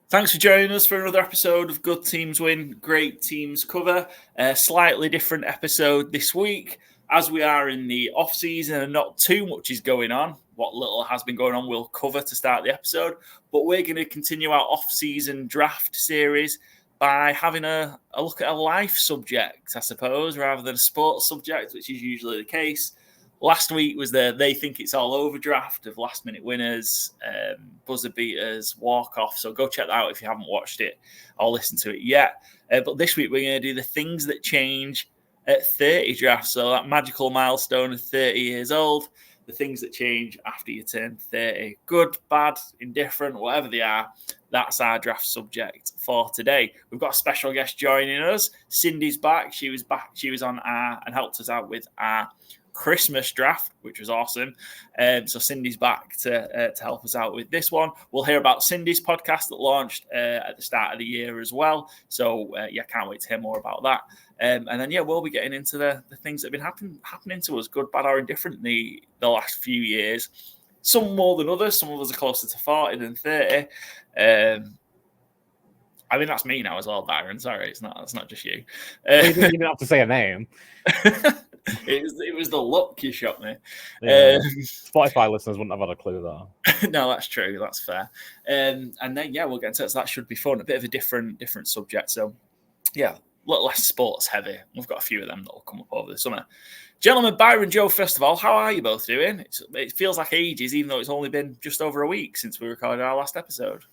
Thanks for joining us for another episode of Good Teams Win, Great Teams Cover. A slightly different episode this week. As we are in the off-season and not too much is going on, what little has been going on we'll cover to start the episode. But we're going to continue our off-season draft series by having a look at a life subject, I suppose, rather than a sports subject, which is usually the case. Last week was the They Think It's All Over draft of last-minute winners, buzzer beaters, walk-off. So go check that out if you haven't watched it or listened to it yet. But this week we're going to do the things that change at 30 draft. So that magical milestone of 30 years old, the things that change after you turn 30. Good, bad, indifferent, whatever they are. That's our draft subject for today. We've got a special guest joining us. Cindy's back. She was on our and helped us out with our Christmas draft, which was awesome. So Cindy's back to help us out with this one. We'll hear about Cindy's podcast that launched at the start of the year as well. So can't wait to hear more about that. And then we'll be getting into the things that have been happening to us, good, bad, or indifferent, the last few years. Some more than others. Some of us are closer to 40 than 30. I mean, that's me now as well, Byron. Sorry, it's not just you. You didn't have to say a name. It was the look you shot me. Yeah. Spotify listeners wouldn't have had a clue though. No, that's true. That's fair. And then we'll get into it. So that should be fun. A bit of a different subject. So a little less sports heavy. We've got a few of them that will come up over the summer. Gentlemen, Byron, Joe, first of all, how are you both doing? It feels like ages, even though it's only been just over a week since we recorded our last episode.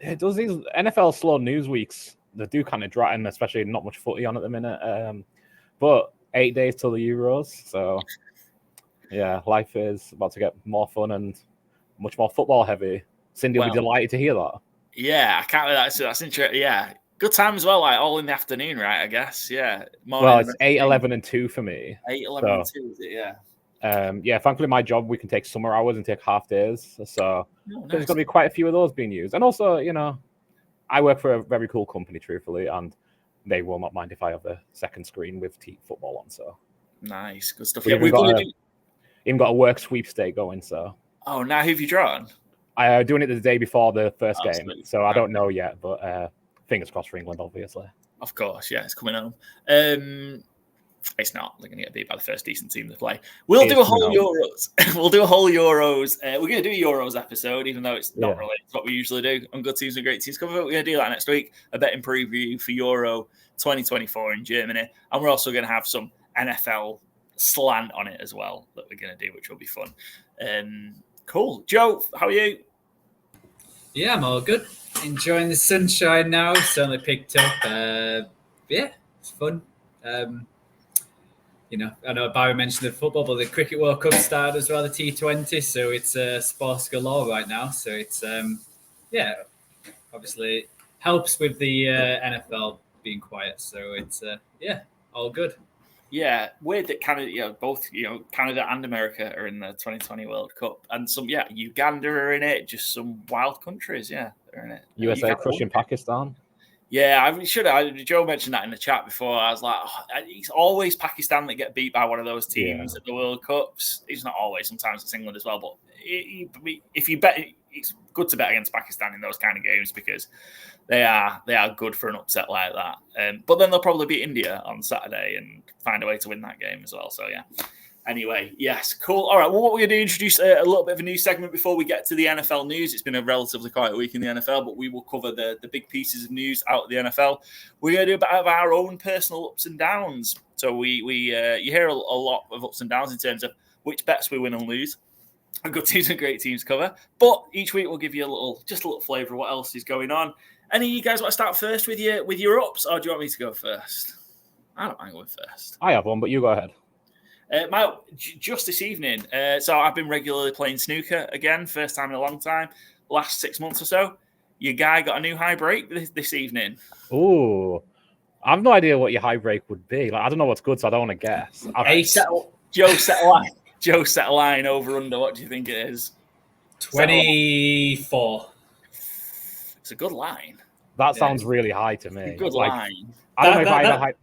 It does. These NFL slow news weeks, they do kind of dry, and especially not much footy on at the minute. But 8 days till the Euros, so life is about to get more fun and much more football heavy. Cindy will be delighted to hear that. Yeah, I can't. That's interesting. Yeah, good time as well. Like all in the afternoon, right? I guess. Yeah. Well, it's 8, 11, and 2 for me. 8, 11, and 2 is it? Yeah. Thankfully, my job we can take summer hours and take half days, so nice. There's going to be quite a few of those being used. And also, I work for a very cool company, truthfully, and they will not mind if I have the second screen with football on. So nice, good stuff. We've even got a work sweepstake going. So now who've you drawn? I'm doing it the day before the first game, so I don't know yet, but fingers crossed for England, obviously. Of course, it's coming home. It's not. They're going to get beat by the first decent team to play. We'll do a whole Euros. We'll do a whole Euros. We're going to do a Euros episode, even though it's not related to what we usually do on Good Teams and Great Teams Cover. We're going to do that next week. A betting preview for Euro 2024 in Germany. And we're also going to have some NFL slant on it as well that we're going to do, which will be fun. Cool. Joe, how are you? Yeah, I'm all good. Enjoying the sunshine now. Certainly picked up. It's fun. I know Byron mentioned the football, but the Cricket World Cup started as well, the T20. So it's sports galore right now. So it's, obviously helps with the NFL being quiet. So it's, all good. Yeah, weird that Canada, both Canada and America are in the 2020 World Cup, and some Uganda are in it. Just some wild countries, they're in it. USA crushing Pakistan. Yeah, I should have. Joe mentioned that in the chat before. I was like, it's always Pakistan that get beat by one of those teams at the World Cups. It's not always. Sometimes it's England as well. But if you bet, it's good to bet against Pakistan in those kind of games because they are good for an upset like that. But then they'll probably beat India on Saturday and find a way to win that game as well. So, Anyway, yes, cool. All right, well, what we're going to do, introduce a little bit of a new segment before we get to the NFL news. It's been a relatively quiet week in the NFL, but we will cover the big pieces of news out of the NFL. We're going to do a bit of our own personal ups and downs. So you hear a lot of ups and downs in terms of which bets we win and lose. A Good Teams and Great Teams cover. But each week we'll give you a little flavour of what else is going on. Any of you guys want to start first with your ups, or do you want me to go first? I don't mind going first. I have one, but you go ahead. Just this evening. So I've been regularly playing snooker again, first time in a long time, last 6 months or so. Your guy got a new high break this evening. Ooh, I have no idea what your high break would be. Like, I don't know what's good, so I don't want to guess. Joe set a line. Joe set a line over under. What do you think it is? 24. It's a good line. That sounds really high to me. Good line. I don't know if I have a high.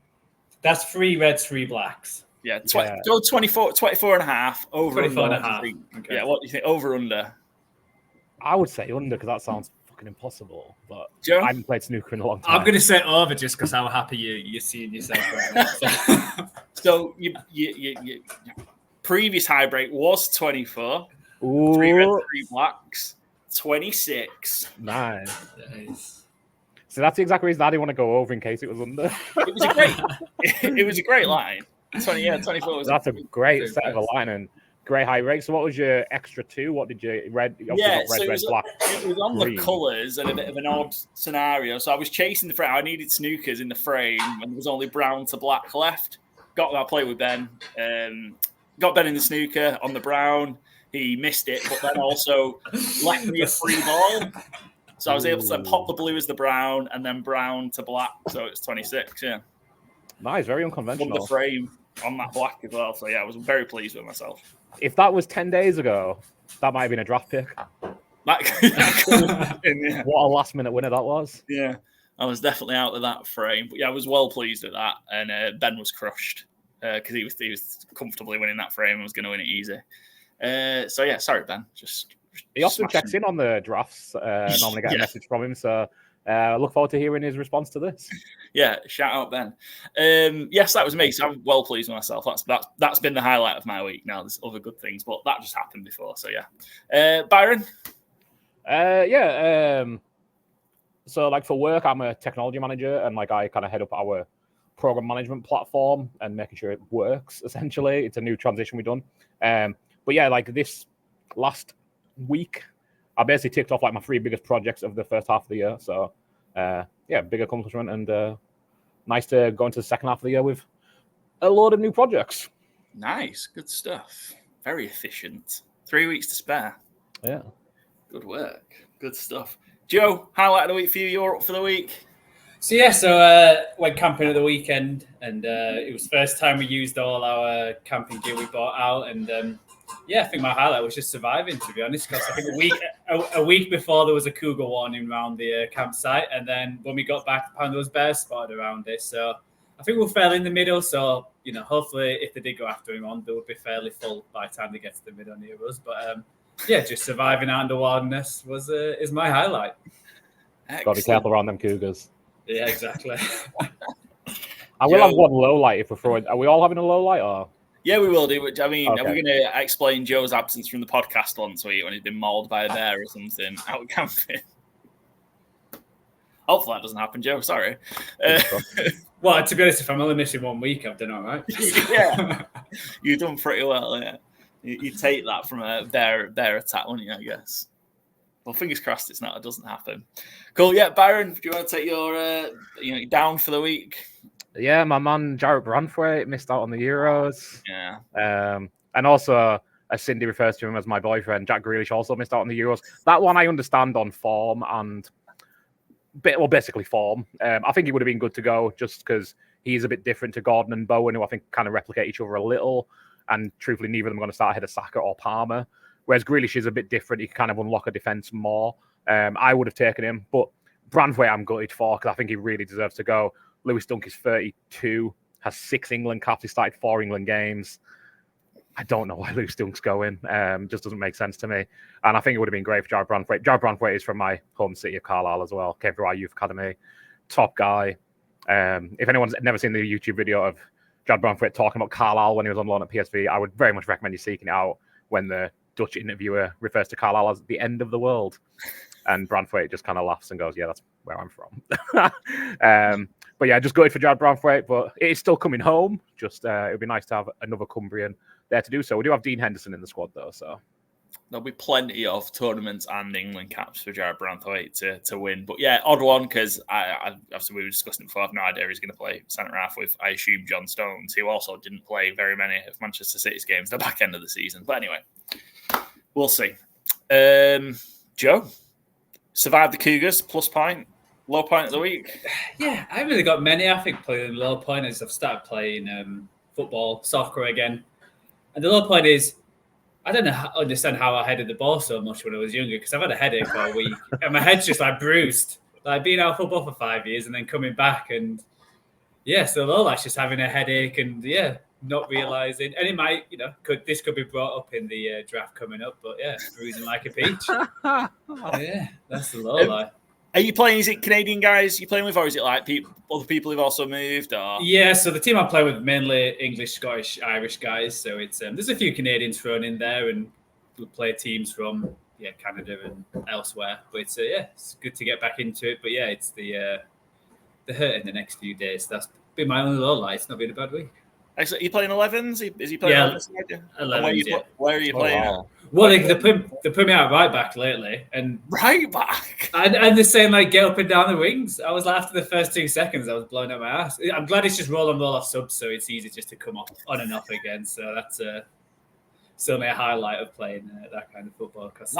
That's 3 reds, 3 blacks. Yeah, go 24 and a half. Over 24 and a half. Okay. Yeah, what do you think? Over under? I would say under because that sounds fucking impossible. But Joe? I haven't played snooker in a long time. I'm going to say over just because how happy you're seeing yourself right now. So your previous high break was 24. Ooh. 3 red, 3 blacks. 26. Nice. Nice. So that's the exact reason I didn't want to go over in case it was under. It was a great line. 24 was. That's a great set of a line and great high rate. So what was your extra 2? What did you red? Yeah, red, red, black. It was on green. the colours and a bit of an odd scenario. So I was chasing the frame. I needed snookers in the frame, and there was only brown to black left. Got that play with Ben. Got Ben in the snooker on the brown. He missed it, but then also left me a free ball. So I was able to pop the blue as the brown, and then brown to black. So it's 26. Yeah, nice, very unconventional. Won the frame on that black as well. So yeah, I was very pleased with myself. If that was 10 days ago, that might have been a draft pick. That could have been, yeah. What a last minute winner that was. Yeah, I was definitely out of that frame. But yeah, I was well pleased with that. And Ben was crushed because he was comfortably winning that frame and was going to win it easy. So yeah, sorry, Ben. He often checks in on the drafts. Normally get a message from him. So I look forward to hearing his response to this. Yeah, shout out Ben. Yes, that was me. So I'm well pleased with myself. That's been the highlight of my week. Now there's other good things, but that just happened before. So yeah, Byron. So like for work, I'm a technology manager, and like I kind of head up our program management platform and making sure it works. Essentially, it's a new transition we've done. But yeah, like this last week, I basically ticked off like my 3 biggest projects of the first half of the year. So yeah, big accomplishment, and nice to go into the second half of the year with a load of new projects. Nice, good stuff. Very efficient. 3 weeks to spare. Yeah, good work. Good stuff. Joe, highlight of the week for you. You're up for the week. So went camping at the weekend, and it was the first time we used all our camping gear we bought out, and I think my highlight was just surviving, to be honest, because I think a week before there was a cougar warning around the campsite, and then when we got back, apparently there was bears spotted around it. So I think we fell in the middle. So hopefully, if they did go after him on, they would be fairly full by the time they get to the middle near us. But just surviving out in the wilderness is my highlight. Got to be careful around them cougars. Yeah, exactly. I will have one low light if we're throwing. Are we all having a low light or? Yeah, we will do. I mean, okay. Are we going to explain Joe's absence from the podcast once week when he's been mauled by a bear or something out camping? Hopefully that doesn't happen, Joe. Sorry. Well, to be honest, if I'm only missing 1 week, I've done all right. Yeah, you've done pretty well. Yeah, you take that from a bear attack, wouldn't you? I guess. Well, fingers crossed it doesn't happen. Cool. Yeah, Byron, do you want to take your down for the week? Yeah, my man Jarrett Branthwaite missed out on the Euros. Yeah. And also, as Cindy refers to him as my boyfriend, Jack Grealish also missed out on the Euros. That one I understand on form and basically form. I think he would have been good to go just because he's a bit different to Gordon and Bowen, who I think kind of replicate each other a little. And truthfully, neither of them are going to start ahead of Saka or Palmer. Whereas Grealish is a bit different. He can kind of unlock a defence more. I would have taken him. But Branthwaite I'm gutted for because I think he really deserves to go. Lewis Dunk is 32, has 6 England caps. He started 4 England games. I don't know why Lewis Dunk's going. Just doesn't make sense to me. And I think it would have been great for Jarrett Branthwaite. Jarrett Branthwaite is from my home city of Carlisle as well. Came through our youth academy. Top guy. If anyone's never seen the YouTube video of Jarrett Branthwaite talking about Carlisle when he was on loan at PSV, I would very much recommend you seeking it out when the Dutch interviewer refers to Carlisle as the end of the world. And Branthwaite just kind of laughs and goes, yeah, that's where I'm from. But yeah, just good for Jarrett Branthwaite, but it's still coming home. Just it would be nice to have another Cumbrian there to do so. We do have Dean Henderson in the squad though, so there'll be plenty of tournaments and England caps for Jarrett Branthwaite to win. But yeah, odd one because I obviously we were discussing it before. I have no idea he's going to play centre half with, I assume, John Stones, who also didn't play very many of Manchester City's games at the back end of the season. But anyway, we'll see. Joe, survived the Cougars, plus point. Low point of the week? Yeah, I haven't really got many. I think playing low point is I've started playing football, soccer again. And the low point is I don't understand how I headed the ball so much when I was younger because I've had a headache for a week and my head's just like bruised. Like being out of football for 5 years and then coming back and so low light's just having a headache and not realising. And it might, this could be brought up in the draft coming up, but bruising like a peach. That's the low light. Are you playing? Is it Canadian guys you're playing with, or is it like other people who've also moved? Or Yeah, so the team I play with mainly English, Scottish, Irish guys. So it's there's a few Canadians thrown in there, and we play teams from Canada and elsewhere. But it's it's good to get back into it. But yeah, it's the hurt in the next few days. That's been my only low light. It's not been a bad week. Excellent. Are you playing 11s? Is he playing 11s? 11s, where are you playing? Wow. Well, they put me out right back lately, and Right back. and they're saying like get up and down the wings. I was like, after the first 2 seconds, I was blowing out my ass. I'm glad it's just roll on roll off subs, so it's easy just to come off on and off again. So that's certainly a highlight of playing that kind of football. Because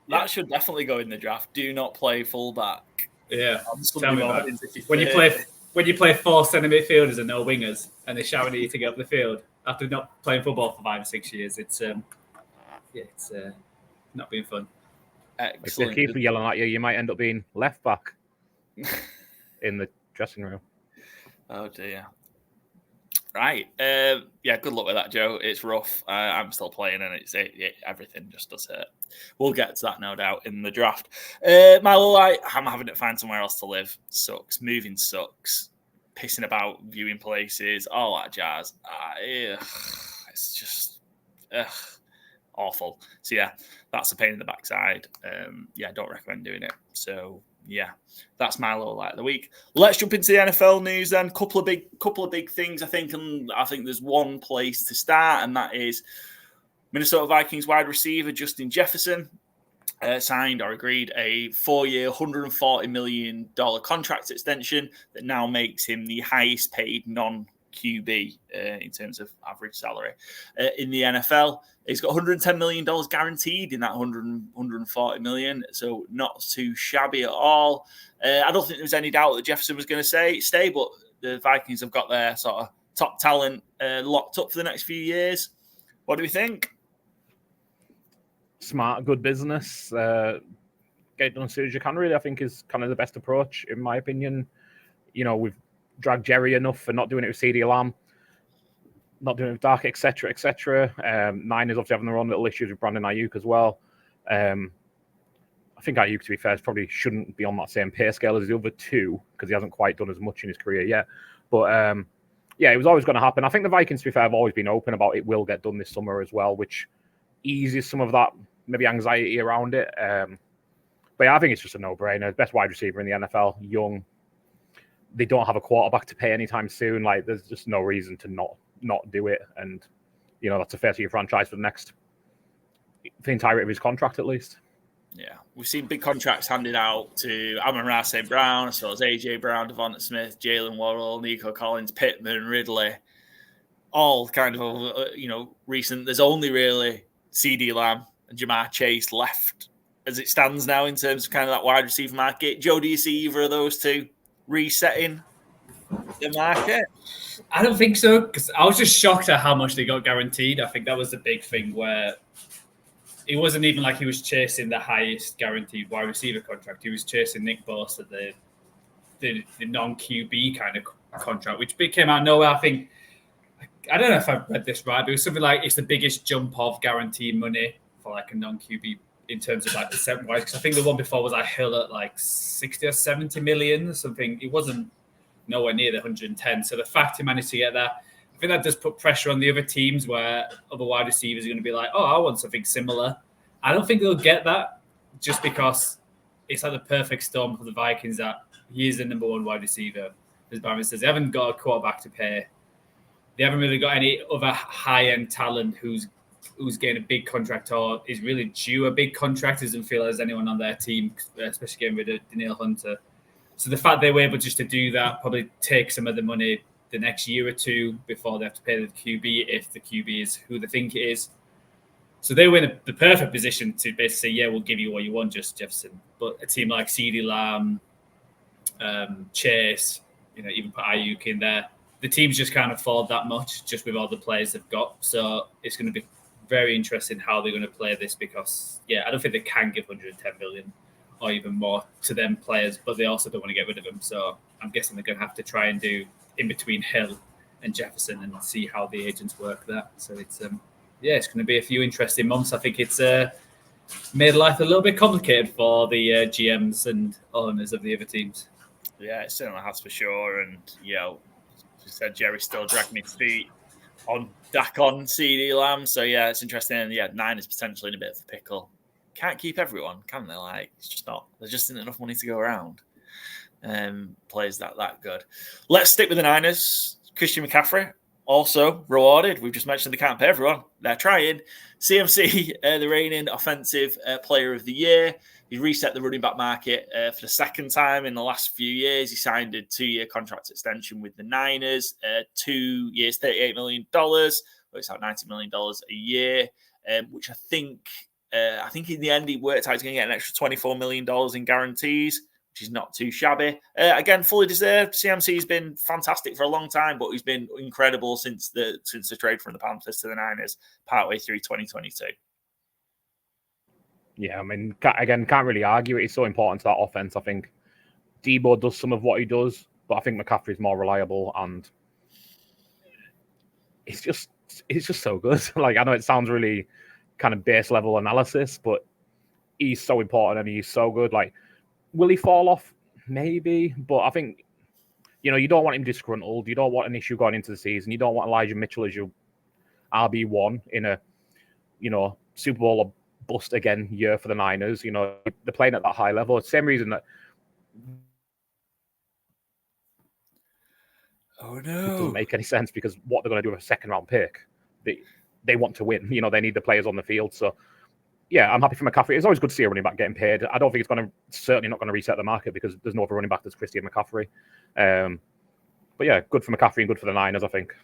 that should definitely go in the draft. Do not play fullback. Yeah, tell me about it. When you play 4 centre midfielders and no wingers, and they're shouting at you to get up the field after not playing football for 5 or 6 years, it's not being fun. Excellent. If the keeper yelling at you, you might end up being left back in the dressing room. Oh dear. Right. Good luck with that, Joe. It's rough. I'm still playing, and everything just does hurt. We'll get to that, no doubt, in the draft. My little I'm having to find somewhere else to live. Sucks. Moving sucks. Pissing about, viewing places, all that jazz. It's just awful. So yeah, that's a pain in the backside. I don't recommend doing it. So yeah, that's my little light of the week. Let's jump into the NFL news then. Couple of big things, I think, and I think there's one place to start, and that is Minnesota Vikings wide receiver Justin Jefferson signed or agreed a 4-year, $140 million contract extension that now makes him the highest paid non-QB in terms of average salary in the NFL. He's got $110 million guaranteed in that $140 million, so not too shabby at all. I don't think there was any doubt that Jefferson was going to stay, but the Vikings have got their sort of top talent locked up for the next few years. What do we think? Smart, good business. Get it done as soon as you can, really, I think is kind of the best approach, in my opinion. You know, we've dragged Jerry enough for not doing it with CeeDee Lamb, not doing it with Dark, etc., etc. Niners obviously having their own little issues with Brandon Ayuk as well. I think Ayuk, to be fair, probably shouldn't be on that same pay scale as the other two because he hasn't quite done as much in his career yet. But it was always going to happen. I think the Vikings, to be fair, have always been open about it will get done this summer as well, which eases some of that maybe anxiety around it. But yeah, I think it's just a no-brainer. Best wide receiver in the NFL, young. They don't have a quarterback to pay anytime soon. Like, there's just no reason to not do it. And, you know, that's a fair to your franchise for the entirety of his contract, at least. Yeah, we've seen big contracts handed out to Amon-Ra St. Brown, as well as A.J. Brown, Devonta Smith, Jalen Waddle, Nico Collins, Pittman, Ridley. All kind of, recent. There's only really CeeDee Lamb and Jamar Chase left as it stands now in terms of kind of that wide receiver market. Joe, do you see either of those two resetting the market? I don't think so, because I was just shocked at how much they got guaranteed. I think that was the big thing where it wasn't even like he was chasing the highest guaranteed wide receiver contract. He was chasing Nick Bosa, the non-QB kind of contract, which came out of nowhere. I don't know if I've read this right, but it was something like it's the biggest jump of guaranteed money for like a non-QB in terms of like the 7 wise. Because I think the one before was like Hill at like 60 or 70 million or something. It wasn't nowhere near the 110. So the fact he managed to get that, I think that does put pressure on the other teams where other wide receivers are going to be like, oh, I want something similar. I don't think they'll get that just because it's like the perfect storm for the Vikings that he is the number one wide receiver. As Byron says, they haven't got a quarterback to pay. They haven't really got any other high-end talent who's getting a big contract or is really due a big contract. Doesn't feel there's anyone on their team, especially getting rid of Daniil Hunter. So the fact they were able just to do that probably take some of the money the next year or two before they have to pay the QB if the QB is who they think it is. So they were in the perfect position to basically say, yeah, we'll give you what you want, just Jefferson. But a team like CeeDee Lamb, Chase, even put Ayuk in there, the teams just can't afford that much just with all the players they've got. So it's going to be very interesting how they're going to play this because, I don't think they can give 110 million or even more to them players, but they also don't want to get rid of them. So I'm guessing they're going to have to try and do in between Hill and Jefferson and see how the agents work that. So it's, it's going to be a few interesting months. I think it's made life a little bit complicated for the GMs and owners of the other teams. Yeah, it certainly has for sure. And, as you said, Jerry's still dragging his feet on CeeDee Lamb. So, yeah, it's interesting. And, yeah, Niners potentially in a bit of a pickle. Can't keep everyone, can they? Like, it's just not. There just isn't enough money to go around. Plays that good. Let's stick with the Niners. Christian McCaffrey also rewarded. We've just mentioned they can't pay everyone. They're trying. CMC, the reigning offensive player of the year. He reset the running back market for the second time in the last few years. He signed a 2-year contract extension with the Niners, 2 years, $38 million. Works out $90 million a year, which I think in the end he worked out he's going to get an extra $24 million in guarantees, which is not too shabby. Again, fully deserved. CMC's been fantastic for a long time, but he's been incredible since the trade from the Panthers to the Niners partway through 2022. Yeah, I mean, again, can't really argue it. It's so important to that offense. I think Debo does some of what he does, but I think McCaffrey's more reliable, and it's just so good. Like, I know it sounds really kind of base level analysis, but he's so important and he's so good. Like, will he fall off? Maybe, but I think, you don't want him disgruntled. You don't want an issue going into the season. You don't want Elijah Mitchell as your RB1 in a, Super Bowl or bust again year for the Niners. They're playing at that high level. It's the same reason that it doesn't make any sense, because what they're going to do with a second round pick, they want to win. They need the players on the field. So yeah, I'm happy for McCaffrey. It's always good to see a running back getting paid. I don't think it's certainly not going to reset the market, because there's no other running back that's Christian McCaffrey. But yeah, good for McCaffrey and good for the Niners, I think.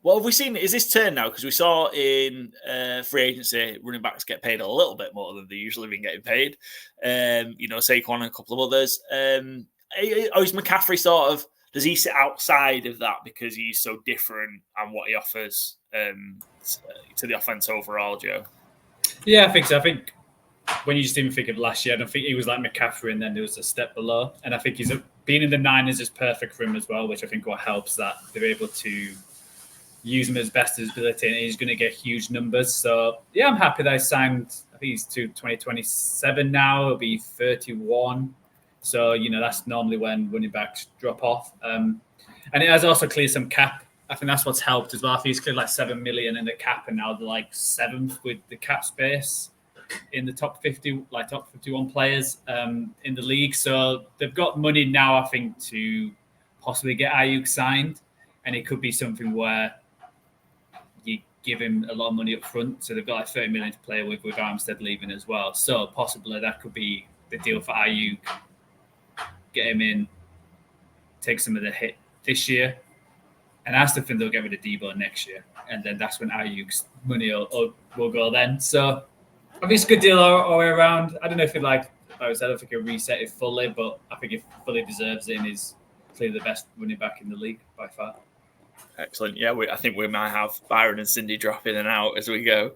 Well, have we seen, is this turn now? Because we saw in free agency, running backs get paid a little bit more than they usually been getting paid. Saquon and a couple of others. Is McCaffrey does he sit outside of that because he's so different and what he offers to the offense overall, Joe? Yeah, I think so. I think when you just even think of last year, I don't think he was like McCaffrey and then there was a step below. And I think being in the Niners is perfect for him as well, which I think what helps that they're able to use him as best as his ability, and he's going to get huge numbers. So, yeah, I'm happy that I signed, I think he's to 2027 now. It'll be 31. So, that's normally when running backs drop off. And it has also cleared some cap. I think that's what's helped as well. I think he's cleared like $7 million in the cap, and now they're like 7th with the cap space in the top 50, like top 51 players in the league. So they've got money now, I think, to possibly get Ayuk signed. And it could be something where you give him a lot of money up front. So they've got like $30 million to play with Armstead leaving as well. So possibly that could be the deal for Ayuk. Get him in, take some of the hit this year. And I still think they'll get rid of Debo next year. And then that's when Ayuk's money will go then. So I think it's a good deal all the way around. I don't know if I don't think he'll reset it fully, but I think he fully deserves it and is clearly the best running back in the league by far. Excellent. Yeah, I think we might have Byron and Cindy drop in and out as we go.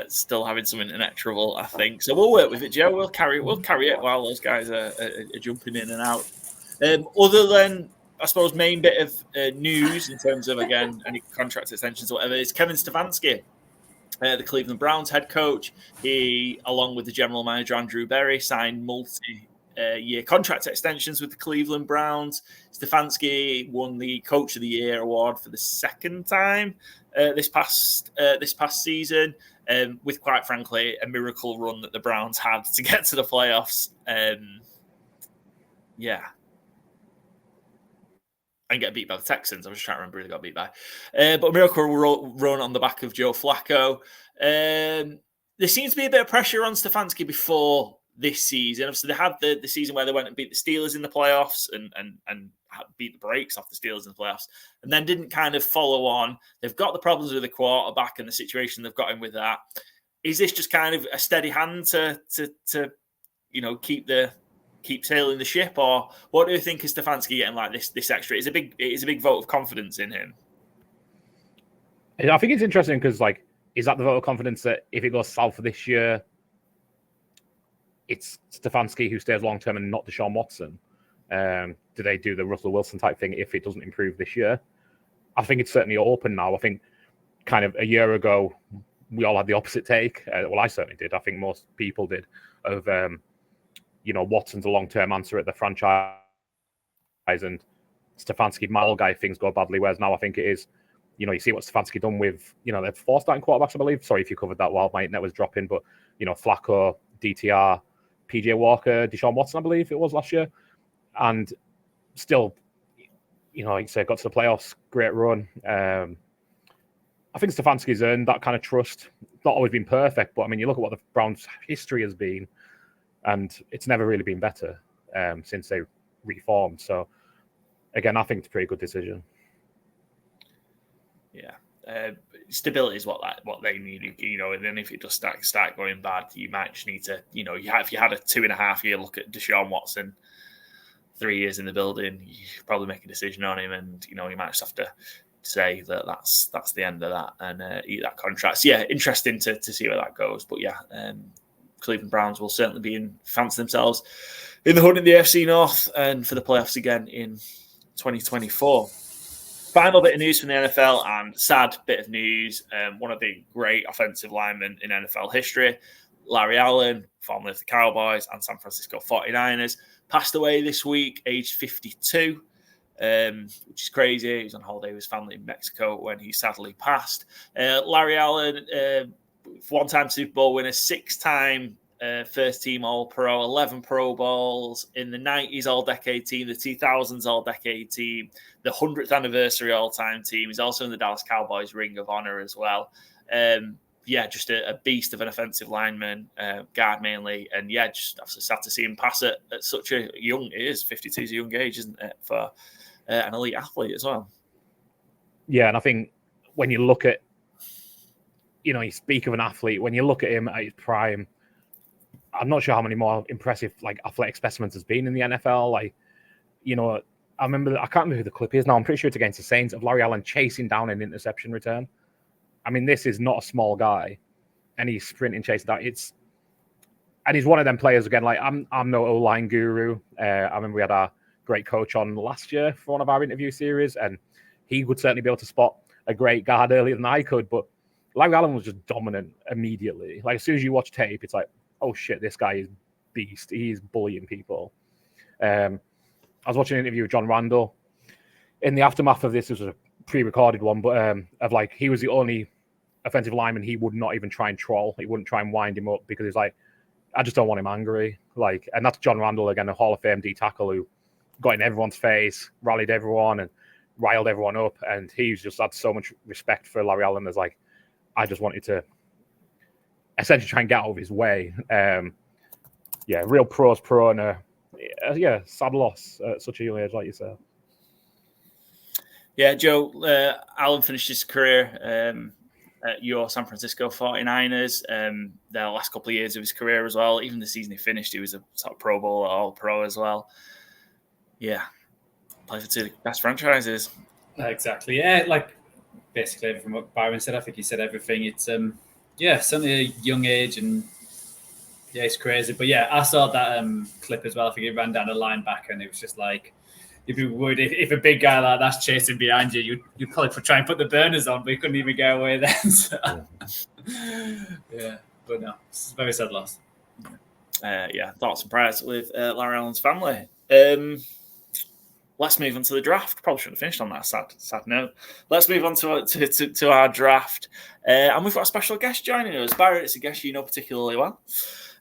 Still having some internet trouble, I think. So we'll work with it, Joe. We'll carry it while those guys are jumping in and out. Other than, I suppose, main bit of news in terms of, again, any contract extensions or whatever, is Kevin Stefanski, the Cleveland Browns head coach. He, along with the general manager, Andrew Berry, signed multi-year contract extensions with the Cleveland Browns. Stefanski won the Coach of the Year award for the second time this past season, with, quite frankly, a miracle run that the Browns had to get to the playoffs. And get beat by the Texans. I'm just trying to remember who they got beat by. But a miracle run on the back of Joe Flacco. There seems to be a bit of pressure on Stefanski before this season. Obviously, they had the season where they went and beat the Steelers in the playoffs and beat the brakes off the Steelers in the playoffs, and then didn't kind of follow on. They've got the problems with the quarterback and the situation they've got in with that. Is this just kind of a steady hand to keep sailing the ship, or what do you think is Stefanski getting like this extra? It's a big vote of confidence in him. I think it's interesting because, like, is that the vote of confidence that if it goes south for this year, it's Stefanski who stays long term and not Deshaun Watson? Do they do the Russell Wilson type thing if it doesn't improve this year? I think it's certainly open now. I think kind of a year ago, we all had the opposite take. Well, I certainly did. I think most people did of, Watson's a long-term answer at the franchise and Stefanski, my old guy, things go badly. Whereas now I think it is, you see what Stefanski done with, the 4 starting quarterbacks, I believe. Sorry if you covered that while my net was dropping, but, Flacco, DTR, PJ Walker, Deshaun Watson, I believe it was last year. And still, like you said, got to the playoffs, great run. I think Stefanski's earned that kind of trust. It's not always been perfect, but I mean, you look at what the Browns' history has been, and it's never really been better since they reformed. So, again, I think it's a pretty good decision. Yeah. Stability is what they need, and then if it does start going bad, you might just need to, if you had a 2.5 year look at Deshaun Watson, 3 years in the building, you probably make a decision on him, and you might just have to say that that's the end of that and eat that contract. So yeah, interesting to see where that goes. But yeah, Cleveland Browns will certainly be fancy themselves in the hunt in the AFC North and for the playoffs again in 2024. Final bit of news from the NFL and sad bit of news. One of the great offensive linemen in NFL history, Larry Allen, formerly of the Cowboys and San Francisco 49ers, passed away this week, aged 52. Which is crazy. He was on holiday with his family in Mexico when he sadly passed. Larry Allen, one-time Super Bowl winner, 6-time first-team All-Pro, 11 Pro Bowls, in the 90s All-Decade team, the 2000s All-Decade team, the 100th anniversary All-Time team. He's also in the Dallas Cowboys Ring of Honor as well. Just a beast of an offensive lineman, guard mainly. And yeah, just obviously sad to see him pass at such a young, 52 is a young age, isn't it, for an elite athlete as well. Yeah, and I think when you look at, you speak of an athlete, when you look at him at his prime, I'm not sure how many more impressive athletic specimens has been in the NFL. I can't remember who the clip is now. I'm pretty sure it's against the Saints of Larry Allen chasing down an interception return. I mean, this is not a small guy, and he's sprinting, chasing down. And he's one of them players again. I'm no O-line guru. I remember we had our great coach on last year for one of our interview series, and he would certainly be able to spot a great guard earlier than I could. But Larry Allen was just dominant immediately. As soon as you watch tape, it's like, oh shit, this guy is beast. He's bullying people. I was watching an interview with John Randall. In the aftermath of this was a pre-recorded one, but he was the only offensive lineman he would not even try and troll. He wouldn't try and wind him up because he's like, I just don't want him angry. And that's John Randall, again, a Hall of Fame D tackle who got in everyone's face, rallied everyone and riled everyone up. And he's just had so much respect for Larry Allen as I just wanted to essentially try and get out of his way. Real pro's pro and sad loss at such a young age, like you said. Yeah, Joe, Allen finished his career at your San Francisco 49ers. The last couple of years of his career as well. Even the season he finished, he was a sort of Pro Bowl, All-Pro as well. Yeah, play for two of the best franchises. Exactly. Yeah, basically everything what Byron said. I think he said everything. It's certainly a young age, and yeah, it's crazy. But yeah, I saw that clip as well. I think he ran down a linebacker, and it was just like, you'd be worried if a big guy like that's chasing behind you, you'd probably try and put the burners on, but you couldn't even get away then. So. Yeah, but no, it's a very sad loss. Thoughts and prayers with Larry Allen's family. Let's move on to the draft. Probably should have finished on that sad note. Let's move on to our draft. And we've got a special guest joining us. Byron, it's a guest you know particularly well.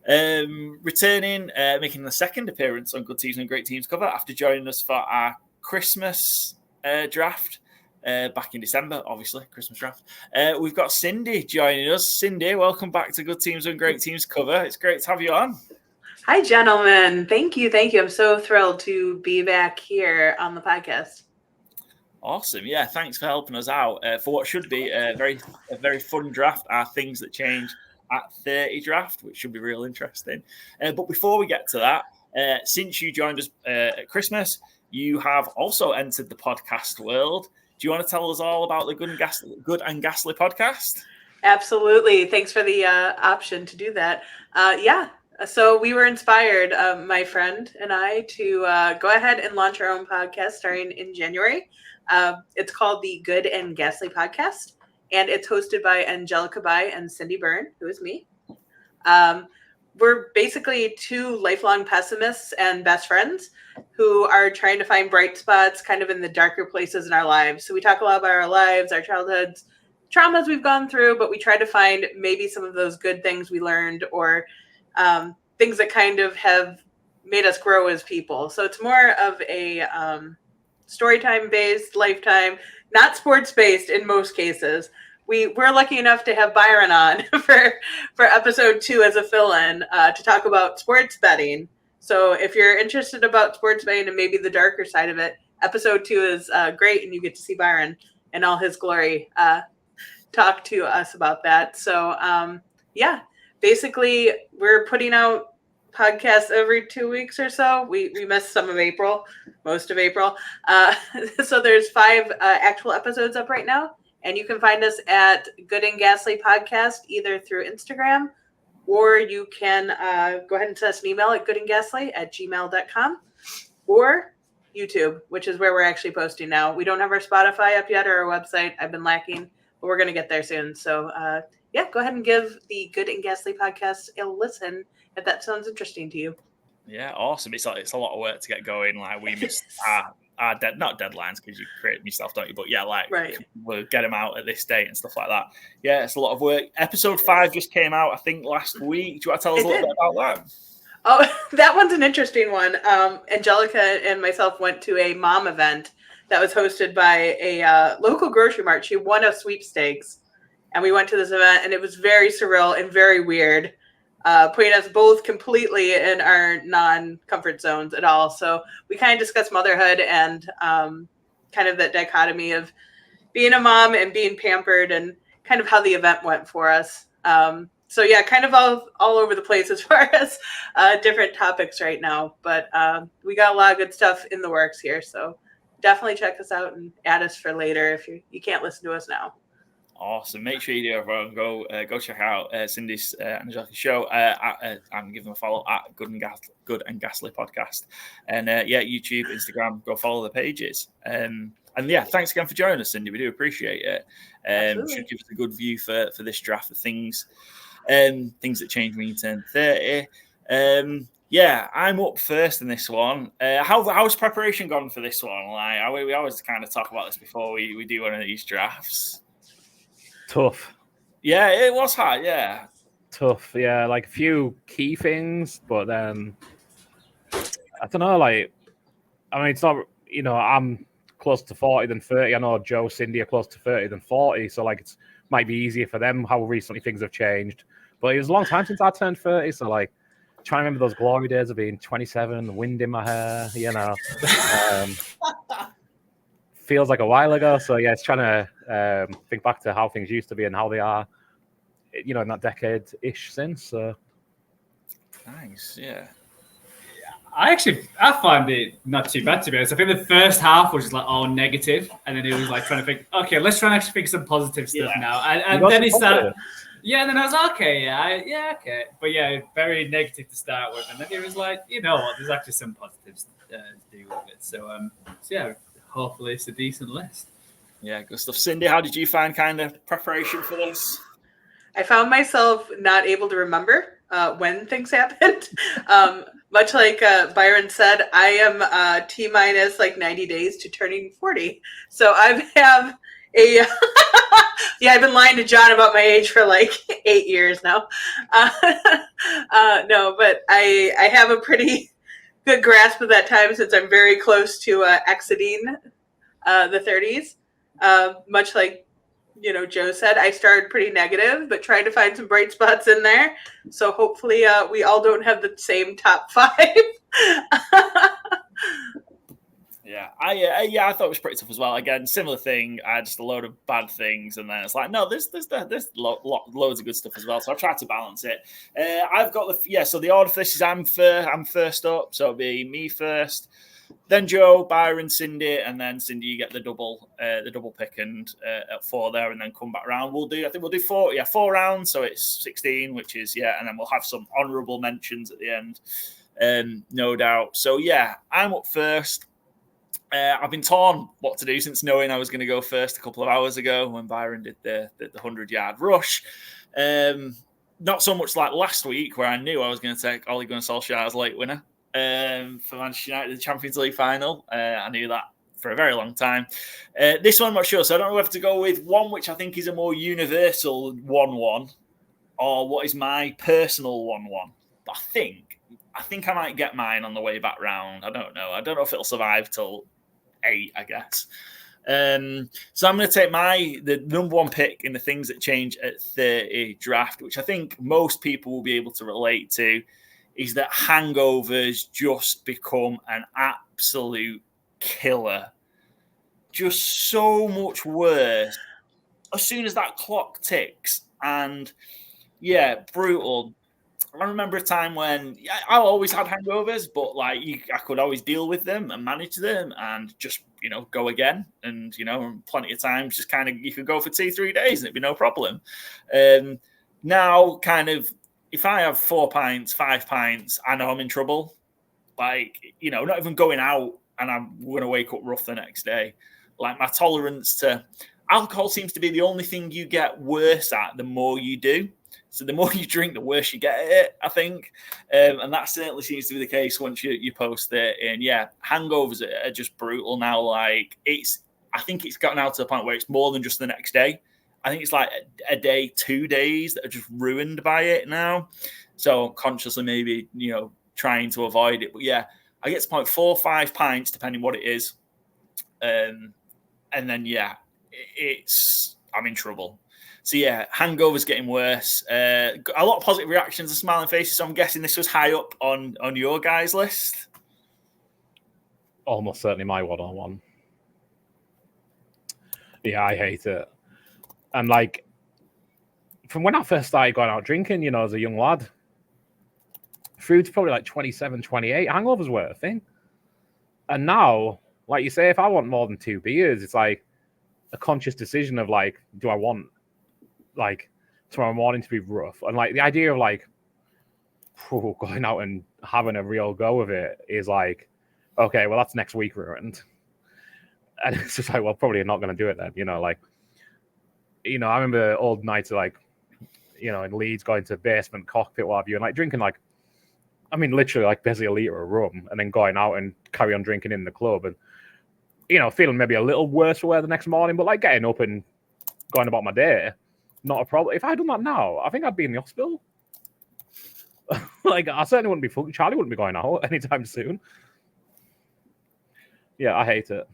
Returning, making the second appearance on Good Teams and Great Teams cover after joining us for our Christmas draft back in December, obviously, Christmas draft. We've got Cindy joining us. Cindy, welcome back to Good Teams and Great Teams cover. It's great to have you on. Hi, gentlemen. Thank you. I'm so thrilled to be back here on the podcast. Awesome. Yeah, thanks for helping us out for what should be a very fun draft. Our Things That Change at 30 draft, which should be real interesting. But before we get to that, since you joined us at Christmas, you have also entered the podcast world. Do you want to tell us all about the Good and Ghastly podcast? Absolutely. Thanks for the option to do that. So we were inspired, my friend and I, to go ahead and launch our own podcast starting in January. It's called the Good and Ghastly Podcast. and it's hosted by Angelica Bai and Cindy Byrne, who is me. We're basically two lifelong pessimists and best friends who are trying to find bright spots kind of in the darker places in our lives. So we talk a lot about our lives, our childhoods, traumas we've gone through, but we try to find maybe some of those good things we learned or things that kind of have made us grow as people. So it's more of a story time based, lifetime, not sports based in most cases. We're lucky enough to have Byron on for episode 2 as a fill-in to talk about sports betting. So if you're interested about sports betting and maybe the darker side of it, episode 2 is great, and you get to see Byron in all his glory talk to us about that. So yeah, basically we're putting out podcasts every 2 weeks or so. We missed some of April, most of April. So there's 5 actual episodes up right now. And you can find us at Good and Ghastly Podcast, either through Instagram, or you can go ahead and send us an email at goodandghastly@gmail.com, or YouTube, which is where we're actually posting now. We don't have our Spotify up yet or our website. I've been lacking, but we're going to get there soon. So yeah, go ahead and give the Good and Ghastly Podcast a listen if that sounds interesting to you. Yeah, awesome. It's a lot of work to get going. Like we missed not deadlines because you create them yourself, don't you? But yeah, like we'll get them out at this date and stuff like that. Yeah, it's a lot of work. Episode 5 just came out, I think, last week. Do you want to tell us a little bit about that? Oh, that one's an interesting one. Angelica and myself went to a mom event that was hosted by a local grocery mart. She won a sweepstakes, and we went to this event, and it was very surreal and very weird. Putting us both completely in our non-comfort zones at all. So we kind of discussed motherhood and kind of that dichotomy of being a mom and being pampered and kind of how the event went for us. So yeah, kind of all over the place as far as different topics right now. But we got a lot of good stuff in the works here. So definitely check us out and add us for later if you can't listen to us now. Awesome. Make sure you do, everyone. Go check out Cindy's and Angelica's show and give them a follow at Good and Ghastly Podcast. And yeah, YouTube, Instagram, go follow the pages. And yeah, thanks again for joining us, Cindy. We do appreciate it. Should give us a good view for this draft of things that change when you turn 30. Yeah, I'm up first in this one. How's preparation gone for this one? Like we always kind of talk about this before we do one of these drafts. Tough. Yeah, it was hard. Yeah, tough. Yeah, like a few key things, but then I don't know. Like, I mean, it's not. I'm closer to 40 than 30. I know Joe, Cindy are closer to 30 than 40. So like, it might be easier for them how recently things have changed. But it was a long time since I turned 30. So like, trying to remember those glory days of being 27, wind in my hair. Feels like a while ago. So yeah, it's trying to think back to how things used to be and how they are, in that decade-ish since. So nice, yeah. I find it not too bad, to be honest. I think the first half was just like all negative, and then it was like trying to think, okay, let's try and actually think some positive stuff now. And then it started. Yeah, and then I was like, okay, okay. But yeah, very negative to start with, and then it was like, you know what, there's actually some positives to do with it. So yeah. Hopefully it's a decent list. Yeah, good stuff. Cindy, how did you find kind of preparation for this? I found myself not able to remember when things happened. Much like Byron said, I am T-minus like 90 days to turning 40. So I have a... yeah, I've been lying to John about my age for like 8 years now. No, but I have a pretty... good grasp of that time since I'm very close to exiting the 30s. Much like, Joe said, I started pretty negative, but tried to find some bright spots in there. So hopefully we all don't have the same top 5. Yeah, I thought it was pretty tough as well. Again, similar thing. I had just a load of bad things, and then it's like, no, there's loads of good stuff as well. So I tried to balance it. I've got so the order for this is I'm first up, so it'll be me first, then Joe, Byron, Cindy, and then Cindy, you get the double pick and at 4 there, and then come back around. We'll do 4 rounds, so it's 16, which is and then we'll have some honourable mentions at the end, no doubt. So yeah, I'm up first. I've been torn what to do since knowing I was going to go first a couple of hours ago when Byron did the 100-yard rush. Not so much like last week where I knew I was going to take Ole Gunnar Solskjaer as late winner for Manchester United, the Champions League final. I knew that for a very long time. This one I'm not sure, so I don't know whether to go with one which I think is a more universal 1-1 or what is my personal 1-1. But I think I might get mine on the way back round. I don't know. I don't know if it'll survive till 8, I guess. So I'm going to take the number one pick in the things that change at 30 draft, which I think most people will be able to relate to, is that hangovers just become an absolute killer. Just so much worse as soon as that clock ticks. And yeah, brutal. I remember a time when I always had hangovers, but like I could always deal with them and manage them and just, go again. And, plenty of times just kind of, you could go for 2-3 days and it'd be no problem. Now kind of, if I have 4 pints, 5 pints, I know I'm in trouble. Like, not even going out and I'm going to wake up rough the next day. Like my tolerance to alcohol seems to be the only thing you get worse at the more you do. So the more you drink, the worse you get at it, I think. And that certainly seems to be the case once you post it. And yeah, hangovers are just brutal now. Like I think it's gotten out to the point where it's more than just the next day. I think it's like a day, 2 days that are just ruined by it now. So consciously maybe, trying to avoid it. But yeah, I get to point 4 or 5 pints, depending what it is. And then, yeah, I'm in trouble. So yeah, hangovers getting worse. A lot of positive reactions and smiling faces. So I'm guessing this was high up on your guys' list. Almost certainly my 1-on-1. Yeah, I hate it. And like, from when I first started going out drinking, as a young lad, through to probably like 27, 28, hangovers were a thing. And now, like you say, if I want more than 2 beers, it's like a conscious decision of like, do I want like tomorrow morning to be rough? And like the idea of like going out and having a real go of it is like, okay, well, that's next week ruined. And it's just like, well, probably not going to do it then, like, I remember old nights like, in Leeds going to basement cockpit, what have you, and like drinking like, literally like basically a litre of rum and then going out and carry on drinking in the club and, feeling maybe a little worse for wear the next morning, but like getting up and going about my day, not a problem. If I had done that now, I think I'd be in the hospital. Like, I certainly wouldn't be Charlie wouldn't be going out anytime soon. Yeah, I hate it.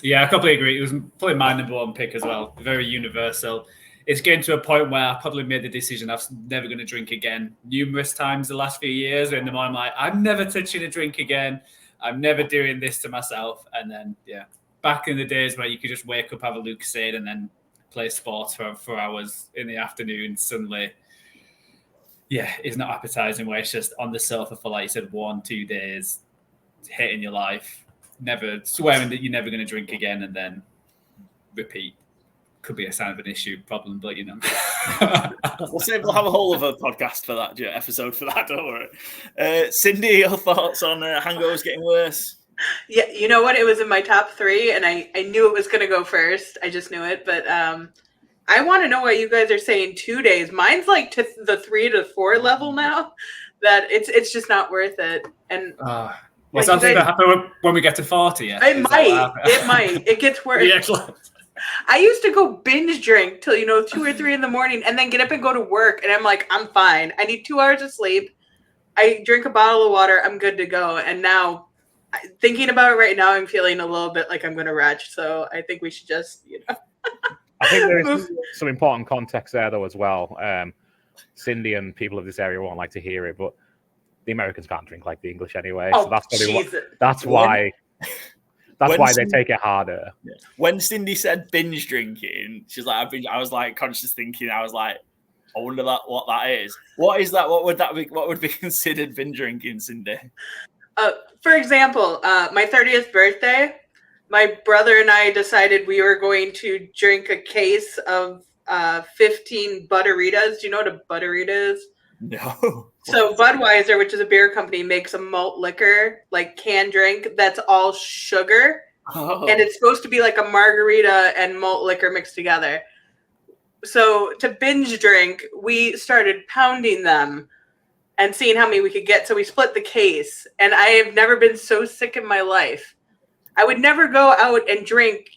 Yeah, I completely agree. It was probably my number one pick as well. Very universal. It's getting to a point where I probably made the decision I'm never going to drink again numerous times the last few years. And I'm like, I'm never touching a drink again. I'm never doing this to myself. And then, yeah, back in the days where you could just wake up, have a Lucozade, and then play sports for hours in the afternoon, suddenly, yeah, it's not appetizing. Where it's just on the sofa for, like you said, 1-2 days, hating your life, never swearing that you're never going to drink again, and then repeat. Could be a sign of an issue problem, but we'll have a whole other podcast for that episode for that. Don't worry. Cindy, your thoughts on hangovers getting worse? Yeah, you know what? It was in my top 3, and I knew it was going to go first. I just knew it, but I want to know why you guys are saying 2 days. Mine's like to the 3 to 4 level now. That it's just not worth it. And well, something that happen when we get to 40. Yeah, it might. It gets worse. Yeah, I used to go binge drink till 2 or 3 in the morning, and then get up and go to work. And I'm like, I'm fine. I need 2 hours of sleep. I drink a bottle of water. I'm good to go. And now, thinking about it right now, I'm feeling a little bit like I'm going to retch. So I think we should just, I think there is some important context there, though, as well. Cindy and people of this area won't like to hear it, but the Americans can't drink like the English anyway. Oh, so that's why they take it harder. Yeah. When Cindy said binge drinking, she's like, I was like conscious thinking, I was like, I wonder what that is. What is that? What would that be? What would be considered binge drinking, Cindy? For example, my 30th birthday, my brother and I decided we were going to drink a case of 15 Butteritas. Do you know what a Butterita is? No. So Budweiser, which is a beer company, makes a malt liquor, like canned drink, that's all sugar. Oh. And it's supposed to be like a margarita and malt liquor mixed together. So to binge drink, we started pounding them and seeing how many we could get. So we split the case. And I have never been so sick in my life. I would never go out and drink,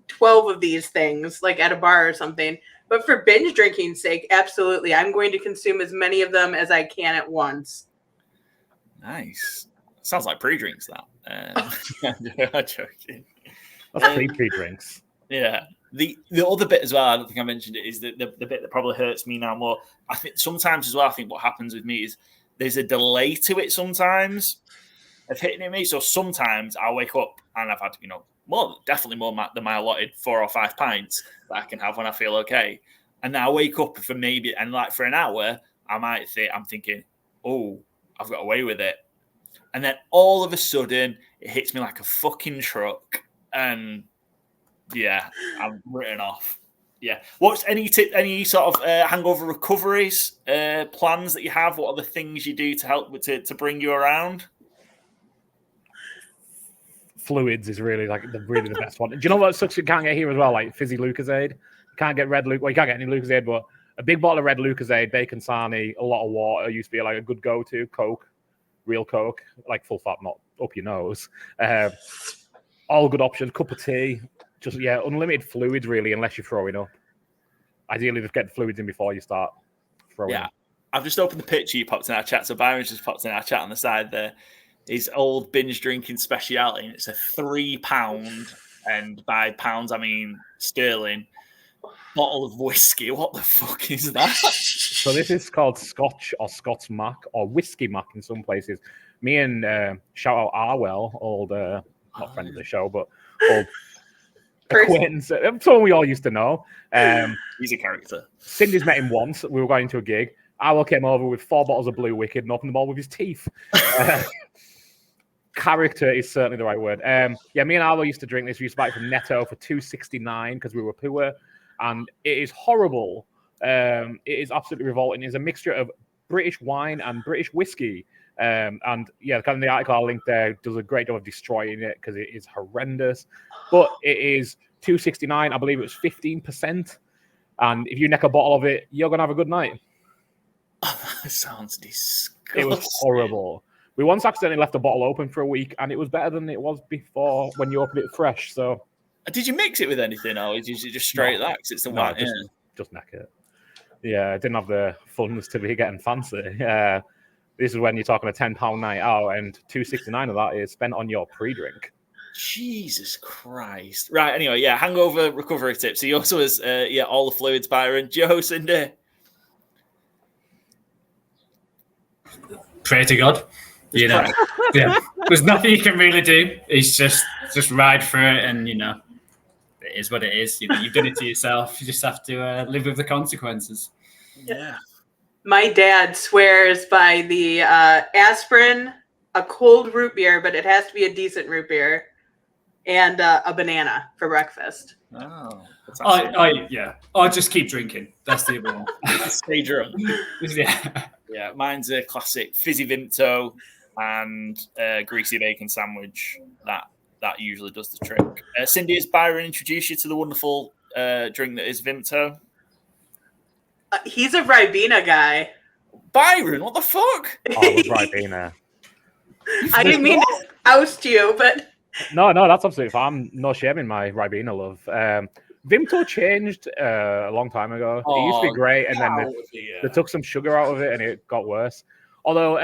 12 of these things, like at a bar or something. But for binge drinking's sake, absolutely. I'm going to consume as many of them as I can at once. Nice. Sounds like pre-drinks, that. I'm joking. That's pre-drinks. Yeah. The other bit as well, I don't think I mentioned it, is the bit that probably hurts me now more. I think sometimes as well, I think what happens with me is there's a delay to it sometimes of hitting it me. So sometimes I'll wake up and I've had, definitely more than my allotted 4 or 5 pints that I can have when I feel okay. And then I wake up for maybe, and like for an hour, I'm thinking, oh, I've got away with it. And then all of a sudden, it hits me like a fucking truck. And yeah, I'm written off. Yeah. What's any sort of hangover recoveries plans that you have? What are the things you do to help to bring you around? Fluids is really the best one. Do you know what sucks you can't get here as well? Like fizzy Lucozade. You can't get red Lucozade. Well, you can't get any Lucozade, but a big bottle of red Lucozade, bacon sarnie, a lot of water used to be like a good go-to. Coke, real Coke, like full fat, not up your nose. All good options. Cup of tea. Just unlimited fluids really, unless you're throwing up. Ideally, just get the fluids in before you start throwing. Yeah, I've just opened the picture you popped in our chat. So Byron's just popped in our chat on the side there. His old binge drinking speciality, and it's a £3, and by pounds I mean sterling, bottle of whiskey. What the fuck is that? So this is called Scotch or Scots Mac or Whiskey Mac in some places. Me and shout out Arwell, old not friend of the show, but old acquaintance, someone we all used to know. He's a character. Cindy's met him once. We were going to a gig. Arwell came over with 4 bottles of Blue Wicked and opened them all with his teeth. Character is certainly the right word. Me and Arlo used to drink this. We used to buy it from Netto for $2.69 because we were poor, and it is horrible. It is absolutely revolting. It's a mixture of British wine and British whiskey. Kind of the article I'll link there does a great job of destroying it because it is horrendous. But it is $2.69. I believe it was 15%. And if you neck a bottle of it, you're gonna have a good night. Oh, that sounds disgusting. It was horrible. We once accidentally left a bottle open for a week, and it was better than it was before when you opened it fresh. So, did you mix it with anything, or is it just straight that? Because it's the wine. Just neck it. Yeah, I didn't have the funds to be getting fancy. This is when you're talking a £10 night out, and $2.69 of that is spent on your pre-drink. Jesus Christ! Right. Anyway, hangover recovery tips. He also has all the fluids. Byron, Joe, Cindy. Pray to God. There's nothing you can really do. It's just ride through it, and it is what it is. You've done it to yourself. You just have to live with the consequences. Yeah. My dad swears by the aspirin, a cold root beer, but it has to be a decent root beer, and a banana for breakfast. Oh. Or just keep drinking. That's the other one. Stay drunk. Yeah, mine's a classic fizzy Vimto and greasy bacon sandwich. That usually does the trick. Cindy, has Byron introduced you to the wonderful drink that is Vimto? He's a Ribena guy. Byron, what the fuck? Oh, it was Ribena. I didn't mean to oust you, but... No, that's absolutely fine. I'm no shame in my Ribena love. Vimto changed a long time ago. It used to be great, and then they took some sugar out of it, and it got worse. Although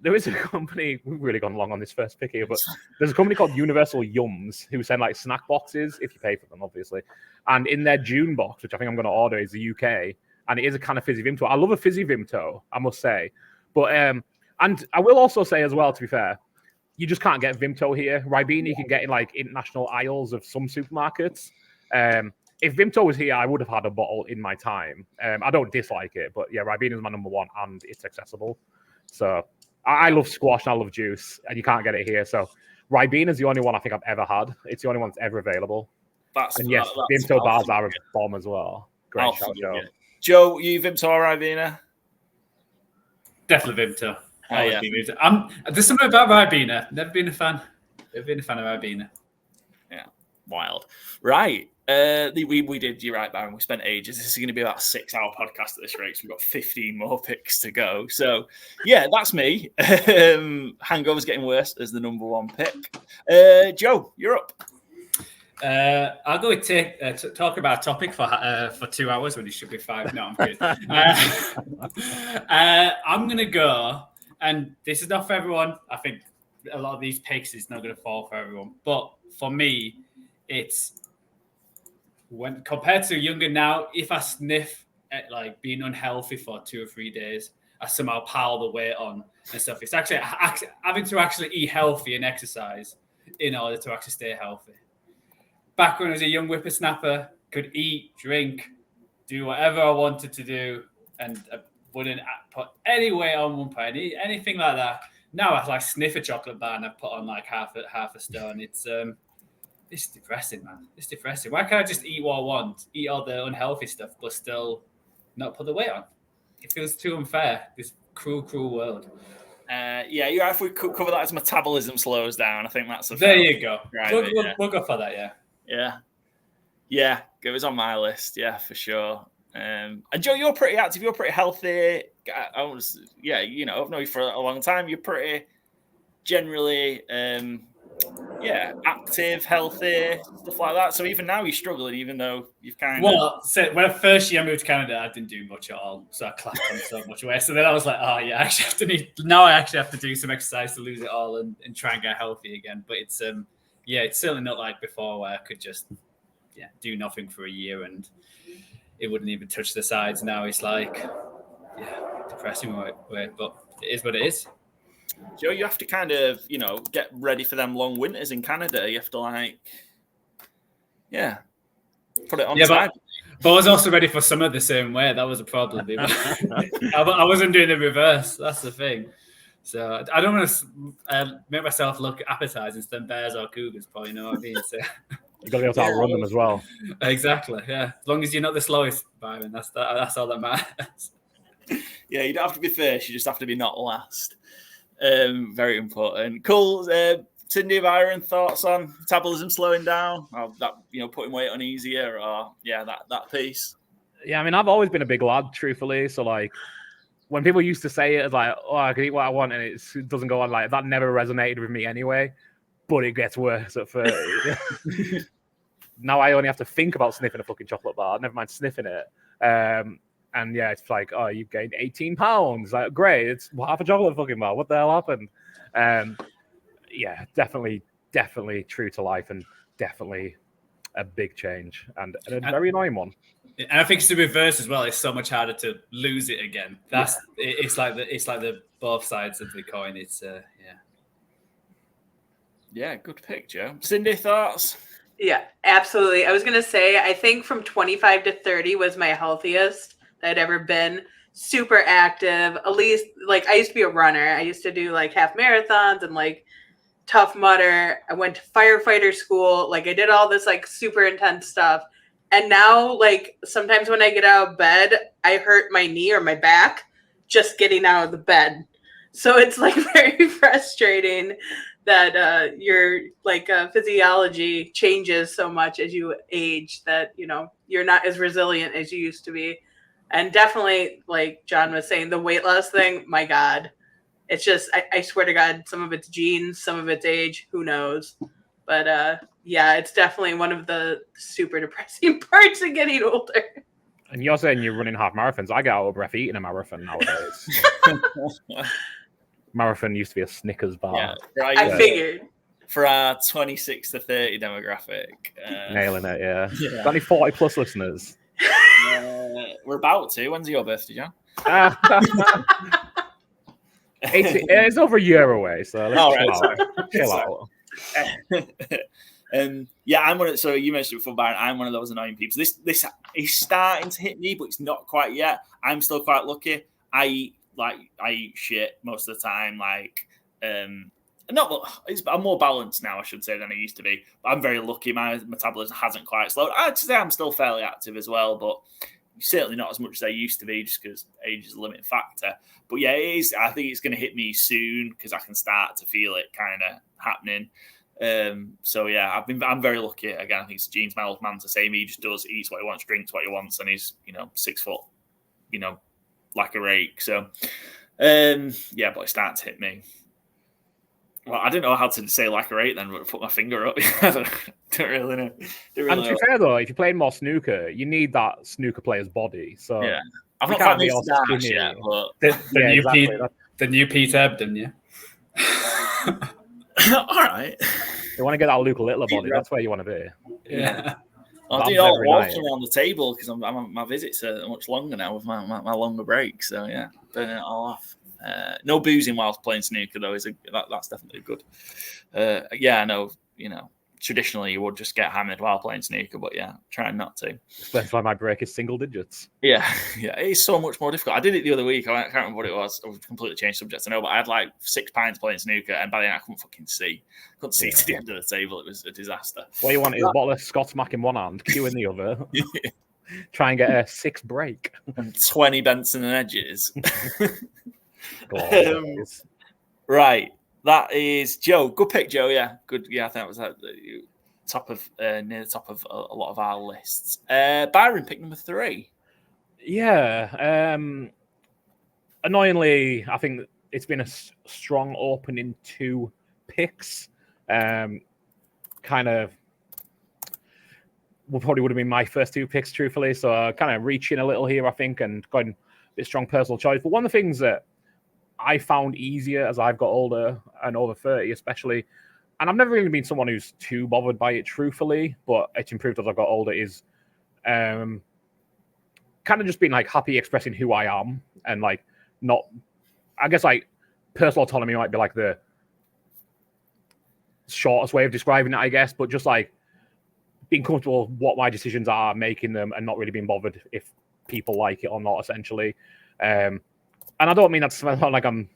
there is a company, we've really gone long on this first pick here, but there's a company called Universal Yums who send like snack boxes, if you pay for them, obviously. And in their June box, which I think I'm going to order, is the UK, and it is a kind of fizzy Vimto. I love a fizzy Vimto, I must say. But and I will also say as well, to be fair, you just can't get Vimto here. Ribena you can get in like international aisles of some supermarkets. If Vimto was here, I would have had a bottle in my time. I don't dislike it, but yeah, Ribena is my number one, and it's accessible. So I love squash and I love juice, and you can't get it here. So Ribena is the only one I think I've ever had. It's the only one that's ever available. Vimto bars are a bomb as well. Great shout, Joe. Joe, you Vimto or Ribena? Definitely Vimto. Always yeah. be Vimto. There's something about Ribena. Never been a fan. Never been a fan of Ribena. Yeah, wild. Right. We did, you're right, Byron. We spent ages. This is going to be about a 6-hour podcast at this rate. So we've got 15 more picks to go. So, yeah, that's me. Hangover's getting worse as the number 1 pick. Joe, you're up. I'll go with talk about a topic for 2 hours when it should be 5. No, I'm kidding. I'm going to go, and this is not for everyone. I think a lot of these picks is not going to fall for everyone. But for me, it's when compared to younger now, if I sniff at like being unhealthy for 2 or 3 days, I somehow pile the weight on and stuff. It's actually having to actually eat healthy and exercise in order to actually stay healthy. Back when I was a young whippersnapper, could eat, drink, do whatever I wanted to do, and I wouldn't put any weight on, wouldn't put anything like that. Now I like sniff a chocolate bar and I put on like half a stone. It's depressing, man. It's depressing. Why can't I just eat what I want, eat all the unhealthy stuff, but still not put the weight on? It feels too unfair. This cruel, cruel world. Yeah, if we could cover that as metabolism slows down, I think that's there you go. Right, we'll go for that, yeah. Yeah, it was on my list, yeah, for sure. And Joe, you're pretty active, you're pretty healthy. I've known you for a long time. You're pretty generally active, healthy, stuff like that. So even now you're struggling, even though you've so when first year I moved to Canada, I didn't do much at all. So I clapped on so much weight. So then I was like, I actually have to do some exercise to lose it all and try and get healthy again. But it's it's certainly not like before where I could just do nothing for a year and it wouldn't even touch the sides. Now it's like depressing way, but it is what it is. Joe, you have to kind of, get ready for them long winters in Canada. You have to put it on time. But I was also ready for summer the same way. That was a problem. I wasn't doing the reverse. That's the thing. So I don't want to make myself look appetizing than bears or cougars, probably, you know what I mean? So you've got to be able to outrun them as well. Exactly, yeah. As long as you're not the slowest, Byron, that's all that matters. Yeah, you don't have to be first. You just have to be not last. Very important. Cool. Cindy, Byron, thoughts on metabolism slowing down? Or that, putting weight on easier, or that piece? Yeah, I mean, I've always been a big lad, truthfully. So like, when people used to say it as like, oh, I can eat what I want, and it doesn't go on, like that never resonated with me anyway. But it gets worse at first. Now I only have to think about sniffing a fucking chocolate bar. Never mind sniffing it. And it's like, oh, you've gained 18 pounds. Like, great. It's half a chocolate fucking bar. What the hell happened? Definitely true to life and definitely a big change and a very annoying one. And I think it's the reverse as well. It's so much harder to lose it again. It's like the both sides of the coin. It's Yeah, good pick, Joe. Cindy, thoughts? Yeah, absolutely. I was going to say, I think from 25 to 30 was my healthiest I'd ever been. Super active. At least, like, I used to be a runner. I used to do, like, half marathons and, like, Tough Mudder. I went to firefighter school. Like, I did all this, like, super intense stuff. And now, like, sometimes when I get out of bed, I hurt my knee or my back just getting out of the bed. So it's, like, very frustrating that your physiology changes so much as you age that, you're not as resilient as you used to be. And definitely, like John was saying, the weight loss thing, my God, it's just, I swear to God, some of it's genes, some of it's age, who knows? But it's definitely one of the super depressing parts of getting older. And you're saying you're running half marathons. I get out of breath eating a marathon nowadays. Marathon used to be a Snickers bar. Yeah, I figured. For our 26 to 30 demographic. Nailing it, yeah. Got any 40 plus listeners? We're about to. When's your birthday, John? It's over a year away, so let's chill out. I'm one of. So you mentioned it before, Byron. I'm one of those annoying people. This is starting to hit me, but it's not quite yet. I'm still quite lucky. I eat shit most of the time. I'm more balanced now, I should say, than I used to be. But I'm very lucky. My metabolism hasn't quite slowed. I'd say I'm still fairly active as well, but certainly not as much as they used to be, just because age is a limiting factor. But yeah, it is. I think it's going to hit me soon because I can start to feel it kind of happening. So yeah, I'm very lucky. Again, I think it's Gene's my old man's the same. He just eats what he wants, drinks what he wants, and he's 6 foot, like a rake. So yeah, but it starts to hit me. Well, I didn't know how to say like a rake then, but I put my finger up. I don't really know. And to be fair though, if you're playing more snooker, you need that snooker player's body. So yeah, I've not found this dash yet, but the new Pete Ebden, yeah. All right. You want to get that Luke Littler body. That's where you want to be. Yeah. I'll do all walking around the table because my visits are much longer now with my longer break. So yeah, burning it all off. No boozing whilst playing snooker though that's definitely good. Yeah, I know. Traditionally you would just get hammered while playing snooker, but yeah, trying not to. That's why my break is single digits. Yeah, it's so much more difficult. I did it the other week. I can't remember what it was. I completely changed subjects. I know, but I had like 6 pints playing snooker, and by the end I couldn't fucking see. Couldn't see to the end of the table. It was a disaster. What you want is a bottle of Scott's Mac in one hand, Q in the other. Try and get a 6 break. And 20 Benson and Edges. Right. That is Joe. Good pick, Joe. Yeah, good. Yeah, I think it was at the top of near the top of a lot of our lists. Byron pick number 3. Yeah. Annoyingly, I think it's been a strong opening 2 picks. Kind of, probably would have been my first 2 picks, truthfully. So kind of reaching a little here, I think, and going a bit strong personal choice. But one of the things that I found easier as I've got older and over 30 especially, and I've never really been someone who's too bothered by it truthfully, but it's improved as I've got older, is kind of just being like happy expressing who I am and like not, I guess like personal autonomy might be like the shortest way of describing it, I guess, but just like being comfortable with what my decisions are, making them, and not really being bothered if people like it or not, essentially. And I don't mean that to sound like I'm.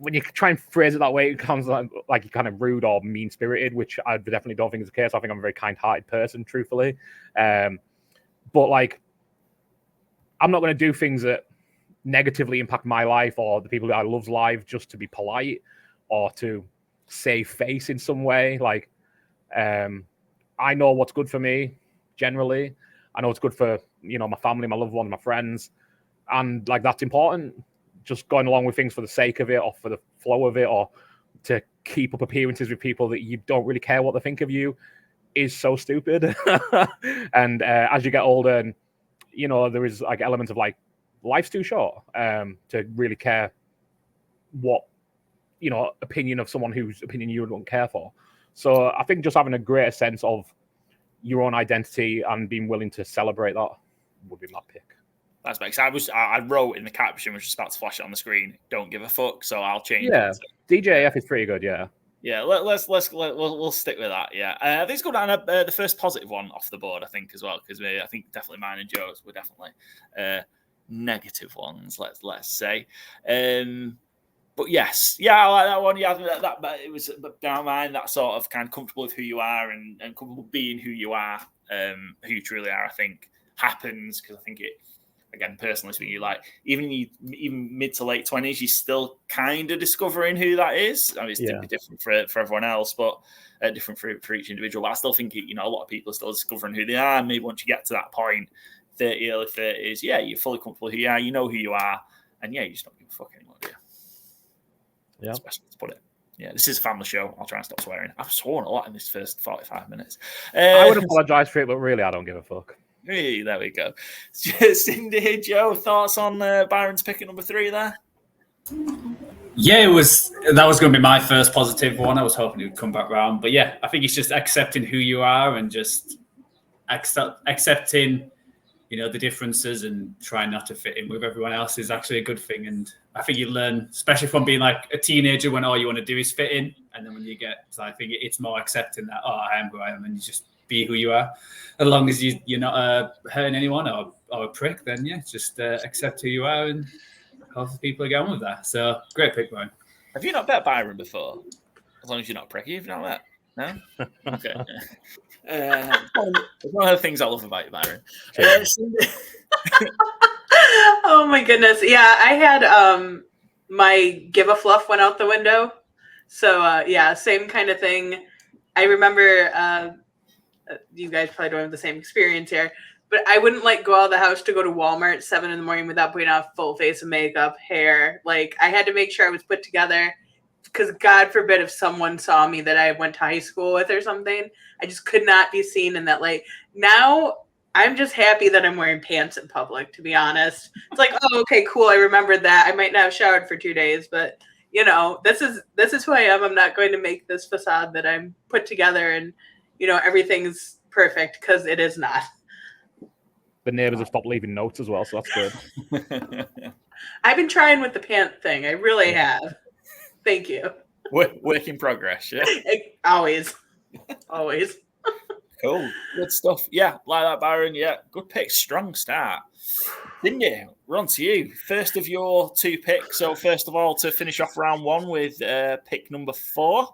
When you try and phrase it that way, it sounds like you're kind of rude or mean-spirited, which I definitely don't think is the case. I think I'm a very kind-hearted person, truthfully. But like, I'm not going to do things that negatively impact my life or the people that I love's life just to be polite or to save face in some way. Like, I know what's good for me. Generally, I know what's good for my family, my loved ones, my friends, and like that's important. Just going along with things for the sake of it or for the flow of it or to keep up appearances with people that you don't really care what they think of you is so stupid. And as you get older, and there is like elements of like life's too short to really care what opinion of someone whose opinion you don't care for. So I think just having a greater sense of your own identity and being willing to celebrate that would be my pick. That's because I wrote in the caption, which is about to flash it on the screen, don't give a fuck, so I'll change it. Yeah, DJF is pretty good, yeah. Yeah, we'll stick with that, yeah. I think it's good on the first positive one off the board, I think, as well, because I think definitely mine and Joe's were definitely negative ones, let's say. But yes, yeah, I like that one. Yeah, I think that it was down mine, that sort of kind of comfortable with who you are and comfortable being who you are, who you truly are, I think, happens, because I think it, again, personally speaking, like even mid to late 20s, you're still kind of discovering who that is. I mean, it's different for everyone else, but different for each individual. But I still think a lot of people are still discovering who they are. And maybe once you get to that point, 30, early 30s, yeah, you're fully comfortable who you are. You know who you are, and yeah, you just don't give a fuck anymore, do you? Yeah, that's the best way to put it. Yeah, this is a family show. I'll try and stop swearing. I've sworn a lot in this first 45 minutes. I would apologise for it, but really, I don't give a fuck. Hey, there we go. Cindy, Joe, thoughts on Byron's pick at number 3 there? Yeah, that was going to be my first positive one. I was hoping it would come back round. But yeah, I think it's just accepting who you are and just accepting, the differences and trying not to fit in with everyone else is actually a good thing. And I think you learn, especially from being like a teenager, when all you want to do is fit in. And then when you get, so I think it's more accepting that, I am who I am, and you just be who you are. As long as you're not hurting anyone or a prick, then yeah, just accept who you are and hopefully people are going with that. So great pick, Byron. Have you not met Byron before? As long as you're not pricky, you've not met? No? Okay. One of the things I love about you, Byron. Oh my goodness. Yeah, I had my give a fluff went out the window. So yeah, same kind of thing. I remember you guys probably don't have the same experience here, but I wouldn't like go out of the house to go to Walmart at 7 a.m. without putting on a full face of makeup, hair. Like I had to make sure I was put together because God forbid if someone saw me that I went to high school with or something, I just could not be seen in that light. Now I'm just happy that I'm wearing pants in public, to be honest. It's like, oh, okay, cool. I remembered that. I might not have showered for 2 days, but you know, this is who I am. I'm not going to make this facade that I'm put together and, you know, everything's perfect because it is not. The neighbors have stopped leaving notes as well, so that's good. I've been trying with the pant thing. I really have. Thank you. Work in progress, yeah. Always. Always. Cool. Good stuff. Yeah, like that, Byron. Yeah, good pick. Strong start. Cindy, we're on to you. First of your 2 picks. So first of all, to finish off round 1 with pick number 4.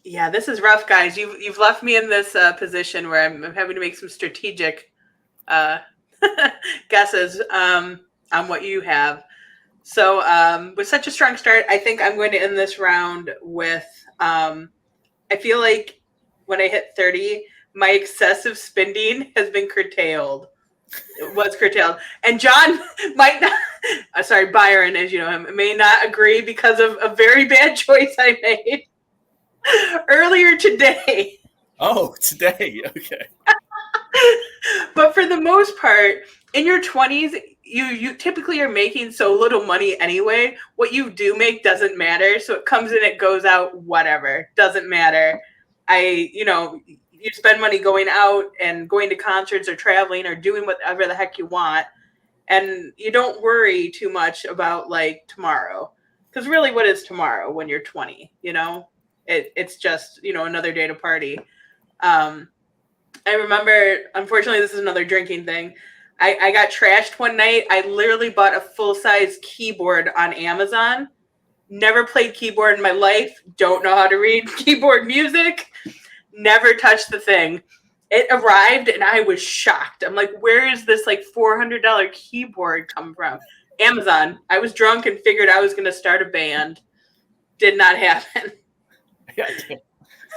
Yeah, this is rough, guys. You've left me in this position where I'm having to make some strategic guesses on what you have. So with such a strong start, I think I'm going to end this round with I feel like when I hit 30, my excessive spending has been curtailed. It was curtailed. And John might not, sorry, Byron, as you know him, may not agree because of a very bad choice I made earlier today. Oh, today. Okay. But for the most part, in your 20s, you typically are making so little money anyway. What you do make doesn't matter. So it comes in, it goes out, whatever. Doesn't matter. You spend money going out and going to concerts or traveling or doing whatever the heck you want. And you don't worry too much about like tomorrow. Because really, what is tomorrow when you're 20? You know, it's just, you know, another day to party. I remember, unfortunately, this is another drinking thing. I got trashed one night. I literally bought a full-size keyboard on Amazon. Never played keyboard in my life. Don't know how to read keyboard music. Never touched the thing. It arrived and I was shocked. I'm like, where is this like $400 keyboard come from? Amazon. I was drunk and figured I was going to start a band. Did not happen.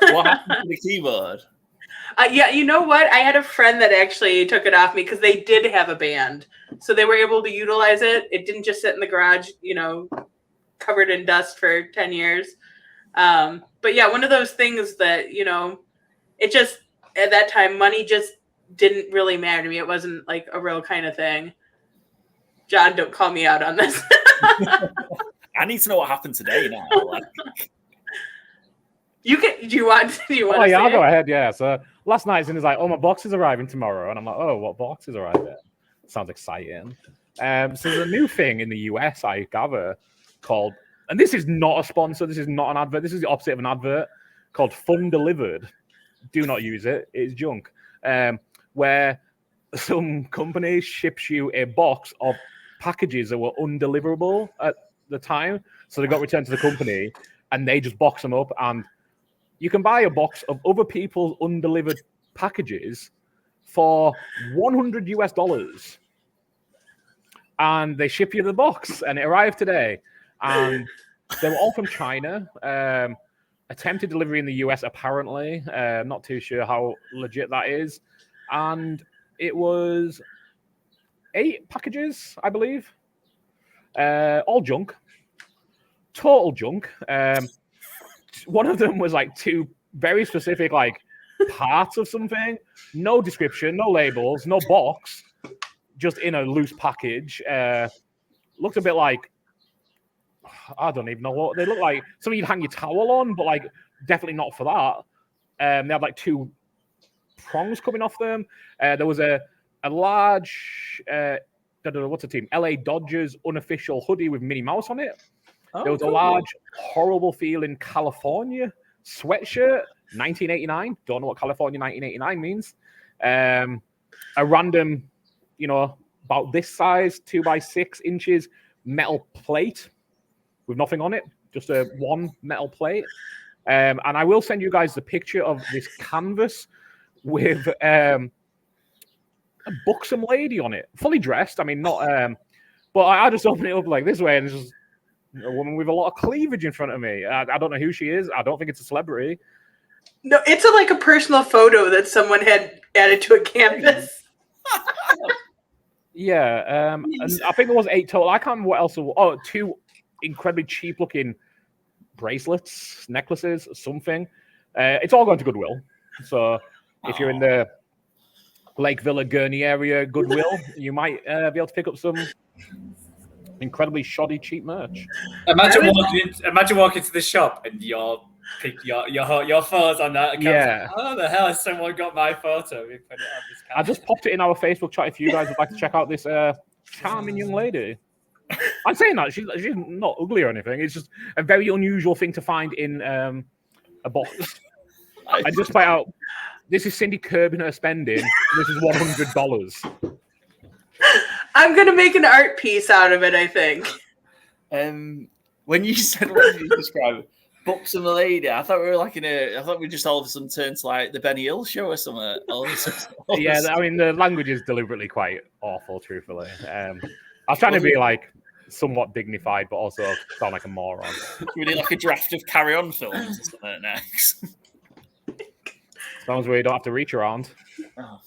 What happened to the keyboard? Yeah, you know what? I had a friend that actually took it off me because they did have a band. So they were able to utilize it. It didn't just sit in the garage, you know, covered in dust for 10 years. But yeah, one of those things that, you know, it just, at that time, money just didn't really matter to me. It wasn't like a real kind of thing. John, don't call me out on this. I need to know what happened today now. Like. Do you want to yeah, I'll go ahead. Yeah. So last night, Cindy's like, "Oh, my box is arriving tomorrow," and I'm like, "Oh, what box is arriving?" Sounds exciting. So there's a new thing in the US, I gather, called, and this is not a sponsor. This is not an advert. This is the opposite of an advert, called Fun Delivered. Do not use it. It's junk. Where some company ships you a box of packages that were undeliverable at the time, so they got returned to the company, and they just box them up, and you can buy a box of other people's undelivered packages for $100, and they ship you the box, and it arrived today, and they were all from China. Attempted delivery in the US, apparently. Not too sure how legit that is. And it was 8 packages, I believe. All junk. Total junk. One of them was like 2 very specific like parts of something. No description, no labels, no box. Just in a loose package. Looked a bit like, I don't even know what they look like. Something you'd hang your towel on, but like definitely not for that. They had like 2 prongs coming off them. There was a large, what's the team? LA Dodgers unofficial hoodie with Minnie Mouse on it. There was a large, horrible feeling California sweatshirt, 1989. Don't know what California 1989 means. A random, you know, about this size, 2 by 6 inches metal plate with nothing on it, just a 1 metal plate. And I will send you guys the picture of this canvas with a buxom lady on it, fully dressed. I mean, not. But I just open it up like this way, and it's just a woman with a lot of cleavage in front of me. I don't know who she is. I don't think it's a celebrity. No, it's like a personal photo that someone had added to a canvas. Yeah, and I think there was 8 total. I can't remember what else. Oh, 2 incredibly cheap-looking bracelets, necklaces, something. It's all going to Goodwill. So if you're in the Lake Villa, Gurney area, Goodwill, you might be able to pick up some incredibly shoddy, cheap merch. Imagine walking into the shop and your photos on that. Yeah. How the hell has someone got my photo? We put it on this I just popped it in our Facebook chat if you guys would like to check out this charming young lady. I'm saying that she's not ugly or anything. It's just a very unusual thing to find in a box. I just put out. This is Cindy curbing her spending. This is $100. I'm gonna make an art piece out of it, I think. When you said what did you describe it? Buxom lady, I thought we were like I thought we just all of a sudden turned to like the Benny Hill show or something. Yeah, I mean the language is deliberately quite awful, truthfully. I was trying to be like somewhat dignified, but also sound like a moron. We need like a draft of Carry On films or something next. As long as we don't have to reach around. Oh,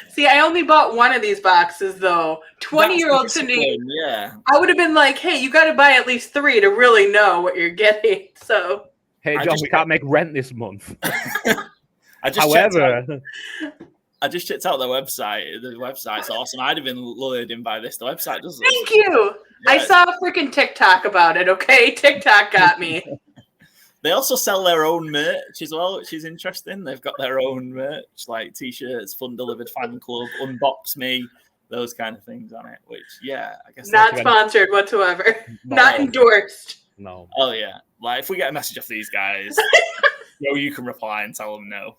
see, I only bought one of these boxes though. 20-year-old Cindy. Yeah. I would have been like, hey, you got to buy at least 3 to really know what you're getting. So. Hey, John, we can't make rent this month. I just checked out their website. The website's awesome. I'd have been lured in by this. The website does this. Thank you. Yeah. I saw a freaking TikTok about it, okay? TikTok got me. They also sell their own merch as well, which is interesting. They've got their own merch, like T-shirts, Fun Delivered Fan Club, Unbox Me, those kind of things on it, which, yeah, I guess... Not sponsored whatsoever. Not endorsed. No. Oh, yeah. Like, if we get a message off these guys, you can reply and tell them no.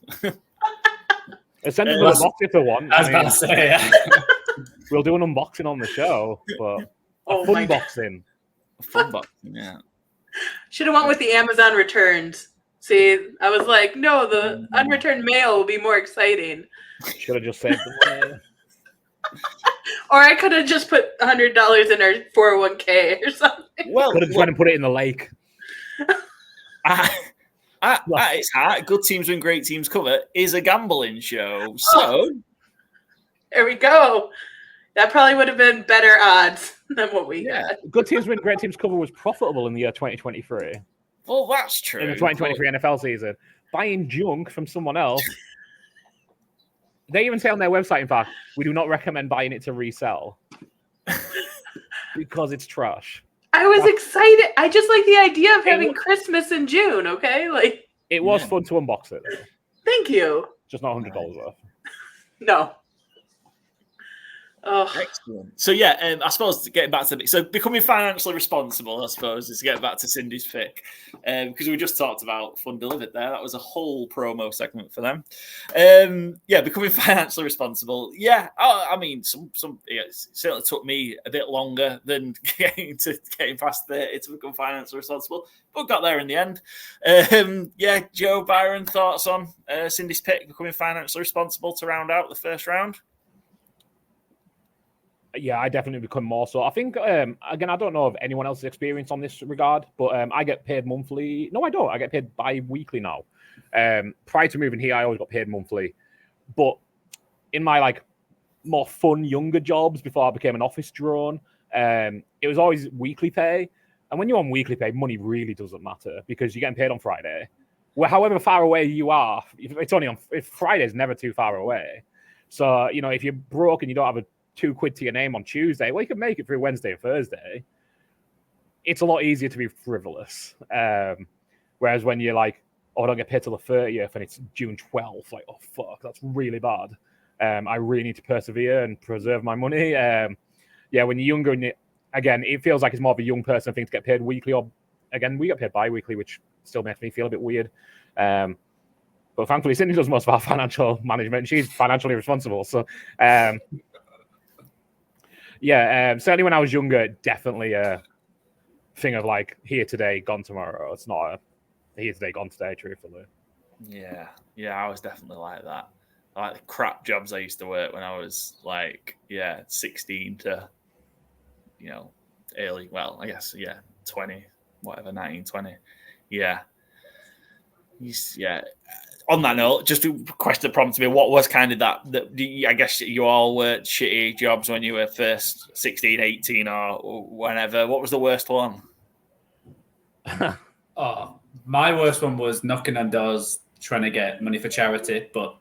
Send them a box if they want. I was about to say, yeah. We'll do an unboxing on the show, but a fun boxing. A fun boxing, yeah. Should have went with the Amazon returns. See, I was like, no, the unreturned mail will be more exciting. Should have just saved the money. Or I could have just put $100 in our 401k or something. Well, could have just went and put it in the lake. It's hard. Good teams win, great teams cover is a gambling show. So there we go. That probably would have been better odds than what we got. Good teams win, great teams cover was profitable in the year 2023. Well, that's true. In the 2023 NFL season. Buying junk from someone else. They even say on their website, in fact, we do not recommend buying it to resell. Because it's trash. I was excited. I just like the idea of having Christmas in June, okay? Like it was fun to unbox it, though. Thank you. Just not $100 worth. No. Oh. Excellent. So yeah, I suppose getting back to becoming financially responsible, I suppose, is to get back to Cindy's pick, because we just talked about Fun Delivered there. That was a whole promo segment for them. Becoming financially responsible. Yeah, I mean, it certainly took me a bit longer than getting past 30 to become financially responsible, but got there in the end. Joe, Byron, thoughts on Cindy's pick, becoming financially responsible to round out the first round? Yeah, I definitely become more so. I think, again, I don't know of anyone else's experience on this regard, but I get paid monthly. No, I don't. I get paid bi-weekly now. Prior to moving here, I always got paid monthly. But in my more fun, younger jobs before I became an office drone, it was always weekly pay. And when you're on weekly pay, money really doesn't matter because you're getting paid on Friday. Well, however far away you are, if Friday's never too far away. So, if you're broke and you don't have £2 to your name on Tuesday, well, you can make it through Wednesday and Thursday. It's a lot easier to be frivolous. Whereas when you're like, I don't get paid till the 30th and it's June 12th, like, oh, fuck, that's really bad. I really need to persevere and preserve my money. When you're younger, again, it feels like it's more of a young person thing to get paid weekly, or again, we get paid bi-weekly, which still makes me feel a bit weird. But thankfully, Cindy does most of our financial management. She's financially responsible. So, certainly when I was younger, definitely a thing of like here today, gone tomorrow. It's not a here today, gone today, truthfully. Yeah, I was definitely like that. like the crap jobs I used to work when I was 16 to, early. Well, I guess 20, whatever, 19, 20. Yeah. Yeah. On that note, just a question that prompted me, what was kind of that I guess you all worked shitty jobs when you were first 16, 18 or whenever. What was the worst one? Oh, my worst one was knocking on doors trying to get money for charity, but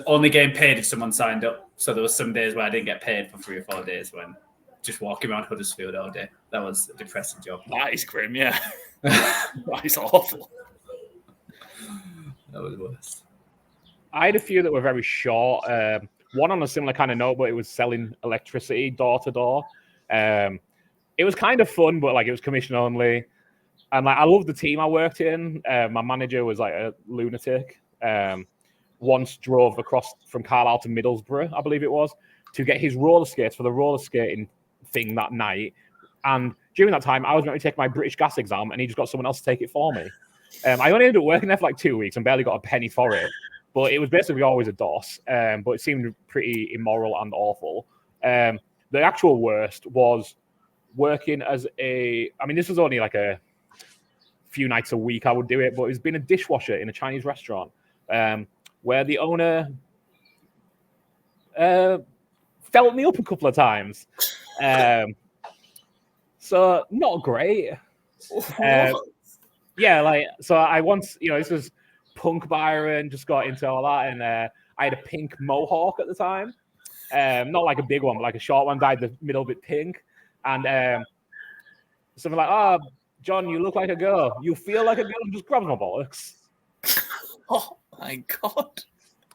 only getting paid if someone signed up. So there was some days where I didn't get paid for 3 or 4 days when just walking around Huddersfield all day. That was a depressing job. That is grim, yeah. That is awful. That was the worst. I had a few that were very short. One on a similar kind of note, but it was selling electricity door to door. It was kind of fun, but it was commission only. And I loved the team I worked in. My manager was a lunatic. Once drove across from Carlisle to Middlesbrough, I believe it was, to get his roller skates for the roller skating thing that night. And during that time, I was going to take my British gas exam, and he just got someone else to take it for me. I only ended up working there for 2 weeks and barely got a penny for it. But it was basically always a DOS. But it seemed pretty immoral and awful. The actual worst was working as this was only a few nights a week I would do it, but it was being a dishwasher in a Chinese restaurant where the owner felt me up a couple of times. So not great. So I once, this was punk Byron, just got into all that, and I had a pink mohawk at the time. Not a big one, but a short one, dyed the middle bit pink. And something like, John, you look like a girl. You feel like a girl, and just grabs my bollocks. Oh my God.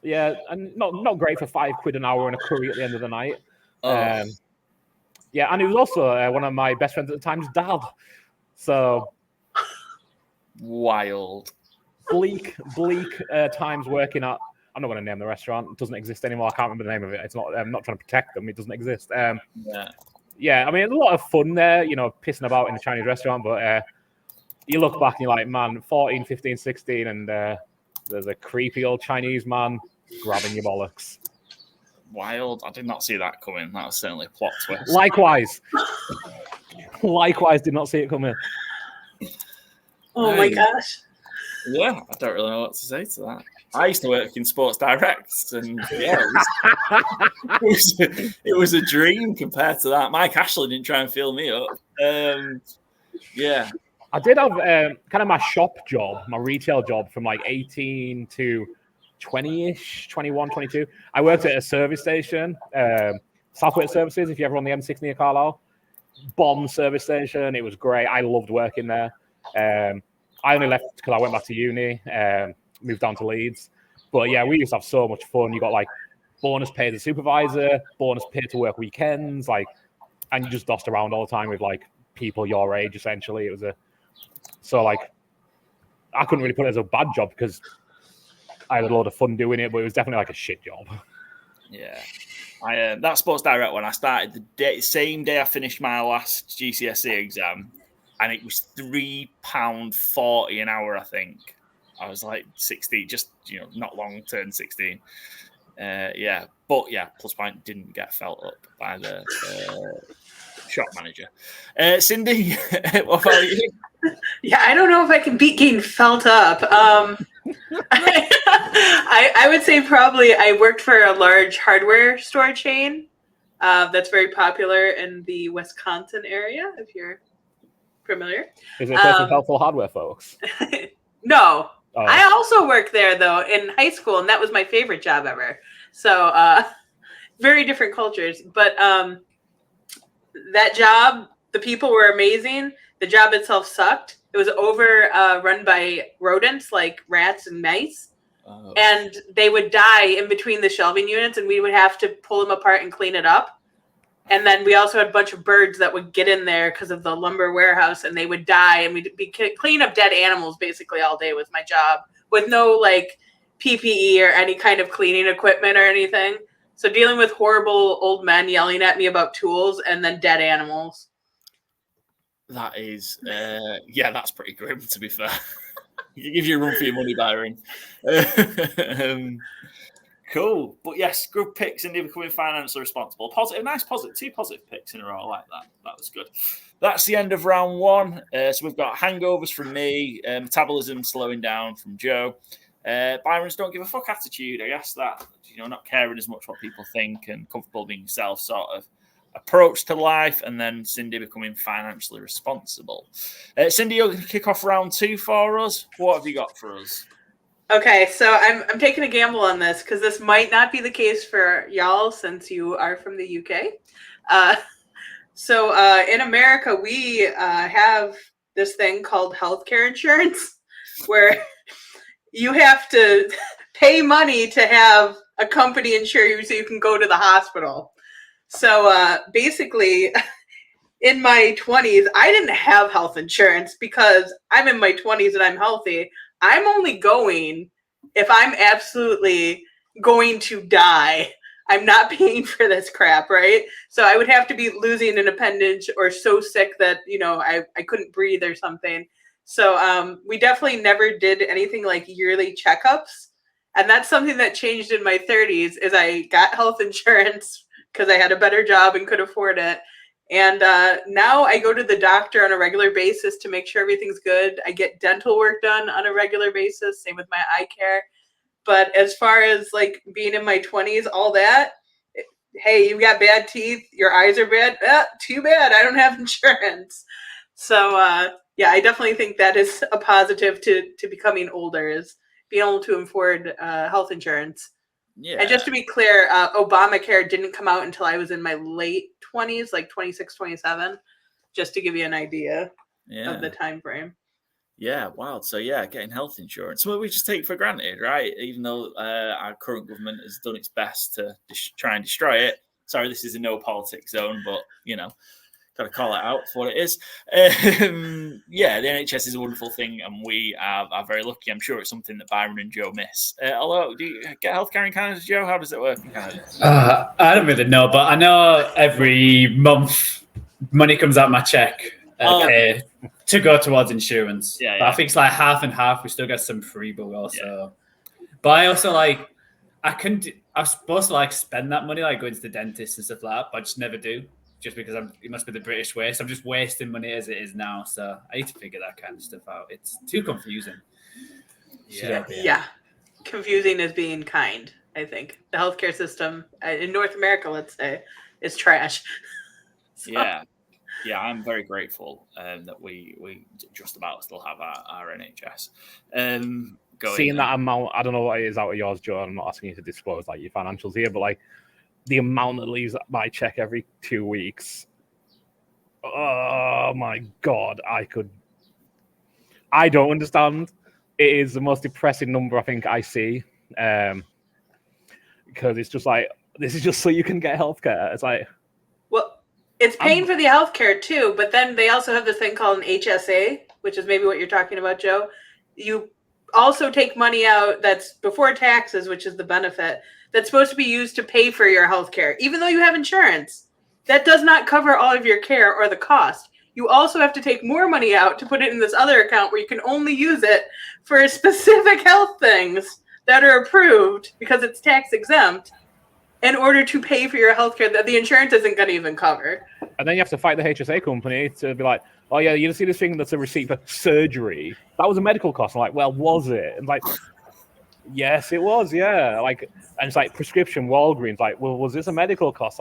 Yeah, and not great for £5 an hour and a curry at the end of the night. And it was also one of my best friends at the time's dad. So wild. Bleak times working at, I'm not going to name the restaurant. It doesn't exist anymore. I can't remember the name of it. It's not. I'm not trying to protect them. It doesn't exist. Yeah. There's a lot of fun there, pissing about in the Chinese restaurant. But you look back and you're like, man, 14, 15, 16, and there's a creepy old Chinese man grabbing your bollocks. Wild. I did not see that coming. That was certainly a plot twist. Likewise, did not see it coming. Oh my gosh. Yeah, I don't really know what to say to that. I used to work in Sports Directs, and it was a dream compared to that. Mike Ashley didn't try and fill me up. I did have kind of my shop job, my retail job from 18 to 20-ish, 21, 22. I worked at a service station, Southwest Services, if you're ever on the M6 near Carlisle. Bomb service station. It was great. I loved working there. I only left because I went back to uni, moved down to Leeds. But yeah, we used to have so much fun. You got bonus pay as a supervisor, bonus pay to work weekends, and you just dossed around all the time with people your age, essentially. It was I couldn't really put it as a bad job because I had a lot of fun doing it, but it was definitely a shit job. Yeah. That Sports Direct one, I started the same day I finished my last GCSE exam, and it was £3.40 an hour, I think. I was 16, just not long turned 16. But plus point didn't get felt up by the shop manager. Cindy, what about you? Yeah, I don't know if I can beat getting felt up. I would say probably I worked for a large hardware store chain that's very popular in the Wisconsin area, if you're familiar. Is it a place with helpful hardware, folks? No. Oh. I also worked there, though, in high school, and that was my favorite job ever. So very different cultures. But that job, the people were amazing. The job itself sucked. It was run by rodents like rats and mice. Oh. And they would die in between the shelving units, and we would have to pull them apart and clean it up. And then we also had a bunch of birds that would get in there because of the lumber warehouse, and they would die. And we'd be clean up dead animals basically all day was my job, with no PPE or any kind of cleaning equipment or anything. So dealing with horrible old men yelling at me about tools and then dead animals. That is, that's pretty grim, to be fair. You give you a run for your money, Byron. Cool. But yes, good picks and becoming financially responsible. Nice positive, 2 positive picks in a row. I like that. That was good. That's the end of round 1. So we've got hangovers from me, metabolism slowing down from Joe. Byron's don't give a fuck attitude. I guess that, not caring as much what people think and comfortable being yourself sort of approach to life. And then Cindy becoming financially responsible. Cindy, you're going to kick off round 2 for us. What have you got for us? Okay, so I'm taking a gamble on this because this might not be the case for y'all since you are from the UK. So in America, we have this thing called healthcare insurance where you have to pay money to have a company insure you so you can go to the hospital. So basically, in my 20s, I didn't have health insurance because I'm in my 20s and I'm healthy. I'm only going if I'm absolutely going to die. I'm not paying for this crap, right? So I would have to be losing an appendage or so sick that, I couldn't breathe or something. So we definitely never did anything like yearly checkups. And that's something that changed in my 30s is I got health insurance because I had a better job and could afford it. And now I go to the doctor on a regular basis to make sure everything's good. I get dental work done on a regular basis, same with my eye care. But as far as like being in my 20s, all that, hey, you got bad teeth, your eyes are bad, too bad, I don't have insurance. So yeah, I definitely think that is a positive to becoming older is being able to afford health insurance. Yeah. And just to be clear, Obamacare didn't come out until I was in my late 20s, like 26, 27, just to give you an idea of the time frame. Yeah, wow. So yeah, getting health insurance, well, we just take for granted, right? Even though our current government has done its best to try and destroy it. Sorry, this is a no politics zone, but got to call it out for what it is. Yeah, the NHS is a wonderful thing, and we are very lucky. I'm sure it's something that Byron and Joe miss. Although, do you get healthcare in Canada, Joe? How does it work in Canada? I don't really know, but I know every month money comes out of my check to go towards insurance. Yeah, but I think it's like half and half. We still get some free, but also. Yeah. But I also I'm supposed to spend that money, like going to the dentist and stuff like that, but I just never do. Just because it must be the British way. So I'm just wasting money as it is now. So I need to figure that kind of stuff out. It's too confusing. Yeah. Confusing is being kind, I think. The healthcare system in North America, let's say, is trash. So. Yeah, I'm very grateful that we just about still have our NHS. Seeing that amount, I don't know what it is out of yours, Joe. I'm not asking you to disclose your financials here, but the amount that leaves my check every 2 weeks. Oh my God, I don't understand. It is the most depressing number I think I see. Because it's just this is just so you can get healthcare. It's well, it's paying for the healthcare too, but then they also have this thing called an HSA, which is maybe what you're talking about, Joe. You also take money out that's before taxes, which is the benefit, that's supposed to be used to pay for your health care. Even though you have insurance, that does not cover all of your care or the cost. You also have to take more money out to put it in this other account where you can only use it for specific health things that are approved because it's tax exempt in order to pay for your health care that the insurance isn't going to even cover. And then you have to fight the HSA company to be like, oh yeah, you see this thing that's a receipt for surgery. That was a medical cost. I'm like, well, was it? And yes, it was, yeah. And it's prescription Walgreens. Well, was this a medical cost?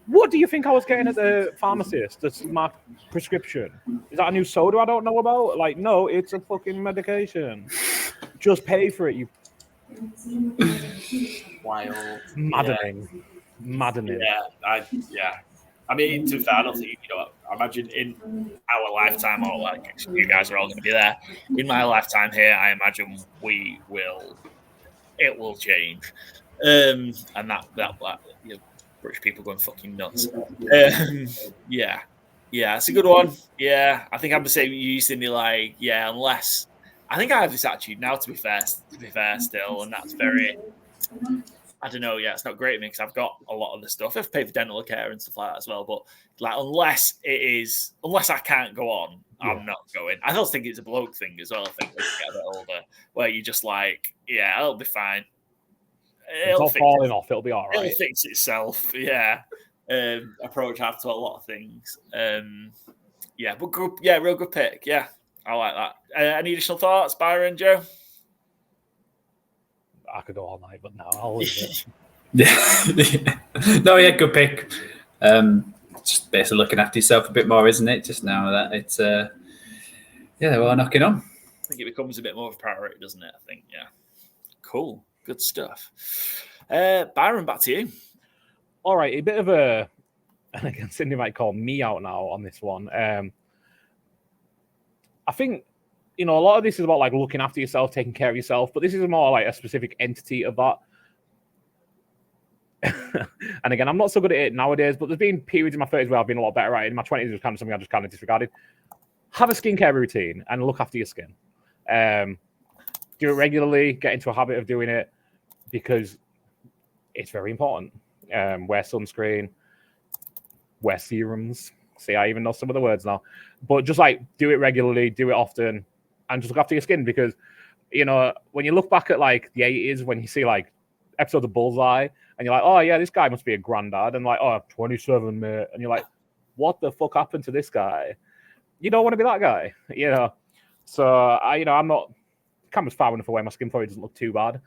What do you think I was getting at the pharmacist? That's my prescription. Is that a new soda I don't know about? No, it's a fucking medication. Just pay for it, you. Wild. Maddening. Yeah. I mean, to be fair, I don't think, I imagine in our lifetime, or you guys are all going to be there. In my lifetime here, I imagine it will change. And that British people going fucking nuts. Yeah, it's a good one. Yeah, I think I'm the same. You Cindy, unless I think I have this attitude now. To be fair, still, and that's very. I don't know. Yeah, it's not great to me because I've got a lot of the stuff. I've paid for dental care and stuff like that as well. But unless I can't go on, I'm not going. I also think it's a bloke thing as well. I think as you get a bit older, where you just I'll be fine. It's all falling off. It'll be all right. It'll fix itself. Yeah. Approach have to a lot of things. But good. Yeah, real good pick. Yeah, I like that. Any additional thoughts, Byron, Joe? I could go all night, but no, I'll leave it. No, yeah, good pick. Just basically looking after yourself a bit more, isn't it? Just now that it's they're all knocking on. I think it becomes a bit more of a priority, doesn't it? I think, yeah. Cool. Good stuff. Byron, back to you. All right, a bit of a, and again, Cindy might call me out now on this one. I think, a lot of this is about like looking after yourself, taking care of yourself, but this is more like a specific entity of that. And again, I'm not so good at it nowadays, but there's been periods in my 30s where I've been a lot better at it. In my 20s, it was kind of something I just kind of disregarded. Have a skincare routine and look after your skin. Do it regularly, get into a habit of doing it because it's very important. Wear sunscreen, wear serums. See, I even know some of the words now. But just like do it regularly, do it often, and just look after your skin because, when you look back at like the 80s, when you see like episodes of Bullseye, and you're like, oh yeah, this guy must be a granddad, and like, oh, 27, mate, and you're like, what the fuck happened to this guy? You don't want to be that guy, So I'm not. Camera's far enough away. My skin probably doesn't look too bad.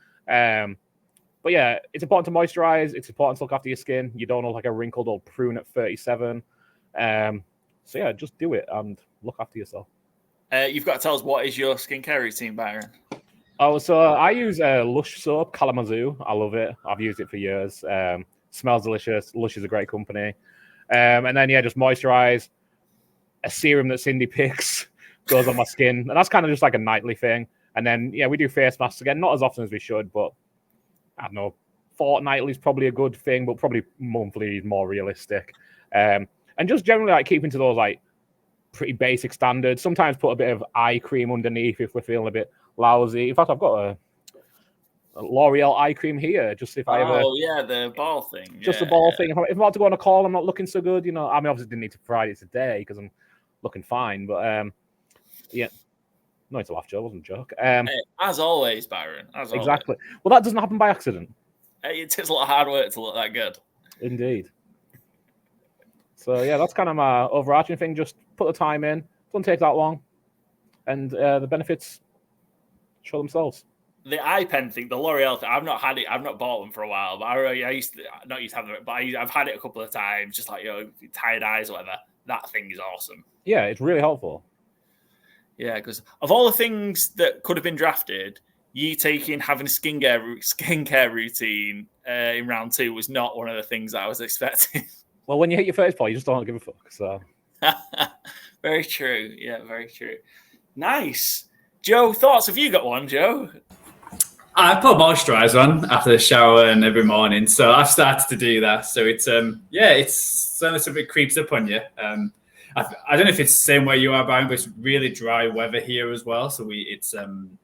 But yeah, it's important to moisturize. It's important to look after your skin. You don't look like a wrinkled old prune at 37. So yeah, just do it and look after yourself. You've got to tell us, what is your skincare routine, Byron? Oh, so I use Lush soap, Kalamazoo. I love it. I've used it for years. Smells delicious. Lush is a great company. And then, just moisturize. A serum that Cindy picks goes on my skin. And that's kind of just like a nightly thing. And then, we do face masks again. Not as often as we should, but I don't know. Fortnightly is probably a good thing, but probably monthly is more realistic. And just generally like keeping to those like pretty basic standards. Sometimes put a bit of eye cream underneath if we're feeling a bit lousy. In fact, I've got a L'Oreal eye cream here. Just if I ever. Oh yeah, the ball thing. Just the ball thing. If I'm about to go on a call, I'm not looking so good. I mean, obviously didn't need to provide it today because I'm looking fine. But yeah. No, it's a laugh, Joe. It wasn't a joke. As always, Byron. Exactly. Well, that doesn't happen by accident. It takes a lot of hard work to look that good. Indeed. So, yeah, that's kind of my overarching thing. Just put the time in. Doesn't take that long. And the benefits show themselves. The eye pen thing, the L'Oreal thing, I've not had it. I've not bought them for a while. But I used to have them, but I've had it a couple of times. Just like, tired eyes or whatever. That thing is awesome. Yeah, it's really helpful. Yeah, because of all the things that could have been drafted, you having a skincare routine in round 2 was not one of the things that I was expecting. Well, when you hit your first ball, you just don't give a fuck. So, very true. Yeah, very true. Nice, Joe. Thoughts? Have you got one, Joe? I put moisturiser on after the shower and every morning, so I've started to do that. So it's it's certainly something that creeps up on you. I don't know if it's the same way you are, Byron, but it's really dry weather here as well. So in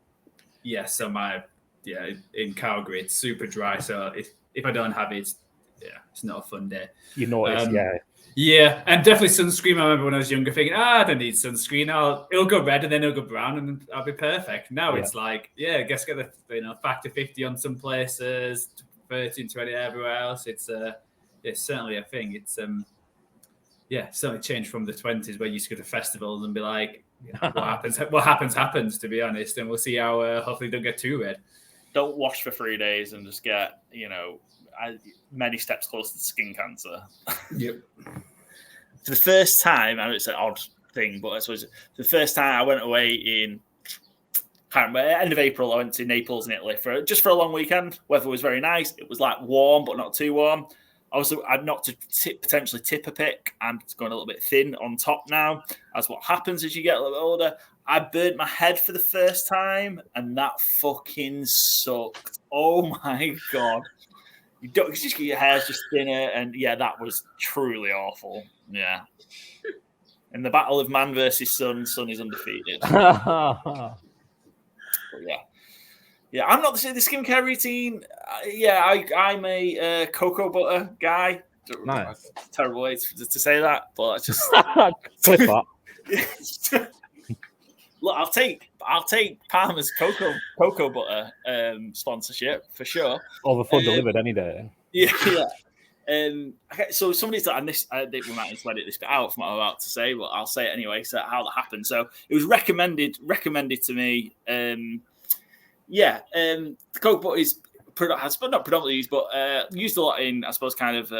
Calgary, it's super dry. So if I don't have it, it's not a fun day. You notice, Yeah, and definitely sunscreen. I remember when I was younger thinking, I don't need sunscreen. It'll go red and then it'll go brown and I'll be perfect. Now it's like, I guess get the factor 50 on some places, 13, 20 everywhere else. It's certainly a thing. It's certainly changed from the 20s where you used to go to festivals and be like, what happens, to be honest. And we'll see how hopefully don't get too red. Don't wash for 3 days and just get, many steps closer to skin cancer. Yep. For the first time, I know it's an odd thing, but I suppose the first time I went away in end of April, I went to Naples in Italy for a long weekend. Weather was very nice. It was like warm, but not too warm. Also, I'd not to potentially tip a pick. I'm going a little bit thin on top now, as what happens as you get a little bit older. I burnt my head for the first time, and that fucking sucked. Oh my God. You don't just get your hair's just thinner, and that was truly awful. Yeah. In the battle of man versus sun is undefeated. Yeah, I'm not the skincare routine. I'm a cocoa butter guy. Nice. Terrible way to say that, but it's just clip that. Look, I'll take Palmer's cocoa butter sponsorship for sure. Over food delivered any day. Yeah. Okay, so somebody's done, and this we might need to edit this bit out from what I'm about to say, but I'll say it anyway. So how that happened. So it was recommended to me. The cocoa butter is not predominantly used, but used a lot in, I suppose, kind of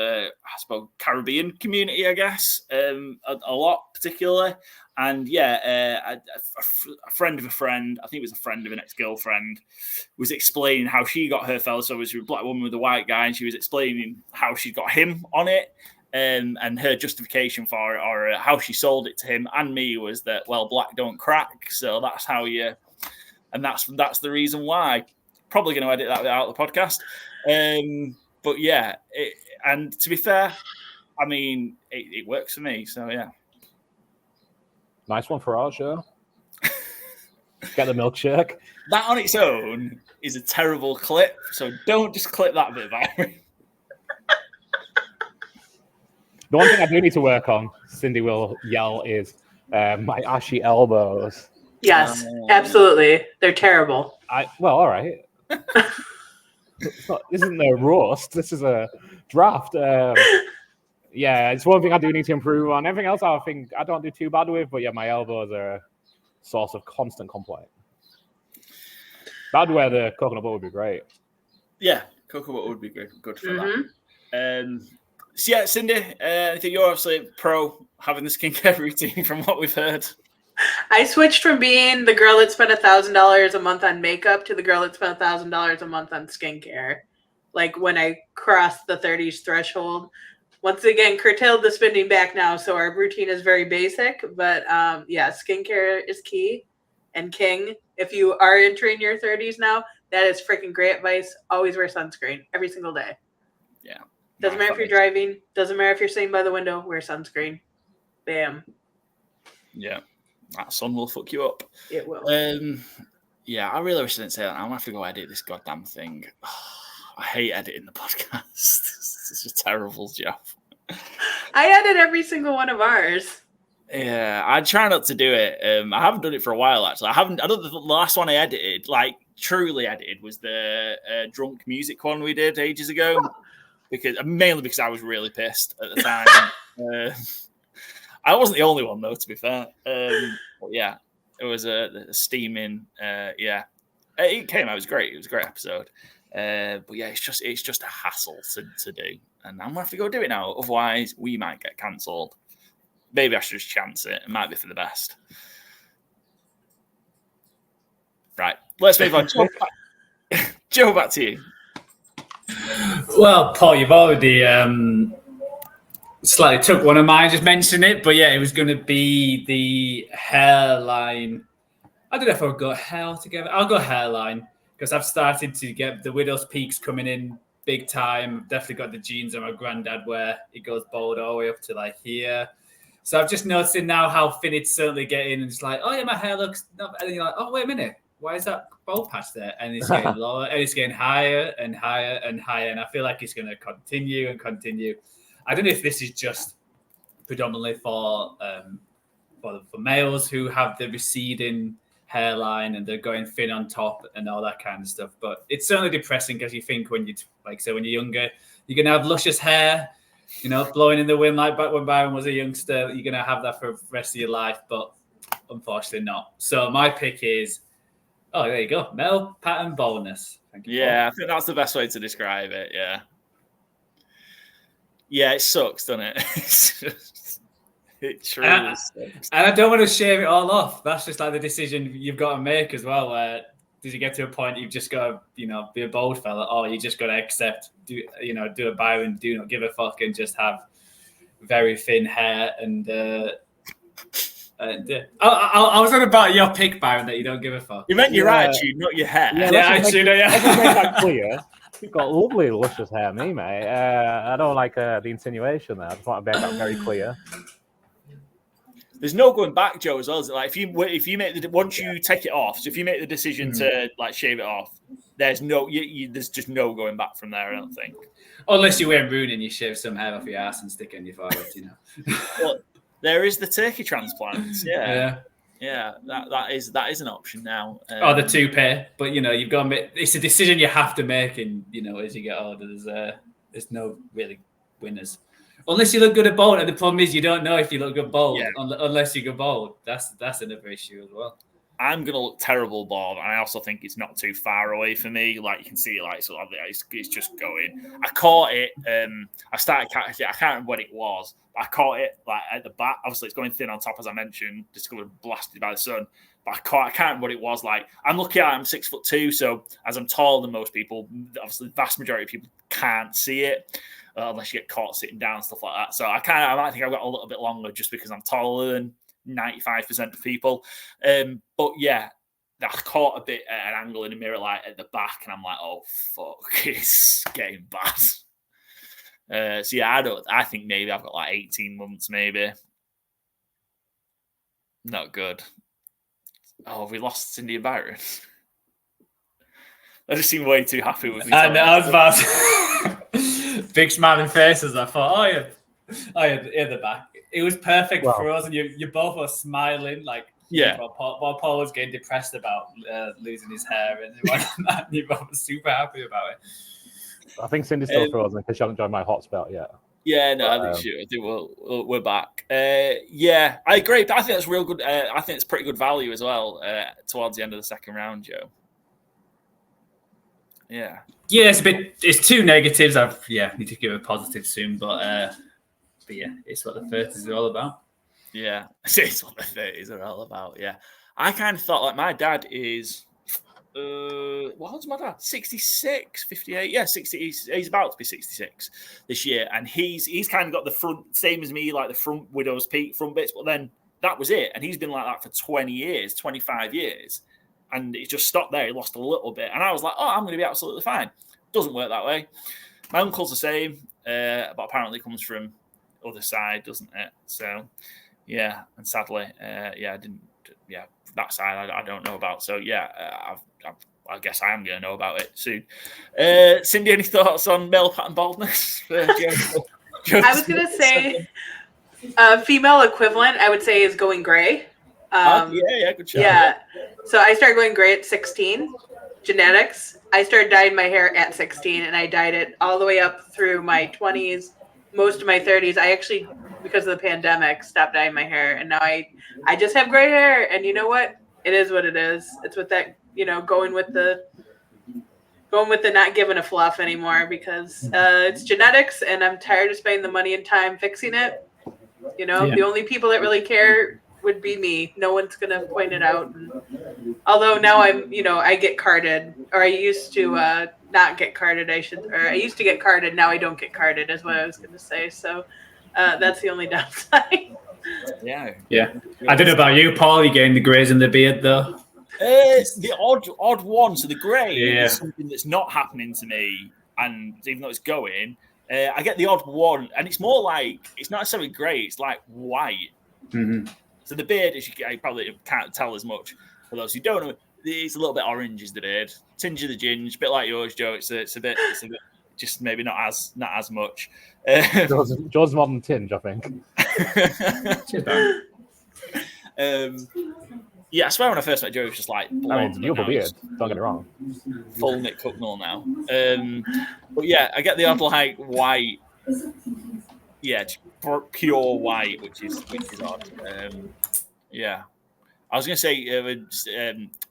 Caribbean community, I guess, a lot particularly. And a friend of a friend, I think it was a friend of an ex-girlfriend, was explaining how she got her fella. So it was a black woman with a white guy, and she was explaining how she got him on it, and her justification for it, or how she sold it to him and me, was that, well, black don't crack, so that's how you, and that's the reason why. Probably going to edit that out of the podcast, but yeah, and to be fair, I mean, it works for me, so yeah. Nice one for our show. Get the milkshake. That on its own is a terrible clip, so don't just clip that bit, Byron. The one thing I do need to work on, Cindy will yell, is my ashy elbows. Yes, absolutely. They're terrible. All right. This isn't a roast. This is a draft. It's one thing I do need to improve on. Everything else I think I don't do too bad with, but yeah, my elbows are a source of constant complaint. That'd where the coconut butter would be great. Yeah, coconut butter would be good for that. So yeah, Cindy, I think you're obviously pro having the skincare routine from what we've heard. I switched from being the girl that spent $1,000 a month on makeup to the girl that spent $1,000 a month on skincare. Like when I crossed the 30s threshold. Once again, curtailed the spending back now, so our routine is very basic. But skincare is key and king. If you are entering your 30s now, that is freaking great advice. Always wear sunscreen every single day. Yeah. Doesn't matter if you're driving. Doesn't matter if you're sitting by the window. Wear sunscreen. Bam. Yeah. That sun will fuck you up. It will. I really wish I didn't say that. I'm going to have to go edit this goddamn thing. I hate editing the podcast. It's just terrible job. I edit every single one of ours. Yeah, I try not to do it. I haven't done it for a while, actually. I don't. The last one I edited, like truly edited, was the drunk music one we did ages ago. Mainly because I was really pissed at the time. I wasn't the only one, though, to be fair. But yeah, it was a steaming. It came out. It was great. It was a great episode. But yeah, it's just a hassle to do, and I'm gonna have to go do it now. Otherwise, we might get cancelled. Maybe I should just chance it. It might be for the best. Right, let's move on. Joe, back to you. Well, Paul, you've already slightly took one of mine, just mentioned it, but yeah, it was going to be the hairline. I don't know if I'll go hair altogether. I'll go hairline because I've started to get the widow's peaks coming in big time. I've definitely got the genes of my granddad where it goes bald all the way up to like here. So I've just noticing now how thin it's certainly getting, and it's like, oh yeah, my hair looks. And you're like, oh wait a minute, why is that bald patch there? And it's getting lower, and it's getting higher and higher and higher, and I feel like it's going to continue and continue. I don't know if this is just predominantly for males who have the receding hairline and they're going thin on top and all that kind of stuff, but it's certainly depressing because you think when you're younger, you're going to have luscious hair, blowing in the wind like back when Byron was a youngster. You're going to have that for the rest of your life, but unfortunately not. So my pick is, there you go, male pattern baldness. Thank you, Paul. I think that's the best way to describe it. Yeah, it sucks, doesn't it? It truly sucks. And I don't want to shave it all off. That's just like the decision you've got to make as well. Where does it get to a point you've just got to, be a bold fella, or you just got to accept, do a Byron, do not give a fuck, and just have very thin hair and. I was on about your pick, Byron, that you don't give a fuck. You meant your attitude, not your hair. Attitude. Let's make that clear. You've got lovely, luscious hair, me, mate. I don't like the insinuation there. I just want to make that very clear. There's no going back, Joe, as well. Like if you make once you take it off, so if you make the decision to shave it off, there's there's just no going back from there. I don't think. Unless you're wearing Rooney and you shave some hair off your ass and stick it in your forehead, Well, there is the turkey transplants. Yeah. Yeah, that is an option now. Or the toupee, but you've got to make, it's a decision you have to make, and as you get older, there's no really winners unless you look good at bowling. And the problem is you don't know if you look good bowled unless you go bowled. That's another issue as well. I'm gonna look terrible bald, and I also think it's not too far away for me. Like you can see, like sort of, it's just going. I caught it. I started catching it. I can't remember what it was. I caught it like at the back. Obviously, it's going thin on top, as I mentioned. Discovered blasted by the sun. But I can't remember what it was. Like I'm lucky I'm 6'2", so as I'm taller than most people, obviously the vast majority of people can't see it unless you get caught sitting down and stuff like that. So I might think I've got a little bit longer just because I'm taller than 95% of people. But yeah, I caught a bit at an angle in the mirror, like at the back, and I'm like, oh fuck, it's getting bad. So yeah, I think maybe I've got like 18 months, maybe. Not good. Oh, we lost Cindy and Byron. I just seem way too happy with me. I was about big smiling faces. I thought, yeah, the back. It was perfect for us, and you both were smiling, like while Paul was getting depressed about losing his hair, and you both were super happy about it. I think Cindy's still frozen because she hasn't joined my hotspot yet. Yeah, no, I think we're back. Yeah, I agree. But I think that's real good. I think it's pretty good value as well towards the end of the second round, Joe. Yeah. Yeah, it's two negatives. Need to give a positive soon, but yeah, it's what the 30s are all about. Yeah, it's what the 30s are all about. Yeah, I kind of thought like my dad is. What was my dad? 66, 58. Yeah, 60. He's about to be 66 this year, and he's kind of got the front same as me, like the front widow's peak front bits. But then that was it, and he's been like that for 20 years, 25 years, and it just stopped there. He lost a little bit, and I was like, oh, I'm going to be absolutely fine. Doesn't work that way. My uncle's the same, but apparently comes from other side, doesn't it? So yeah, and sadly, I didn't. Yeah, that side I don't know about. So yeah, I guess I am going to know about it soon. Cindy, any thoughts on male pattern baldness? I was going to say female equivalent, I would say, is going gray. Good shout. Yeah. So I started going gray at 16. Genetics. I started dyeing my hair at 16, and I dyed it all the way up through my 20s, most of my 30s. I actually, because of the pandemic, stopped dyeing my hair, and now I just have gray hair. And you know what? It is what it is. It's with that, going with the not giving a fluff anymore, because it's genetics, and I'm tired of spending the money and time fixing it. The only people that really care would be me. No one's gonna point it out. And although now I'm, I get carded, or I used to not get carded. I used to get carded. Now I don't get carded, is what I was gonna say. So that's the only downside. Yeah. I don't know about you, Paul. You getting the greys in the beard though? The odd one. So the grey is something that's not happening to me, and even though it's going, I get the odd one, and it's more like it's not necessarily grey. It's like white. Mm-hmm. So the beard, as you probably can't tell as much for those who don't know, it's a little bit orange. Is the beard tinge of the ginge, a bit like yours, Joe? It's a bit, just maybe not as much. Joe's modern tinge, I think. Yeah, I swear when I first met Joe, it was just like blonde. You have a beard. Don't get it wrong. Full Nick Cooknall now. But yeah, I get the odd like white. Yeah, pure white, which is odd. Yeah, I was gonna say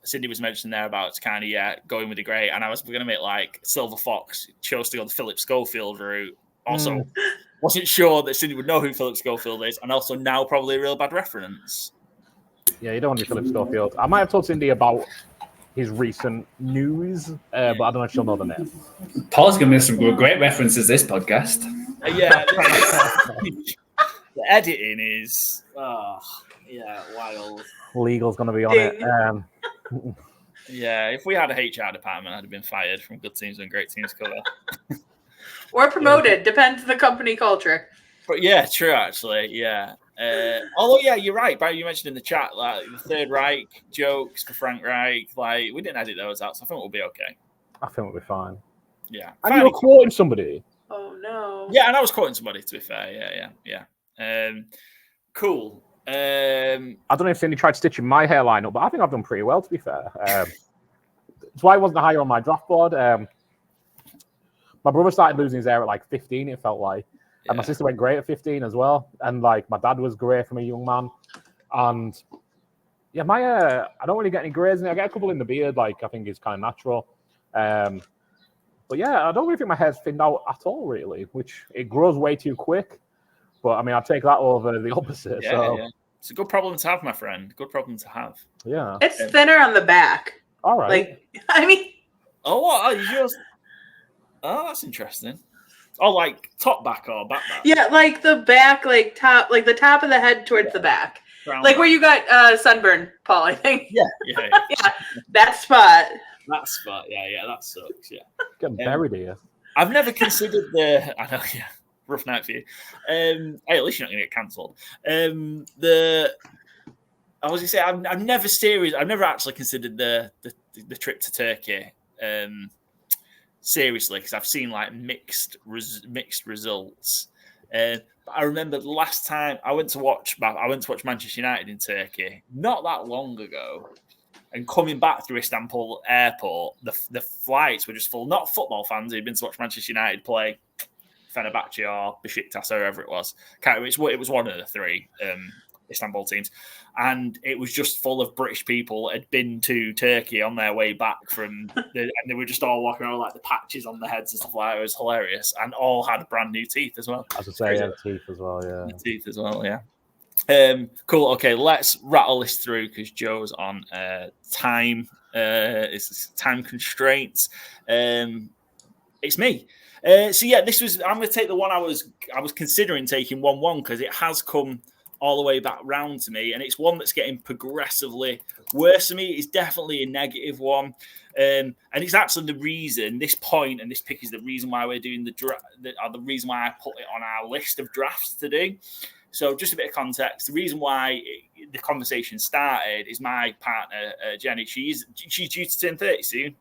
Cindy was mentioning there about kind of going with the grey, and I was gonna make like Silver Fox chose to go the Philip Schofield route. Also, wasn't sure that Cindy would know who Philip Schofield is, and also now probably a real bad reference. Yeah, you don't want to be Philip Schofield. I might have told Cindy about his recent news, but I don't know if she'll know the name. Paul's gonna make some great references this podcast. The editing is wild. Legal's going to be on it. Yeah, if we had a HR department, I'd have been fired from Good Teams and Great Teams cover. Or promoted, depends on the company culture. But yeah, true, actually, yeah. Although, yeah, you're right, Byron, you mentioned in the chat, like, the Third Reich jokes for Frank Reich, like, we didn't edit those out, so I think we'll be okay. I think we'll be fine. Yeah. And you were quoting somebody. Oh, no. Yeah, and I was quoting somebody, to be fair, yeah. Cool. I don't know if Cindy tried stitching my hairline up, but I think I've done pretty well, to be fair. That's why I wasn't higher on my draft board. My brother started losing his hair at like 15, it felt like. Yeah. And my sister went grey at 15 as well. And like my dad was grey from a young man. And yeah, my hair, I don't really get any greys in it. I get a couple in the beard, like I think it's kind of natural. But yeah, I don't really think my hair's thinned out at all, really, which it grows way too quick. But I mean, I'd take that over the opposite. Yeah, so. Yeah. It's a good problem to have, my friend. Good problem to have. Yeah. It's thinner on the back. All right. Like, I mean. Oh, what? Oh, that's interesting. Oh, like top back or back back? Yeah, like the back, like top, like the top of the head towards the back. Brown like back. Where you got sunburn, Paul, I think. Yeah. Yeah, that spot. That spot, yeah, that sucks, yeah. Getting buried here. I've never considered I know, yeah, rough night for you. Hey, at least you're not going to get cancelled. I was going to say, I've never actually considered the trip to Turkey seriously, because I've seen like mixed results. But I remember the last time I went to watch Manchester United in Turkey not that long ago. And coming back through Istanbul airport, the flights were just full. Not football fans who'd been to watch Manchester United play Fenerbahce or Besiktas, or whoever it was. It was one of the three Istanbul teams. And it was just full of British people that had been to Turkey on their way back and they were just all walking around like the patches on their heads and stuff like that. It was hilarious. And all had brand new teeth as well. As I say, yeah, teeth as well, yeah. Teeth as well, yeah. Cool. Okay, let's rattle this through because Joe's on time. It's time constraints. It's me. So yeah, I'm going to take the one I was considering taking 1-1 because it has come all the way back round to me, and it's one that's getting progressively worse for me. It's definitely a negative one, and it's actually the reason this point and this pick is the reason why we're doing the reason why I put it on our list of drafts to do. So just a bit of context. The reason why the conversation started is my partner, Jenny. She's due to turn 30 soon.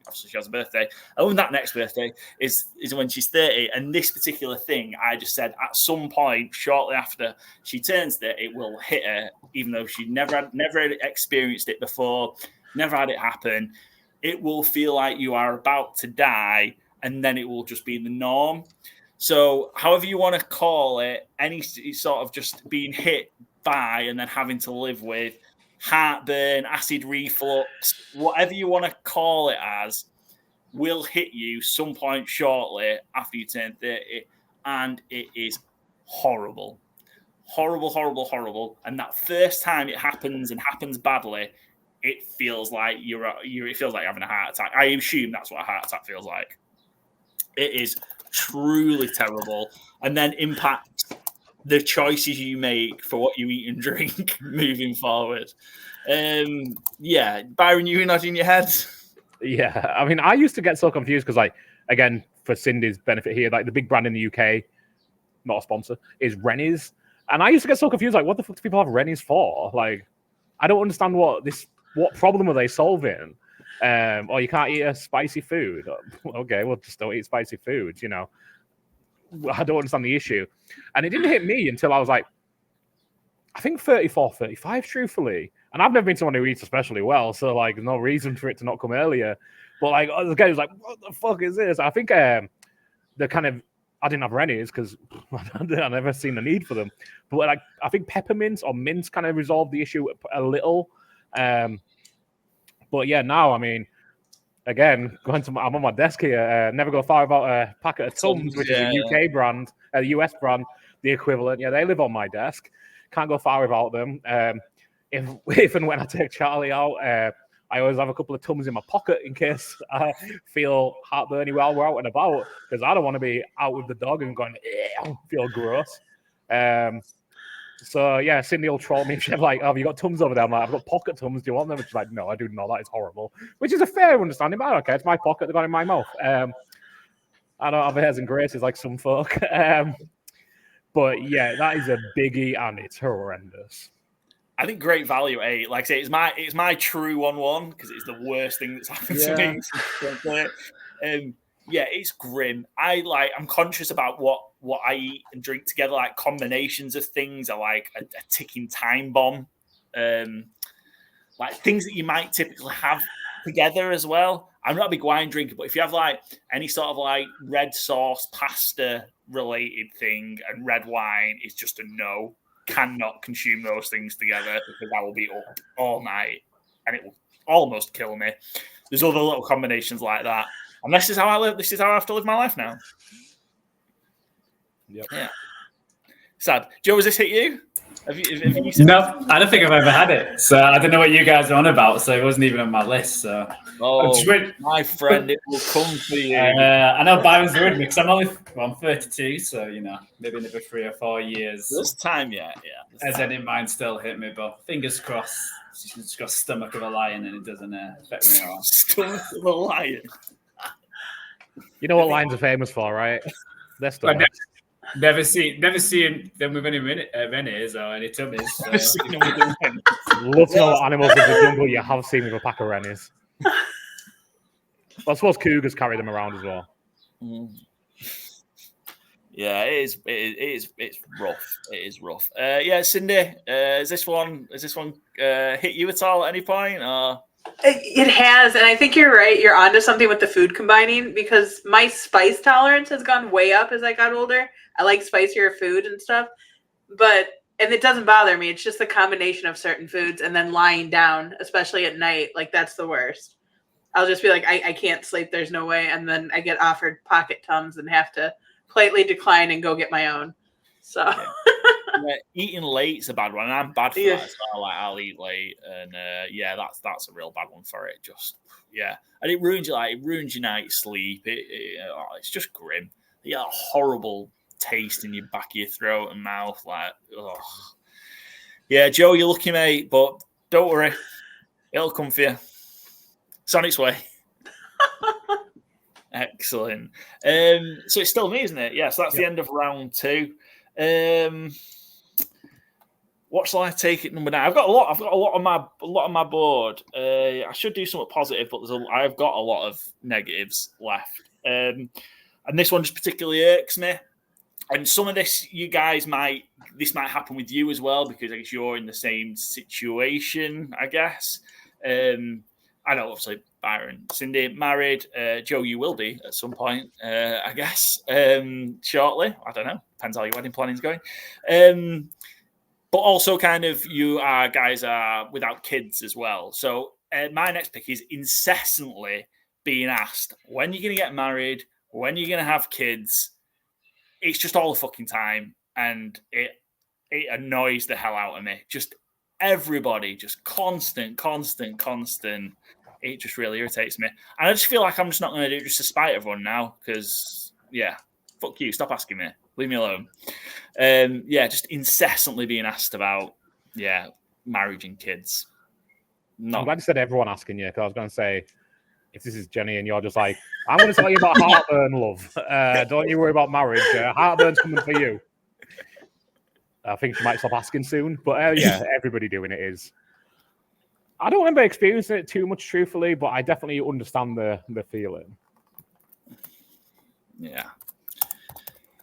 Obviously, she has a birthday. And that next birthday is when she's 30. And this particular thing, I just said at some point, shortly after she turns 30, it will hit her, even though she never experienced it before, never had it happen. It will feel like you are about to die, and then it will just be the norm. So however you want to call it, any sort of just being hit by and then having to live with heartburn, acid reflux, whatever you want to call it as, will hit you some point shortly after you turn 30. And it is horrible. Horrible, horrible, horrible. And that first time it happens and happens badly, it feels like it feels like having a heart attack. I assume that's what a heart attack feels like. It is truly terrible, and then impacts the choices you make for what you eat and drink moving forward. Yeah, Byron, you nodding your head? Yeah, I mean, I used to get so confused because, like, again, for Cindy's benefit here, like the big brand in the UK, not a sponsor, is Rennie's, and I used to get so confused, like, what the fuck do people have Rennie's for? Like, I don't understand what problem are they solving? Or you can't eat a spicy food. Okay, well, just don't eat spicy foods, you know. I don't understand the issue. And it didn't hit me until I was like, I think 34, 35, truthfully. And I've never been someone who eats especially well, so, like, no reason for it to not come earlier. But, like, the guy was like, what the fuck is this? I think the kind of, I didn't have Rennie's because I've never seen the need for them. But, like, I think peppermint or mint kind of resolved the issue a little. But yeah, now, I mean, again, I'm on my desk here. Never go far without a packet of Tums, which is a UK brand, a US brand, the equivalent. Yeah, they live on my desk. Can't go far without them. If and when I take Charlie out, I always have a couple of Tums in my pocket in case I feel heartburny while we're out and about, because I don't want to be out with the dog and going, feel gross. So, yeah, Cindy will troll me. She's like, oh, have you got Tums over there? I'm like, I've got pocket Tums. Do you want them? And she's like, no, I do not. That is horrible. Which is a fair understanding, but okay, it's my pocket. They've got in my mouth. I don't have airs and graces like some folk. But, yeah, that is a biggie, and it's horrendous. I think great value, like I say, it's my true 1-1 because it's the worst thing that's happened to me. Yeah, it's grim. I'm conscious about what what I eat and drink together, like combinations of things are like a ticking time bomb. Like things that you might typically have together as well. I'm not a big wine drinker, but if you have like any sort of like red sauce pasta related thing, and red wine is just a no. Cannot consume those things together because I will be up all night and it will almost kill me. There's other little combinations like that. And this is how I live. This is how I have to live my life now. Yep. Yeah. Sad. Joe, has this hit you? Have you No, I don't think I've ever had it. So I don't know what you guys are on about. So it wasn't even on my list. So my friend, it will come for you. I know Byron's with me because I'm 32. So, maybe another 3 or 4 years. This time, yeah. As any mind still hit me, but fingers crossed. She's got stomach of a lion and it doesn't affect me at all. Stomach of a lion. You know what lions are famous for, right? They're stomachs. Never seen them with any rennies or any tummies. So. Love to know what animals in the jungle you have seen with a pack of rennies. Well, I suppose cougars carry them around as well. Yeah, it is. It's rough. It is rough. Yeah, Cindy, has this one hit you at all at any point? Or? It has, and I think you're right. You're onto something with the food combining because my spice tolerance has gone way up as I got older. I like spicier food and stuff, and it doesn't bother me. It's just the combination of certain foods and then lying down, especially at night. Like that's the worst. I'll just be like, I can't sleep. There's no way. And then I get offered pocket Tums and have to politely decline and go get my own. So yeah, eating late's a bad one. And I'm bad for that as well. Like I'll eat late, and that's a real bad one for it. Just and it ruins your night's sleep. It's just grim. You got a horrible taste in your back of your throat and mouth. Like, ugh. Yeah, Joe, you're lucky, mate, but don't worry, it'll come for you. It's on its way. Excellent. So it's still me, isn't it? Yeah. So that's the end of round 2. What shall I take at number 9? I've got a lot on my board. I should do something positive, but I've got a lot of negatives left. And this one just particularly irks me. And some of this, might happen with you as well, because I guess you're in the same situation, I guess. I know, obviously, Byron, Cindy, married. Joe, you will be at some point, I guess, shortly. I don't know. Depends how your wedding planning is going. But also kind of you guys are without kids as well. So my next pick is incessantly being asked, when you're going to get married, when you're going to have kids. It's just all the fucking time. And it annoys the hell out of me. Just everybody, just constant. It just really irritates me. And I just feel like I'm just not going to do it just to spite everyone now. Because, fuck you. Stop asking me. Leave me alone. Just incessantly being asked about, marriage and kids. I'm glad you said everyone asking you, because I was going to say, if this is Jenny and you're just like, I'm going to tell you about heartburn, love. Don't you worry about marriage. Heartburn's coming for you. I think she might stop asking soon. But everybody doing it is. I don't remember experiencing it too much, truthfully, but I definitely understand the feeling. Yeah.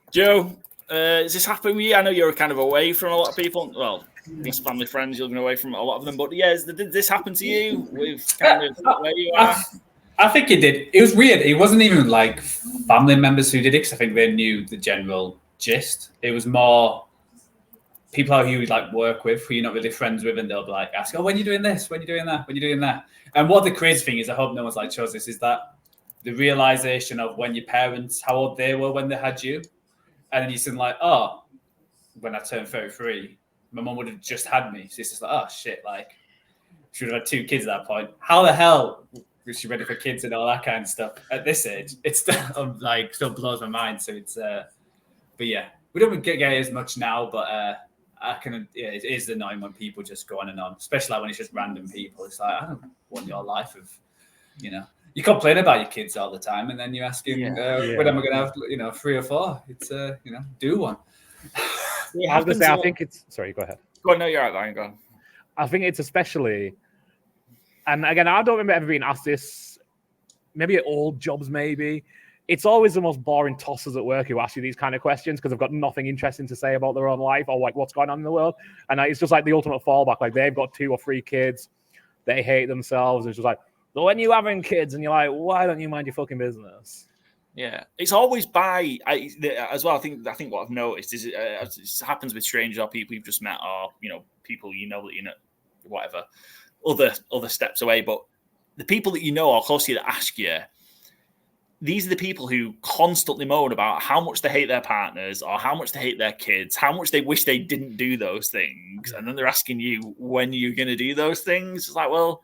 Joe, has this happened with you? I know you're kind of away from a lot of people. Well, these family friends, you're away from a lot of them. But did this happen to you with kind of where you are? I think it did. It was weird. It wasn't even like family members who did it, because I think they knew the general gist. It was more people who you like work with, who you're not really friends with, and they'll be like, ask, when are you doing this? When are you doing that? When are you doing that? And what the crazy thing is, I hope no one's like chose this, is that the realization of when your parents, how old they were when they had you. And then you're saying like, when I turned 33, my mum would have just had me. So it's just like, shit, like she would have had 2 kids at that point. How the hell was she ready for kids and all that kind of stuff at this age? It's still blows my mind. So it's, but yeah, we don't get it as much now, but it is annoying when people just go on and on, especially like when it's just random people. It's like, I don't want your life of, you complain about your kids all the time, and then you ask him, when am I going to have, 3 or 4? It's, do one. I was going to say, I think it's... Sorry, go ahead. Go on, no, you're right, Ryan, go on. I think it's especially... And again, I don't remember ever being asked this, maybe at old jobs, maybe. it's always the most boring tossers at work who ask you these kind of questions because they've got nothing interesting to say about their own life or like what's going on in the world. And it's just like the ultimate fallback. Like they've got 2 or 3 kids. They hate themselves. It's just like, so when you having kids and you're like, why don't you mind your fucking business? Yeah, it's always as well. I think what I've noticed is it happens with strangers or people you've just met or, people that whatever, other steps away. But the people that you know or close to you that ask you, these are the people who constantly moan about how much they hate their partners or how much they hate their kids, how much they wish they didn't do those things. And then they're asking you when you're going to do those things. It's like, well,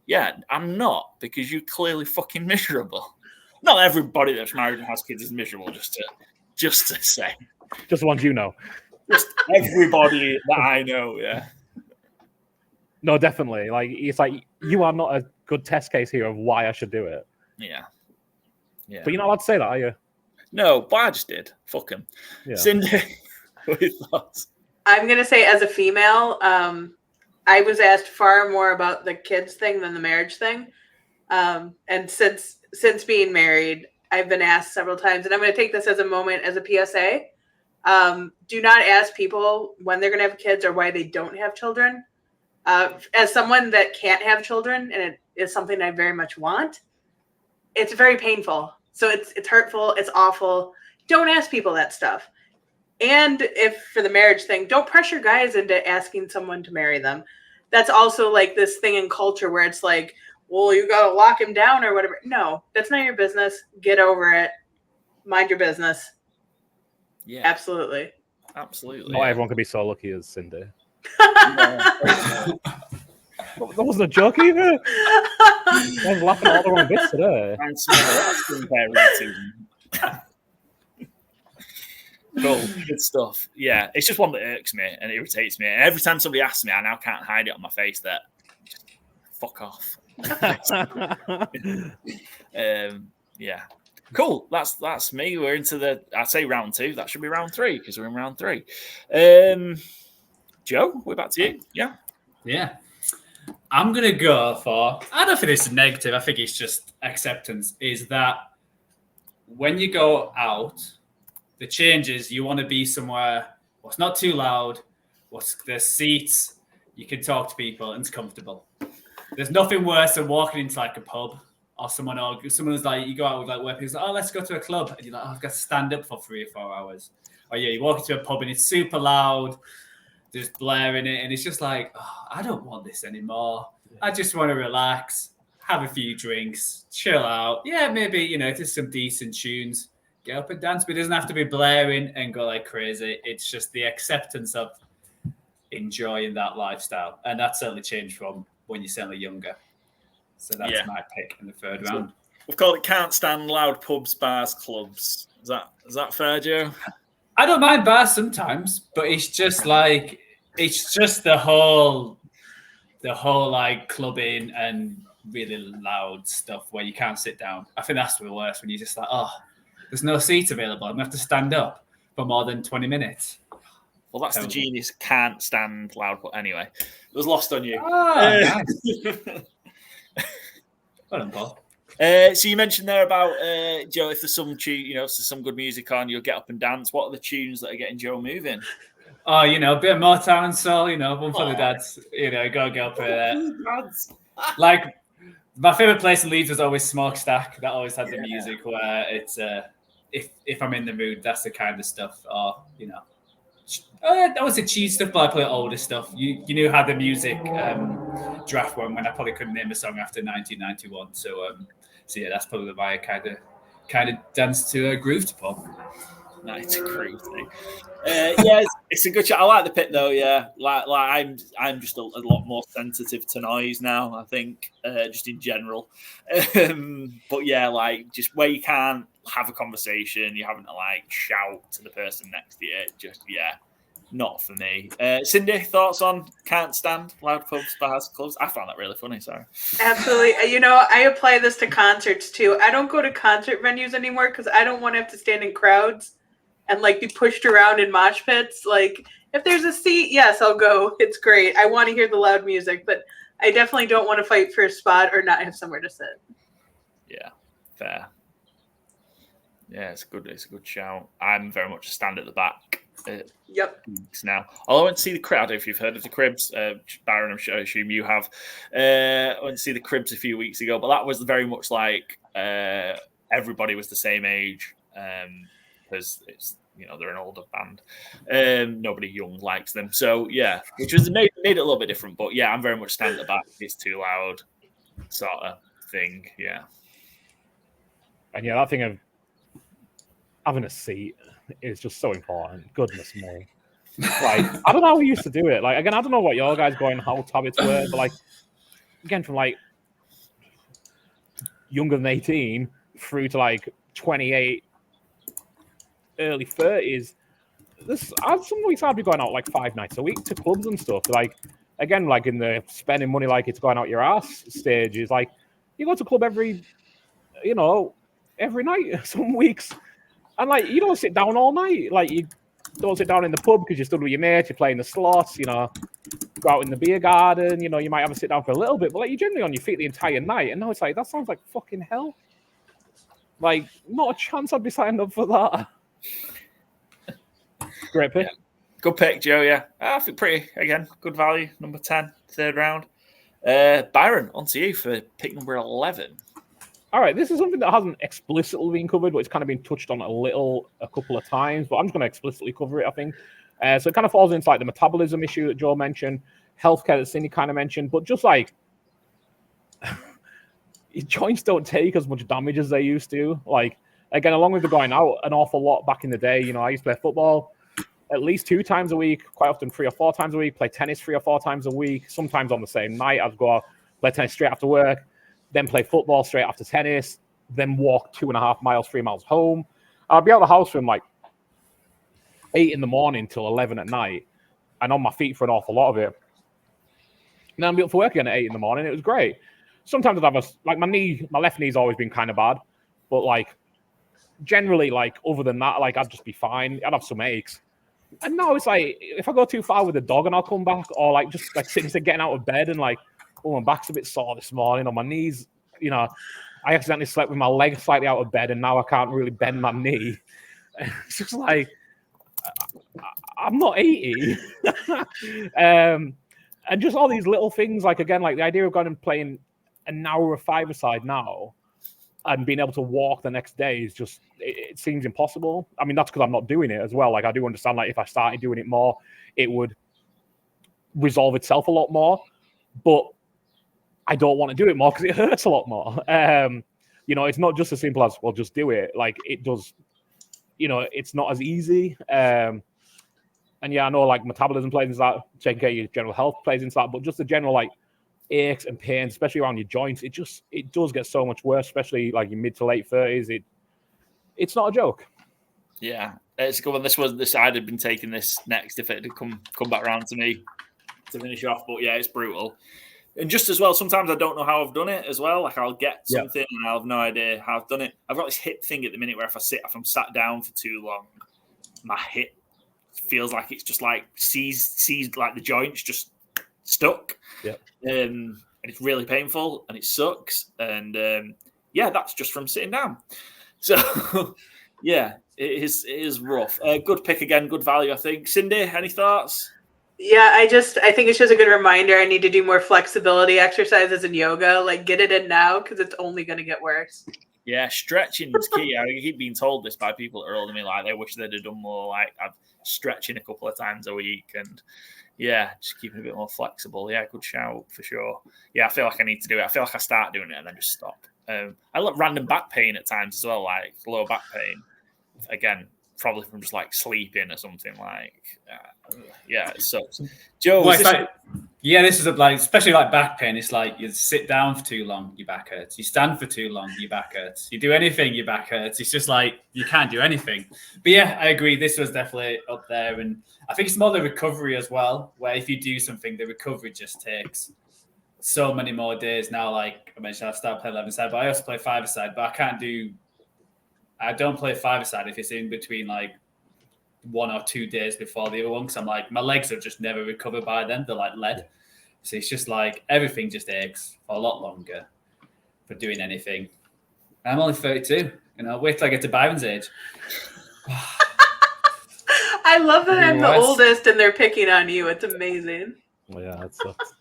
yeah, I'm not, because you're clearly fucking miserable. Not everybody that's married and has kids is miserable, just to say. Just the ones you know. Just everybody that I know, yeah. No, definitely. Like, it's like, you are not a good test case here of why I should do it. Yeah. Yeah. But you're not allowed to say that, are you? No, but I just did. Fuck him. Yeah. Cindy, what are your thoughts? I'm going to say, as a female, I was asked far more about the kids thing than the marriage thing. And since being married, I've been asked several times, and I'm going to take this as a moment as a PSA. Do not ask people when they're going to have kids or why they don't have children. As someone that can't have children, and it is something I very much want, it's very painful. So it's hurtful. It's awful. Don't ask people that stuff. And if for the marriage thing, don't pressure guys into asking someone to marry them. That's also like this thing in culture where it's like, well, you got to lock him down or whatever. No, that's not your business. Get over it. Mind your business. Yeah. Absolutely. Not everyone can be so lucky as Cindy. That wasn't a joke either. I was laughing all the wrong bits today. Cool, good stuff. Yeah, it's just one that irks me and irritates me. And every time somebody asks me, I now can't hide it on my face that just fuck off. Yeah. Cool. That's me. We're into I'd say round 2. That should be round 3 because we're in round 3. Joe, we're back to you. Yeah. Yeah. I'm going to go for, I don't think it's negative. I think it's just acceptance, is that when you go out, the changes, you want to be somewhere what's not too loud, there's seats, you can talk to people, and it's comfortable. There's nothing worse than walking into like a pub or someone who's like, you go out with like work, who's like, oh, let's go to a club. And you're like, oh, I've got to stand up for 3 or 4 hours. Or yeah, you walk into a pub and it's super loud, there's blaring it, and it's just like, oh, I don't want this anymore. I just want to relax, have a few drinks, chill out. Yeah, maybe, if there's some decent tunes, get up and dance, but it doesn't have to be blaring and go like crazy. It's just the acceptance of enjoying that lifestyle. And that certainly changed from when you're certainly younger. So that's my pick in the third round. We've called it Can't Stand Loud Pubs, Bars, Clubs. Is that fair, Joe? I don't mind bars sometimes, but it's just the whole like clubbing and really loud stuff where you can't sit down. I think that's the worst, when you're just like, oh, there's no seat available. I'm going to have to stand up for more than 20 minutes. Well, that's the genius. Can't stand loud. Anyway, it was lost on you. Nice. Well done, Paul. So you mentioned there about Joe, if there's some tune, if there's some good music on, you'll get up and dance. What are the tunes that are getting Joe moving? Oh, a bit of Motown and soul, one for the dads. Go up there. Like, my favorite place in Leeds was always Smokestack. That always had the music where it's if I'm in the mood, that's the kind of stuff. Or I would say cheese stuff, but I play older stuff. You knew how the music draft went when I probably couldn't name a song after 1991. So yeah, that's probably why I kind of dance to a groove to pop. Nice groove thing. Yeah, it's a good shot. I like the pit though. Yeah, like I'm just a lot more sensitive to noise now. I think just in general. But yeah, like just where you can't have a conversation, you're having to like shout to the person next to you. Just not for me. Cindy, thoughts on Can't Stand Loud Pubs, Bars, Clubs? I found that really funny. Sorry. Absolutely. I apply this to concerts too. I don't go to concert venues anymore because I don't want to have to stand in crowds and like be pushed around in mosh pits. Like if there's a seat, yes, I'll go. It's great. I want to hear the loud music, but I definitely don't want to fight for a spot or not have somewhere to sit. Yeah, fair. Yeah, it's good. It's a good shout. I'm very much a stand at the back. Yep. Now, although I went to see the Cribs. I don't know if you've heard of the Cribs, Byron. I assume you have. I went to see the Cribs a few weeks ago, but that was very much like everybody was the same age because it's they're an older band. Nobody young likes them, so yeah, which was made it a little bit different. But yeah, I'm very much stand at the back. It's too loud, sort of thing. Yeah, and yeah, that thing of having a seat is just so important. Goodness me. Like, I don't know how we used to do it. Like, again, I don't know what your guys' going how habits were, but like, again, from like younger than 18 through to like 28, early 30s, some weeks I'd be going out like 5 nights a week to clubs and stuff. Like, again, like in the spending money like it's going out your ass stage is like, you go to club every night, some weeks. And like, you don't sit down all night. Like, you don't sit down in the pub because you stood with your mates, you're playing the slots, go out in the beer garden, you might have a sit down for a little bit, but like, you're generally on your feet the entire night. And now it's like, that sounds like fucking hell. Like, not a chance I'd be signing up for that. Great pick. Yeah. Good pick, Joe, yeah. I think pretty, again, good value. Number 10, third round. Byron, on to you for pick number 11. All right, this is something that hasn't explicitly been covered, but it's kind of been touched on a couple of times, but I'm just going to explicitly cover it, I think. So it kind of falls into like the metabolism issue that Joe mentioned, healthcare that Cindy kind of mentioned, but just like your joints don't take as much damage as they used to. Like, again, along with the going out an awful lot back in the day, I used to play football at least 2 times a week, quite often 3 or 4 times a week, play tennis 3 or 4 times a week, sometimes on the same night. I'd go out, play tennis straight after work, then play football straight after tennis, then walk 2.5 miles, 3 miles home. I'd be out of the house from like 8 in the morning till 11 at night and on my feet for an awful lot of it. And then I'd be up for work again at 8 in the morning. It was great. Sometimes I'd have my left knee's always been kind of bad, but like generally, like other than that, like I'd just be fine. I'd have some aches. And now it's like, if I go too far with the dog and I'll come back, or like just like sitting there getting out of bed and like, oh, my back's a bit sore this morning, or my knees, I accidentally slept with my leg slightly out of bed and now I can't really bend my knee. It's just like, I'm not 80. And just all these little things, like, again, like the idea of going and playing an hour of five-a-side now and being able to walk the next day is just, it seems impossible. I mean, that's because I'm not doing it as well. Like, I do understand, like, if I started doing it more, it would resolve itself a lot more. But I don't want to do it more because it hurts a lot more. It's not just as simple as, well, just do it. Like, it does, it's not as easy. And yeah, I know, like, metabolism plays into that, taking care of your general health plays into that, but just the general, like, aches and pains, especially around your joints, it does get so much worse, especially like your mid to late 30s. It's not a joke. Yeah, it's a good one. This I'd have been taking this next if it had come back around to me to finish off. But yeah, it's brutal. And just as well, sometimes I don't know how I've done it as well. Like, I'll get something and I'll have no idea how I've done it. I've got this hip thing at the minute where if I'm sat down for too long, my hip feels like it's just like seized like the joints just stuck. Yeah. And it's really painful and it sucks. And that's just from sitting down. So yeah, it is rough. Good pick again, good value, I think. Cindy, any thoughts? Yeah, I think it's just a good reminder. I need to do more flexibility exercises and yoga. Like, get it in now because it's only going to get worse. Yeah, stretching is key. I keep being told this by people that are older than me. Like, they wish they'd have done more. Like, I'm stretching a couple of times a week, and yeah, just keeping a bit more flexible. Yeah, good shout for sure. Yeah, I feel like I need to do it. I feel like I start doing it and then just stop. I love random back pain at times as well, like lower back pain. Again, probably from just like sleeping or something. Like, yeah, it sucks. Joe, this is like, especially like back pain. It's like you sit down for too long, your back hurts. You stand for too long, your back hurts. You do anything, your back hurts. It's just like you can't do anything. But yeah, I agree. This was definitely up there, and I think it's more the recovery as well. Where if you do something, the recovery just takes so many more days now. Like I mentioned, I've started playing 11-side, but I also play 5-a-side. But I don't play 5-a-side if it's in between like 1 or 2 days before the other one, because I'm like, my legs have just never recovered by then. They're like lead. So it's just like everything just aches for a lot longer for doing anything. I'm only 32. wait till I get to Byron's age. I love that I'm the Yes. oldest and they're picking on you. It's amazing. Yeah, that sucks.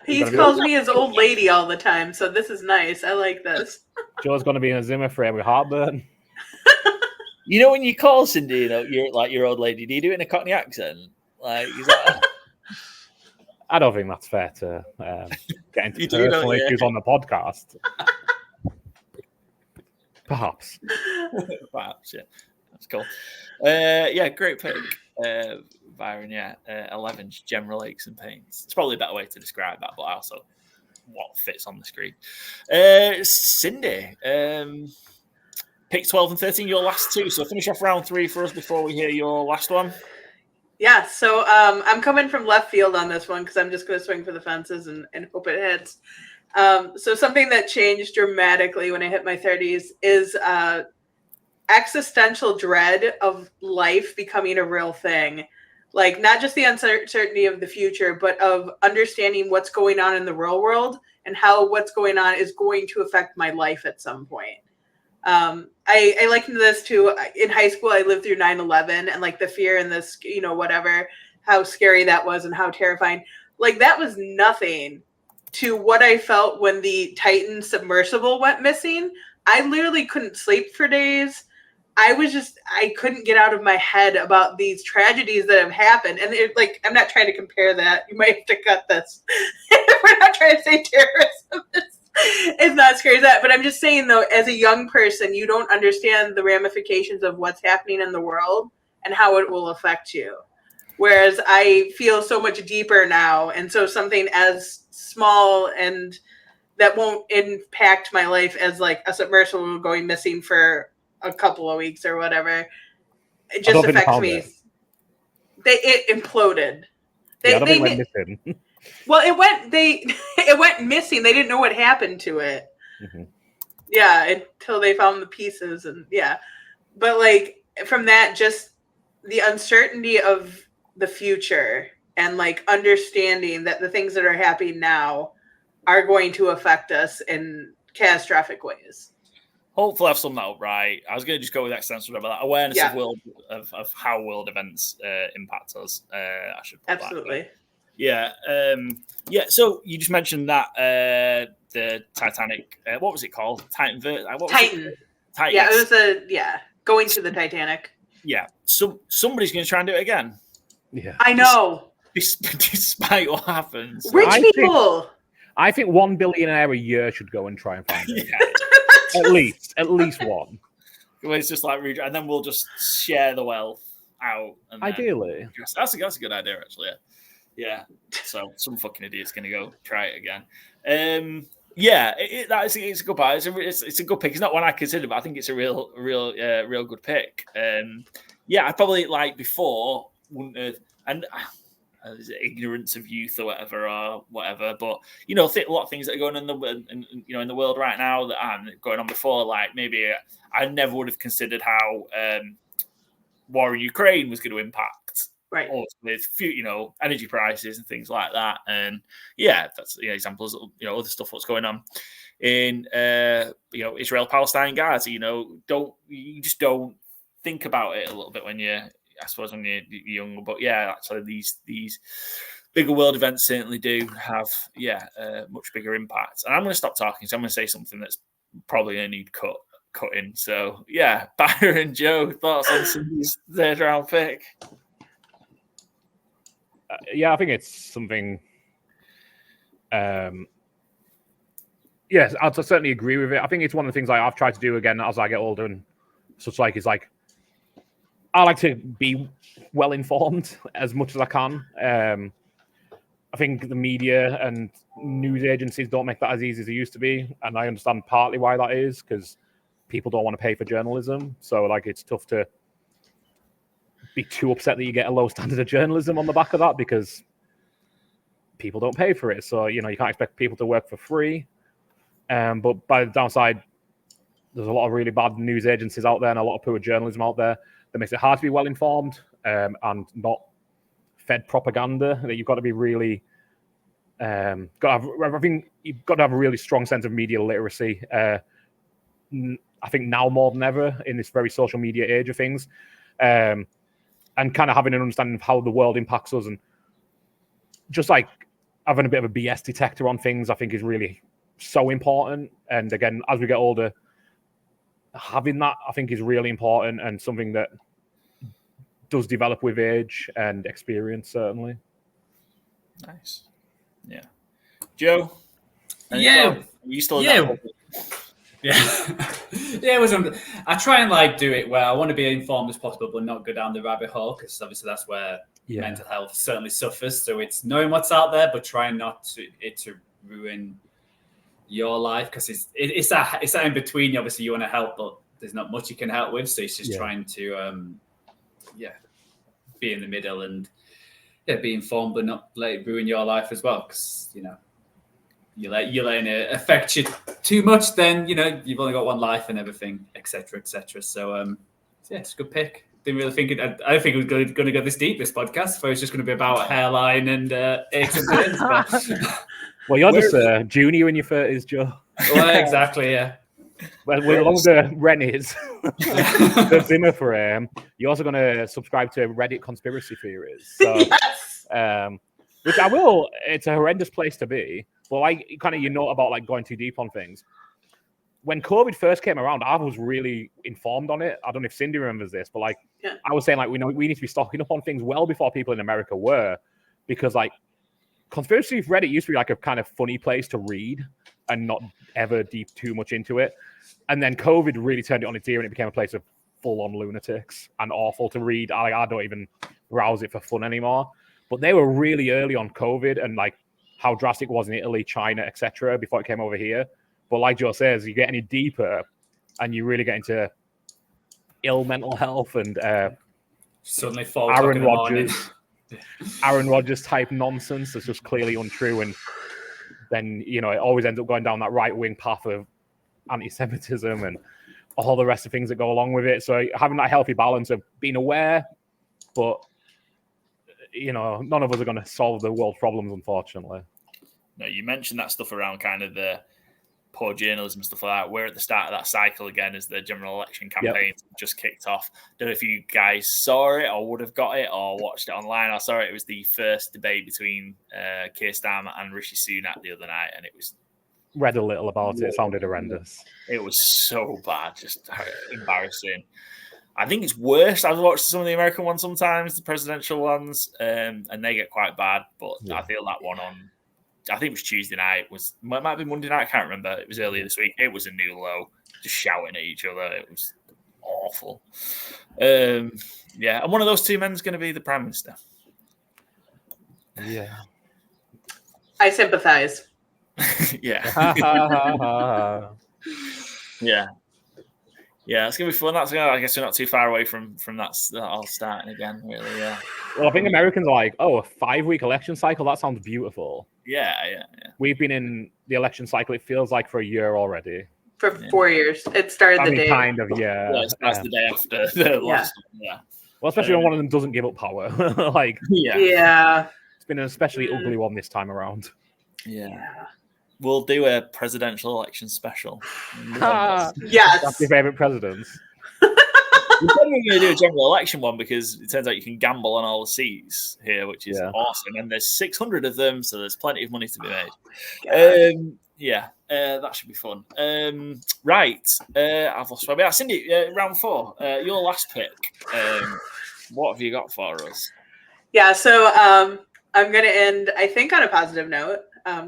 He gotta be- calls me his old lady all the time, so this is nice. I like this. Joe's going to be in a Zimmer frame with heartburn. You know when you call Cindy, you're like your old lady. Do you do it in a Cockney accent? Like, is that... I don't think that's fair to get into You do, don't personal you? issues on the podcast. Perhaps. Perhaps, yeah. That's cool. Yeah, great pick, Byron. Yeah, 11's general aches and pains. It's probably a better way to describe that, but also what fits on the screen. Cindy, pick 12 and 13, your last two. So finish off round 3 for us before we hear your last one. Yeah, so I'm coming from left field on this one because I'm just going to swing for the fences and hope it hits. So something that changed dramatically when I hit my 30s is existential dread of life becoming a real thing. Like, not just the uncertainty of the future, but of understanding what's going on in the real world and how what's going on is going to affect my life at some point. I liken this to in high school, I lived through 9/11 and like the fear and this, whatever, how scary that was and how terrifying. Like, that was nothing to what I felt when the Titan submersible went missing. I literally couldn't sleep for days. I couldn't get out of my head about these tragedies that have happened. And I'm not trying to compare that. You might have to cut this. We're not trying to say terrorism. It's not as scary as that. But I'm just saying, though, as a young person, you don't understand the ramifications of what's happening in the world and how it will affect you. Whereas I feel so much deeper now. And so something as small and that won't impact my life as like a submersible going missing for a couple of weeks or whatever, it just affects me. It imploded. I don't think it went missing. Well, it went missing. They didn't know what happened to it. Mm-hmm. Yeah, until they found the pieces, and yeah. But like from that, just the uncertainty of the future and like understanding that the things that are happening now are going to affect us in catastrophic ways. Hopefully, I've summed that up right. I was going to just go with extensive about that awareness of how world events impact us. I should put absolutely. That. Yeah. So you just mentioned that the Titanic. What was it called? Titan. Titan. Titan. Yeah, it was going to the Titanic. Yeah. So somebody's going to try and do it again. Yeah. I know. Despite what happens. Rich people. I think 1 billionaire a year should go and try and find it. At least one. It's just like, and then we'll just share the wealth out. And ideally, that's a good idea, actually. Yeah. So some fucking idiot's gonna go try it again. It's a good buy. It's a good pick. It's not one I considered, but I think it's a real good pick. I probably like before wouldn't have, and. Ignorance of youth or whatever, but a lot of things that are going on in the world right now that aren't going on before. Like maybe I never would have considered how war in Ukraine was going to impact, right? With energy prices and things like that. And that's examples of other stuff what's going on in Israel, Palestine, Gaza. You just don't think about it a little bit when you're younger, but actually these bigger world events certainly do have much bigger impact. And I'm going to stop talking, so I'm going to say something that's probably going to need cutting. So Byron, Joe, thoughts on Cindy's third round pick? I think it's something. Yes, I'd certainly agree with it. I think it's one of the things I've tried to do again as I get older and such. Like, is like. I like to be well informed as much as I can. I think the media and news agencies don't make that as easy as it used to be, and I understand partly why that is because people don't want to pay for journalism. So, like, it's tough to be too upset that you get a low standard of journalism on the back of that because people don't pay for it. So, you can't expect people to work for free. But by the downside, there's a lot of really bad news agencies out there and a lot of poor journalism out there. That makes it hard to be well informed and not fed propaganda. That you've got to be really, I think you've got to have a really strong sense of media literacy. I think now more than ever in this very social media age of things, and kind of having an understanding of how the world impacts us, and just like having a bit of a BS detector on things, I think is really so important. And again, as we get older, having that, I think, is really important and something that does develop with age and experience, certainly. Nice. Yeah. Joe? Yeah. You still Yeah. It was. I try and do it where I want to be informed as possible, but not go down the rabbit hole, because obviously that's where mental health certainly suffers. So it's knowing what's out there, but trying not to ruin your life, because it's that in between. Obviously, you want to help, but there's not much you can help with. So it's just trying to be in the middle and be informed, but not let it ruin your life as well, because you're letting it affect you too much, then you've only got one life and everything, etc. So it's a good pick. Didn't really think it. I don't think it was going to go this deep, this podcast. I thought it was just going to be about hairline and aches and pains. Well, you're just a junior in your 30s, Joe. Well, exactly, yeah. Well, with along the Rennies, the Zimmer frame, you're also going to subscribe to Reddit conspiracy theories. So, Yes. Which I will. It's a horrendous place to be. But you know about going too deep on things. When COVID first came around, I was really informed on it. I don't know if Cindy remembers this, but I was saying we need to be stocking up on things well before people in America were, because conspiracy Reddit used to be a kind of funny place to read and not ever deep too much into it. And then COVID really turned it on its ear, and it became a place of full-on lunatics and awful to read. I don't even browse it for fun anymore. But they were really early on COVID and how drastic it was in Italy, China, etc. before it came over here. But like Joe says, you get any deeper and you really get into ill mental health and suddenly Aaron Rodgers type nonsense that's just clearly untrue. And then, it always ends up going down that right-wing path of anti-Semitism and all the rest of things that go along with it. So having that healthy balance of being aware, but, none of us are going to solve the world's problems, unfortunately. No, you mentioned that stuff around kind of the poor journalism, stuff like that. We're at the start of that cycle again as the general election campaign just kicked off. Don't know if you guys saw it or would have got it or watched it online. I saw it. It was the first debate between Keir Starmer and Rishi Sunak the other night, and it was... Read a little about it. It sounded horrendous. It was so bad, just embarrassing. I think it's worse. I've watched some of the American ones sometimes, the presidential ones, and they get quite bad. But I feel that one on... I think it was Tuesday night. It might have been Monday night. I can't remember. It was earlier this week. It was a new low, just shouting at each other. It was awful. And one of those two men is going to be the Prime Minister. Yeah. I sympathize. Yeah. Yeah, it's going to be fun. I guess we're not too far away from that all starting again, really, yeah. Well, I think Americans are a 5-week election cycle. That sounds beautiful. Yeah. We've been in the election cycle, it feels like, for a year already. For 4 years. It started the day. Kind of, yeah. It starts the day after the last one, yeah. Well, especially when one of them doesn't give up power. Yeah. It's been an especially ugly one this time around. Yeah. We'll do a presidential election special. Yes. That's your favourite presidents. We're probably going to do a general election one because it turns out you can gamble on all the seats here, which is awesome. And there's 600 of them, so there's plenty of money to be made. That should be fun. Right. I've lost my way. Cindy, round 4, your last pick. What have you got for us? Yeah, so I'm going to end, I think, on a positive note.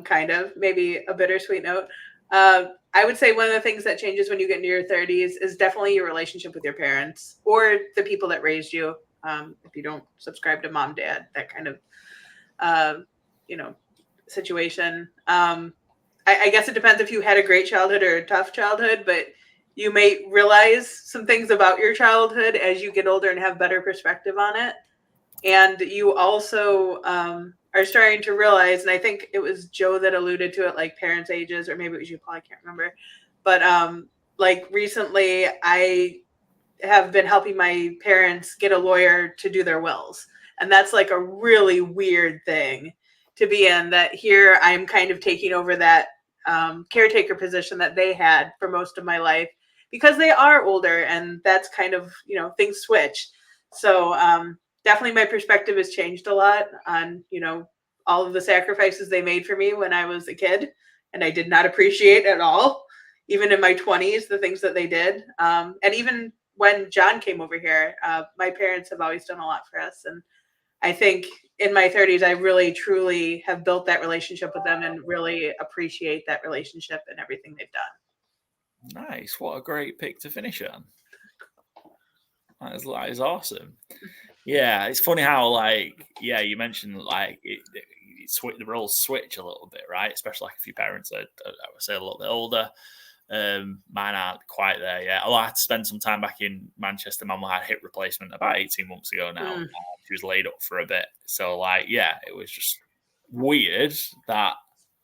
Kind of, maybe a bittersweet note. I would say one of the things that changes when you get into your 30s is definitely your relationship with your parents or the people that raised you. If you don't subscribe to mom, dad, that kind of, situation. I guess it depends if you had a great childhood or a tough childhood, but you may realize some things about your childhood as you get older and have better perspective on it. And you also are starting to realize, and I think it was Joe that alluded to it, parents' ages, or maybe it was you, Paul, I can't remember. But recently I have been helping my parents get a lawyer to do their wills. And that's a really weird thing to be in, that here I'm kind of taking over that caretaker position that they had for most of my life, because they are older, and that's kind of, things switch. So definitely my perspective has changed a lot on, all of the sacrifices they made for me when I was a kid, and I did not appreciate at all, even in my 20s, the things that they did. And even when John came over here, my parents have always done a lot for us. And I think in my 30s, I really, truly have built that relationship with them and really appreciate that relationship and everything they've done. Nice. What a great pick to finish on. That is awesome. Yeah, it's funny how, you mentioned, the roles switch a little bit, right? Especially if your parents are, I would say, a little bit older. Mine aren't quite there yet. I had to spend some time back in Manchester. Mum had hip replacement about 18 months ago now. She was laid up for a bit. So, it was just weird that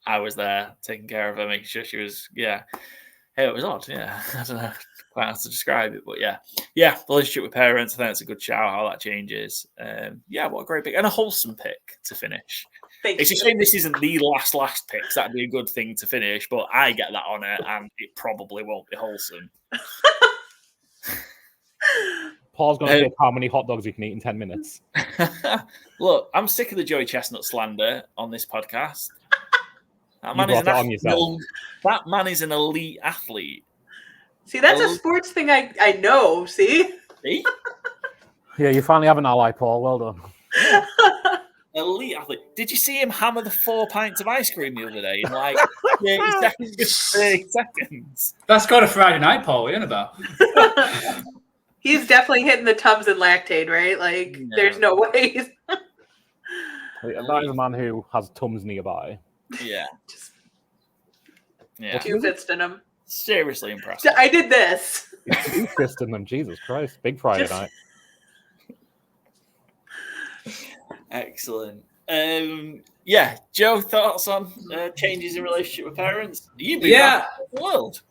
I was there taking care of her, making sure she was, it was odd, yeah. I don't know quite how to describe it, but yeah, relationship with parents, I think that's a good shout, how that changes. What a great pick, and a wholesome pick to finish. It's a shame this isn't the last pick, that'd be a good thing to finish, but I get that on it, and it probably won't be wholesome. Paul's going to pick how many hot dogs you can eat in 10 minutes. Look, I'm sick of the Joey Chestnut slander on this podcast. That man is an elite athlete. See, that's a sports thing I know, see? Yeah, you finally have an ally, Paul. Well done. Yeah. Elite athlete. Did you see him hammer the 4 pints of ice cream the other day in 30 seconds? That's got a Friday night, Paul. What are you on about? He's definitely hitting the tubs and lactate, right? There's no way. That is a man who has Tums nearby. Yeah. Two fisting him. Seriously impressive. I did this. Two fisting them, Jesus Christ. Big Friday night. Excellent. Joe, thoughts on changes in relationship with parents? You've been back in the world.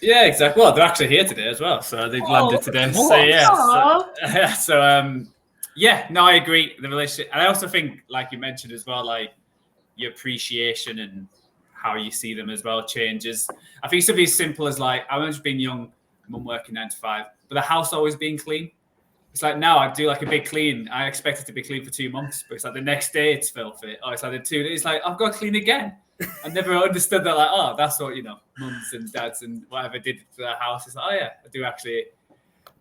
Yeah, exactly. Well, they're actually here today as well, so they've landed today. So I agree. The relationship, and I also think, like you mentioned as well, your appreciation and how you see them as well changes. I think something as simple as I remember being young, mum working 9 to 5, but the house always being clean. It's now I do a big clean. I expect it to be clean for 2 months, but it's the next day it's filthy. Oh, it's the 2 days. I've got to clean again. I never understood that. That's what mums and dads and whatever did to their house. It's I do actually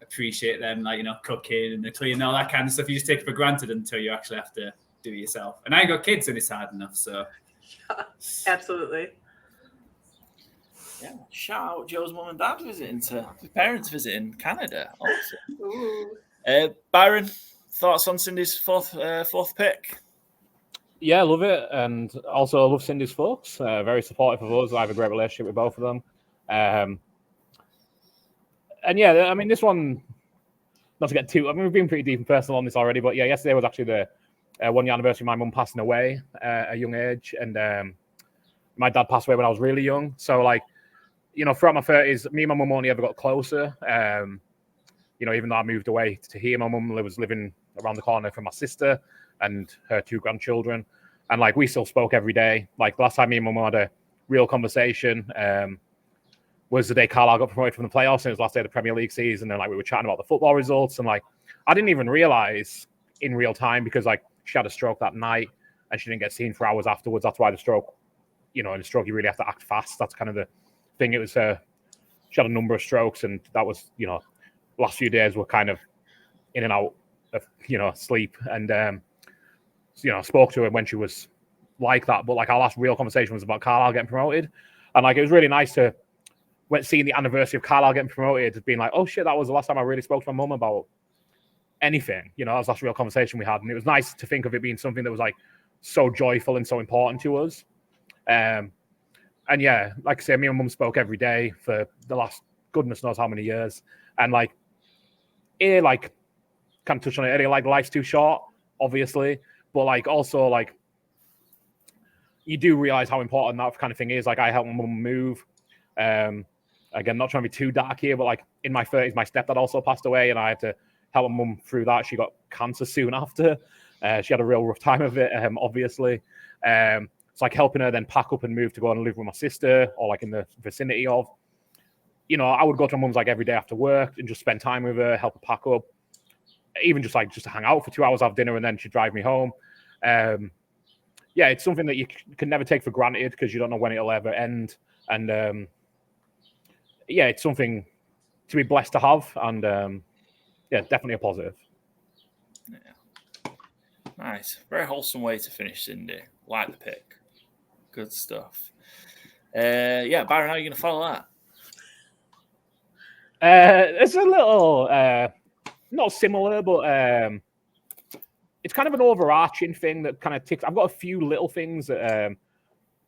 appreciate them, cooking and the cleaning, all that kind of stuff. You just take it for granted until you actually have to do it yourself. And I ain't got kids, and it's hard enough. So absolutely. Yeah, shout out Joe's mum and dad visiting his parents visiting Canada. Awesome. Byron, thoughts on Cindy's fourth pick? Yeah, I love it, and also I love Cindy's folks. Very supportive of us. I have a great relationship with both of them. And yeah, I mean, this one, not to get too, we've been pretty deep and personal on this already, but yeah, yesterday was actually the 1 year anniversary of my mum passing away at a young age, and my dad passed away when I was really young. So throughout my 30s, me and my mum only ever got closer. Even though I moved away to here, my mum was living around the corner from my sister and her 2 grandchildren. And we still spoke every day. The last time me and my mum had a real conversation was the day Carlisle got promoted from the playoffs, and it was the last day of the Premier League season. And we were chatting about the football results. And I didn't even realize in real time, because she had a stroke that night and she didn't get seen for hours afterwards. That's why the stroke, in a stroke, you really have to act fast. That's kind of the thing. It was she had a number of strokes, and that was, last few days were kind of in and out of, sleep. And, I spoke to her when she was like that. But our last real conversation was about Carlisle getting promoted. And it was really nice to, when seeing the anniversary of Carlisle getting promoted, being oh shit, that was the last time I really spoke to my mum about anything. That was the last real conversation we had. And it was nice to think of it being something that was so joyful and so important to us. And yeah, like I say, me and mum spoke every day for the last goodness knows how many years. And kind of touch on it earlier, life's too short, obviously, but also you do realize how important that kind of thing is. I helped my mum move. Again, not trying to be too dark here, but in my 30s, my stepdad also passed away, and I had to help my mum through that. She got cancer soon after. She had a real rough time of it, obviously. It's helping her then pack up and move to go and live with my sister, or in the vicinity of. I would go to my mum's like every day after work and just spend time with her, help her pack up, even just to hang out for 2 hours, have dinner, and then she'd drive me home. It's something that you can never take for granted because you don't know when it'll ever end. And it's something to be blessed to have. And definitely a positive. Yeah. Nice. Very wholesome way to finish, Cindy. Like the pick. Good stuff. Byron, how are you going to follow that? It's a little, not similar, but it's kind of an overarching thing that kind of ticks. I've got a few little things that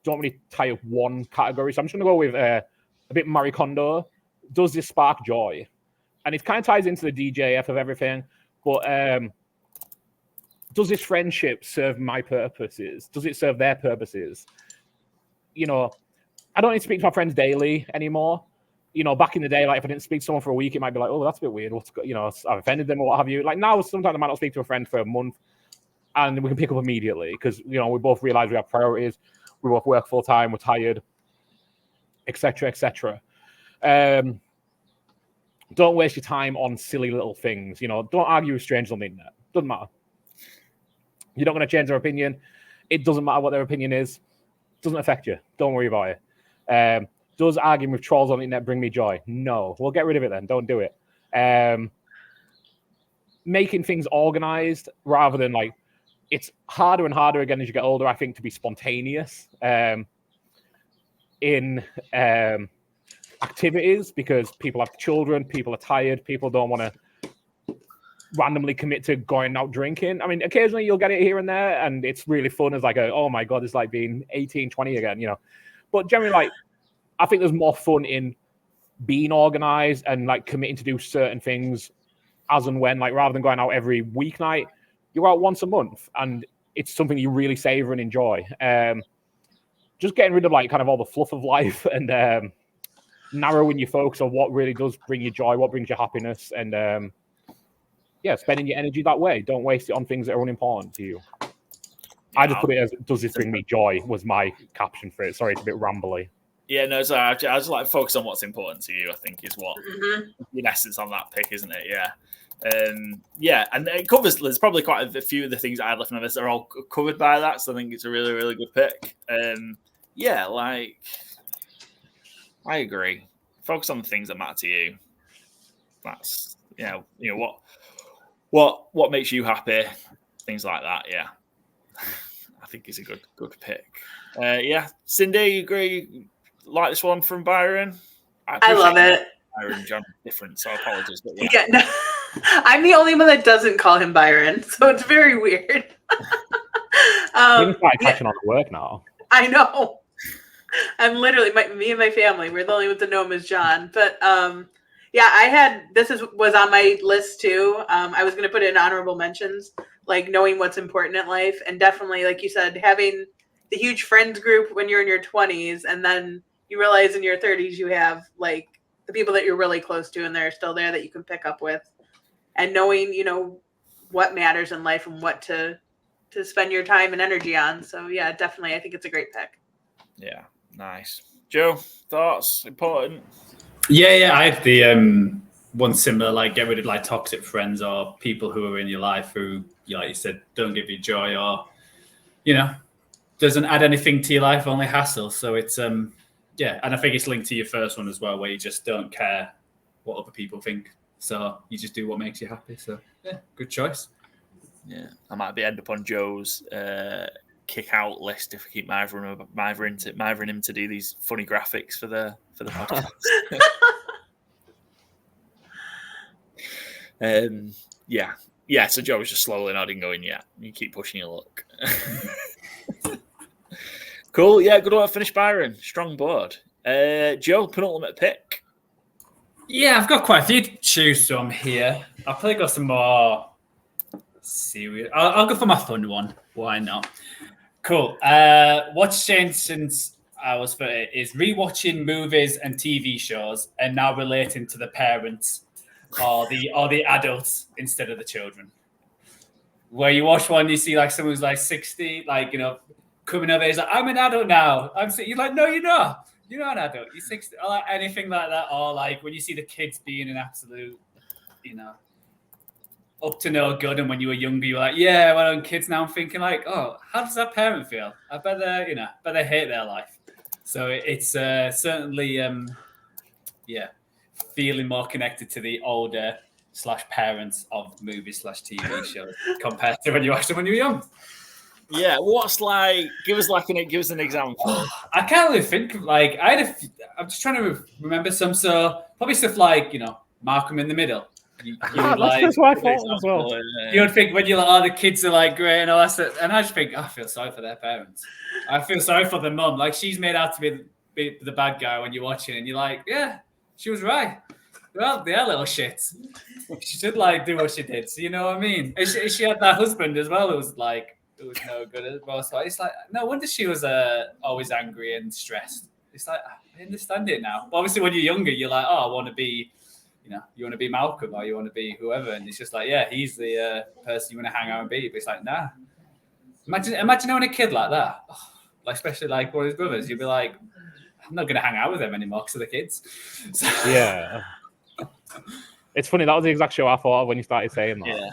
don't really tie up one category. So I'm just going to go with a bit Marie Kondo. Does this spark joy? And it kind of ties into the DJF of everything. But does this friendship serve my purposes? Does it serve their purposes? I don't need to speak to my friends daily anymore. Back in the day, like if I didn't speak to someone for a week, it might be like, oh, that's a bit weird. I've offended them or what have you. Like now, sometimes I might not speak to a friend for a month and we can pick up immediately because, we both realize we have priorities. We both work full time. We're tired, etc., etc. Don't waste your time on silly little things. Don't argue with strangers on the internet. Doesn't matter. You're not going to change their opinion. It doesn't matter what their opinion is. Doesn't affect you. Don't worry about it. Does arguing with trolls on the internet bring me joy? No. Well, get rid of it then. Don't do it. Making things organized rather than it's harder and harder again as you get older, I think, to be spontaneous in activities because people have children, people are tired, people don't want to randomly commit to going out drinking. I mean, occasionally you'll get it here and there and it's really fun as oh my God, it's like being 18, 20 again, But generally, I think there's more fun in being organized and committing to do certain things as and when, rather than going out every weeknight, you're out once a month and it's something you really savor and enjoy. Just getting rid of kind of all the fluff of life and narrowing your focus on what really does bring you joy, what brings you happiness, and spending your energy that way. Don't waste it on things that are unimportant to you. I just put it as, does this bring me joy, was my caption for it. Sorry, it's a bit rambly. Yeah, no, sorry. I just focus on what's important to you, I think, is what, in essence, on that pick, isn't it? Yeah. And it covers, there's probably quite a few of the things I had left on this that are all covered by that, so I think it's a really, really good pick. I agree. Focus on the things that matter to you. That's, what makes you happy, things like that, yeah. I think it's a good pick. Cindy, you agree? Like this one from Byron? I love it. Byron, John, different, so apologies. But no, I'm the only one that doesn't call him Byron, so it's very weird. He's catching on to work now. I know. I'm literally, me and my family, we're the only ones that know him as John. But was on my list too. I was going to put it in honorable mentions, knowing what's important in life. And definitely, like you said, having the huge friends group when you're in your 20s and then you realize in your 30s you have the people that you're really close to and they're still there that you can pick up with, and knowing what matters in life and what to spend your time and energy on. So yeah, definitely, I think it's a great pick. Yeah, nice. Joe, thoughts? Important? Yeah, I had the one similar, get rid of toxic friends or people who are in your life who, like you said, don't give you joy or doesn't add anything to your life, only hassle. So it's and I think it's linked to your first one as well, where you just don't care what other people think. So you just do what makes you happy. So yeah, good choice. Yeah, I might end up on Joe's kick out list if we keep mithering him to do these funny graphics for the podcast. So Joe was just slowly nodding, going, yeah, you keep pushing your luck. Cool. Yeah, good one. Finish, Byron. Strong board. Joe, penultimate pick. Yeah, I've got quite a few to choose from here. I'll probably go some more serious. I'll go for my fun one. Why not? Cool. What's changed since I was 30 is rewatching movies and TV shows and now relating to the parents or the adults instead of the children. Where you watch one, you see someone who's 60, coming over, he's like, I'm an adult now. You're like, no, you're not. you're not an adult. You're 16. Or like anything like that, or like when you see the kids being an absolute, up to no good, and when you were younger, you were like, yeah, well, I'm kids now. I'm thinking like, oh, how does that parent feel? I bet they hate their life. So it's certainly, feeling more connected to the older / parents of movies / TV shows compared to when you watched them when you were young. Yeah, what's like? Give us an example. I can't really think of like I'm just trying to remember some. So probably stuff like Malcolm in the Middle. That's what I thought as well. You would think when you're like, the kids are like great and all that stuff, and I just think I feel sorry for their parents. I feel sorry for the mum. Like she's made out to be the bad guy when you're watching, and you're like, yeah, she was right. Well, they are little shits. She should like do what she did. So you know what I mean? And she had that husband as well. It was no good as well. So it's like no wonder she was always angry and stressed. It's like I understand it now. But obviously, when you're younger, you're like, oh, I want to be. You want to be Malcolm or you want to be whoever, and it's just like, yeah, he's the person you want to hang out and be. But it's like, nah. Imagine having a kid like that, like especially like one of his brothers. You'd be like, I'm not going to hang out with them anymore because of the kids. So, yeah, it's funny. That was the exact show I thought of when you started saying that.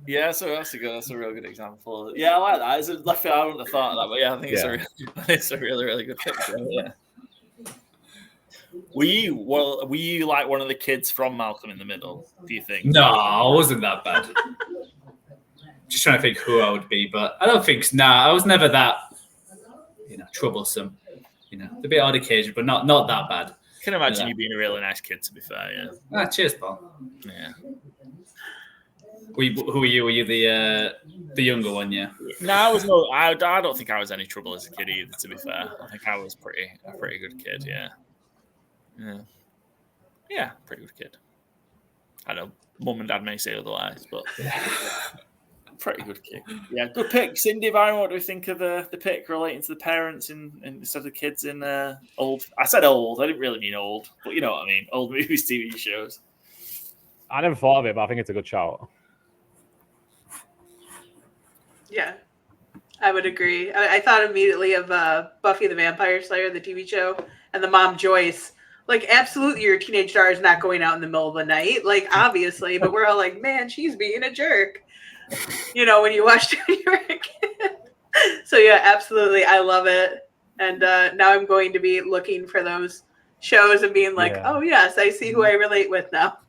Yeah. So that's a real good example. Yeah, I like that. It's a left field. I wouldn't have thought of that, but yeah, I think it's a really, really good picture. Yeah. Were you like one of the kids from Malcolm in the Middle, do you think? No, I wasn't that bad. Just trying to think who I would be, but I don't think I was never that troublesome. A bit odd occasion, but not that bad. I can imagine you being a really nice kid, to be fair, yeah. Cheers, Paul. Yeah. Who were you? Were you the younger one, yeah? No, I don't think I was any trouble as a kid either, to be fair. I think I was a pretty good kid, yeah. Yeah, pretty good kid. I know mum and dad may say otherwise, but pretty good kid. Yeah, good pick, Cindy Byrne. What do we think of the pick relating to the parents instead of the kids in old? I said old. I didn't really mean old, but you know what I mean. Old movies, TV shows. I never thought of it, but I think it's a good shout. Yeah, I would agree. I thought immediately of Buffy the Vampire Slayer, the TV show, and the mom Joyce. Like, absolutely, your teenage daughter is not going out in the middle of the night. Like, obviously, but we're all like, man, she's being a jerk. When you watched it when you were a kid. So, yeah, absolutely. I love it. And now I'm going to be looking for those shows and being like, oh, yes, I see who I relate with now.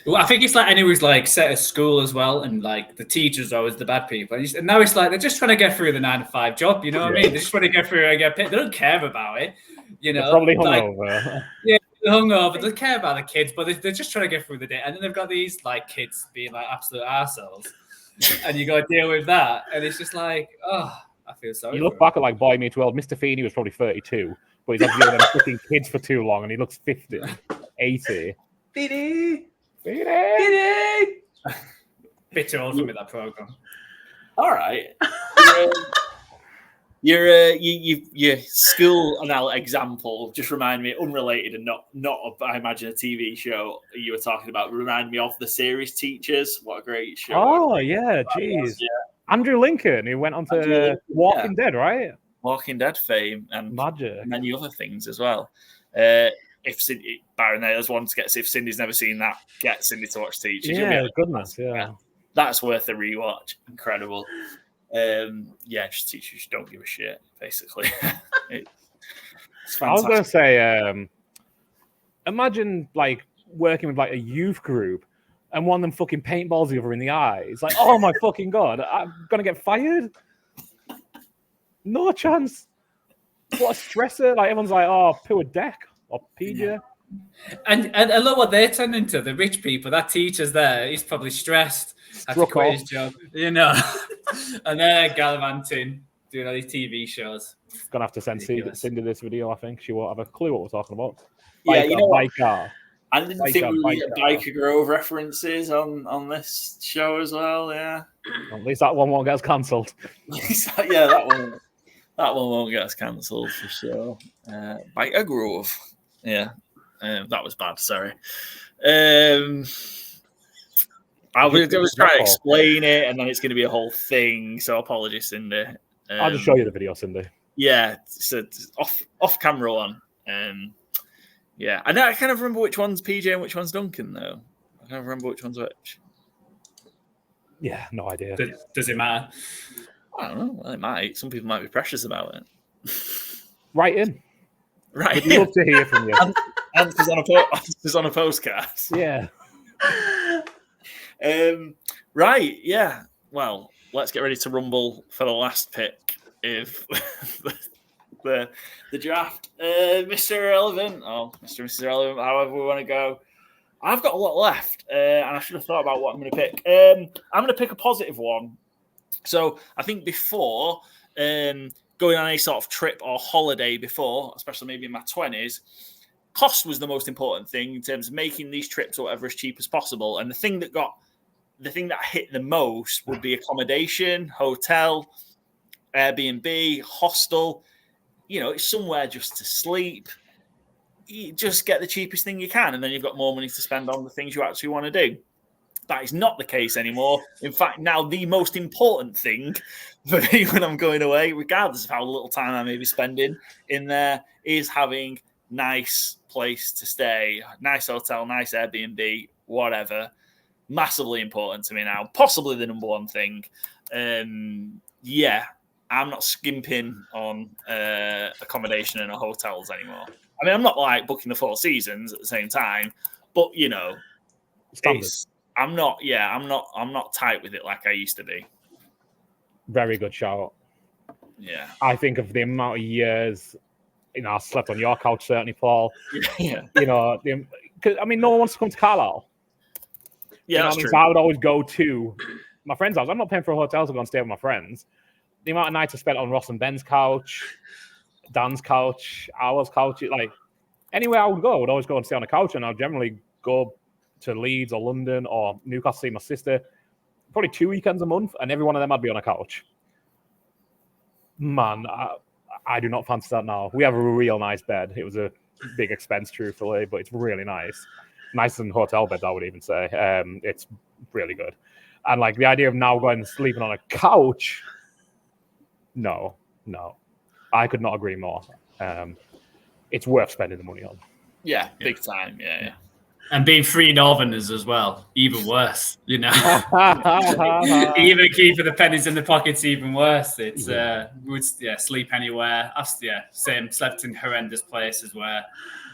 Well, I think it's like anyways, like set at school as well, and like the teachers are always the bad people. And now it's like they're just trying to get through the 9-to-5 job. You know what I mean? They just want to get through and get paid. They don't care about it. They're probably hungover. Yeah, hungover. They care about the kids, but they're just trying to get through the day. And then they've got these like kids being like absolute assholes, and you got to deal with that. And it's just like, oh, I feel sorry. You look back at like Boy Meets World. Mr. Feeney was probably 32, but he's had them fucking kids for too long, and he looks 50, 80. Feeney. Bit too old for me, that program. All right. Your school example just remind me, unrelated and not I imagine a TV show you were talking about, remind me of the series Teachers. What a great show. Oh yeah, jeez. Yeah. Andrew Lincoln, who went on to Walking Dead, right? Walking Dead fame and magic and many other things as well. If Cindy, Byron, there's one to get. If Cindy's never seen that, get Cindy to watch Teachers. Yeah, goodness, yeah. That's worth a rewatch. Incredible. Just Teachers don't give a shit, basically. It's fantastic. I was going to say, imagine like working with like a youth group and one of them fucking paintballs the other in the eye. It's like, oh my fucking God, I'm going to get fired? No chance. What a stressor. Like everyone's like, oh, poor deck. Or PJ. And I love what they turn into, the rich people. That teacher's there, he's probably stressed, had to quit his job, and they're gallivanting, doing all these TV shows. Gonna have to send Cindy this video, I think. She won't have a clue what we're talking about. Biker. I didn't think we would get Biker Grove references on this show as well, yeah. At least that one won't get us cancelled. Yeah, that one won't get us cancelled for sure. Biker Grove. Yeah, that was bad. Sorry. I was trying to explain it, and then it's going to be a whole thing. So apologies, Cindy. I'll just show you the video, Cindy. Yeah, so off camera one. Yeah, I know. I kind of remember which one's PJ and which one's Duncan, though. I can't remember which one's which. Yeah, no idea. Does it matter? I don't know. Well, it might. Some people might be precious about it. Write in. Right. We'd love to hear from you. Answers on a postcard. Yeah. Right. Yeah. Well, let's get ready to rumble for the last pick of the draft. Mr. Irrelevant. Oh, Mr. and Mrs. Irrelevant, however we want to go. I've got a lot left, and I should have thought about what I'm going to pick. I'm going to pick a positive one. So I think before going on any sort of trip or holiday before, especially maybe in my 20s, cost was the most important thing in terms of making these trips or whatever as cheap as possible. And the thing that hit the most would be accommodation, hotel, Airbnb, hostel. You know, it's somewhere just to sleep. You just get the cheapest thing you can, and then you've got more money to spend on the things you actually want to do. That is not the case anymore. In fact, now the most important thing for me when I'm going away, regardless of how little time I may be spending in there, is having nice place to stay, nice hotel, nice Airbnb, whatever. Massively important to me now. Possibly the number one thing. Yeah, I'm not skimping on accommodation and hotels anymore. I mean, I'm not like booking the Four Seasons at the same time, but you know, I'm not tight with it like I used to be. Very good shout. Yeah. I think of the amount of years, I slept on your couch, certainly, Paul. Yeah. Because I mean, no one wants to come to Carlisle. Yeah, that's true. So I would always go to my friend's house. I'm not paying for a hotel to go and stay with my friends. The amount of nights I spent on Ross and Ben's couch, Dan's couch, our couch, like anywhere I would go, I would always go and stay on the couch, and I'd generally go to Leeds or London or Newcastle to see my sister probably 2 weekends a month, and every one of them I'd be on a couch. Man, I do not fancy that now. We have a real nice bed. It was a big expense, truthfully, but it's really nice. Nicer than hotel beds, I would even say. It's really good. And like the idea of now going and sleeping on a couch, no. I could not agree more. It's worth spending the money on. Yeah, big time. Yeah. And being free Northerners as well, even worse, Even keeping the pennies in the pockets, even worse. It's sleep anywhere. Same. Slept in horrendous places where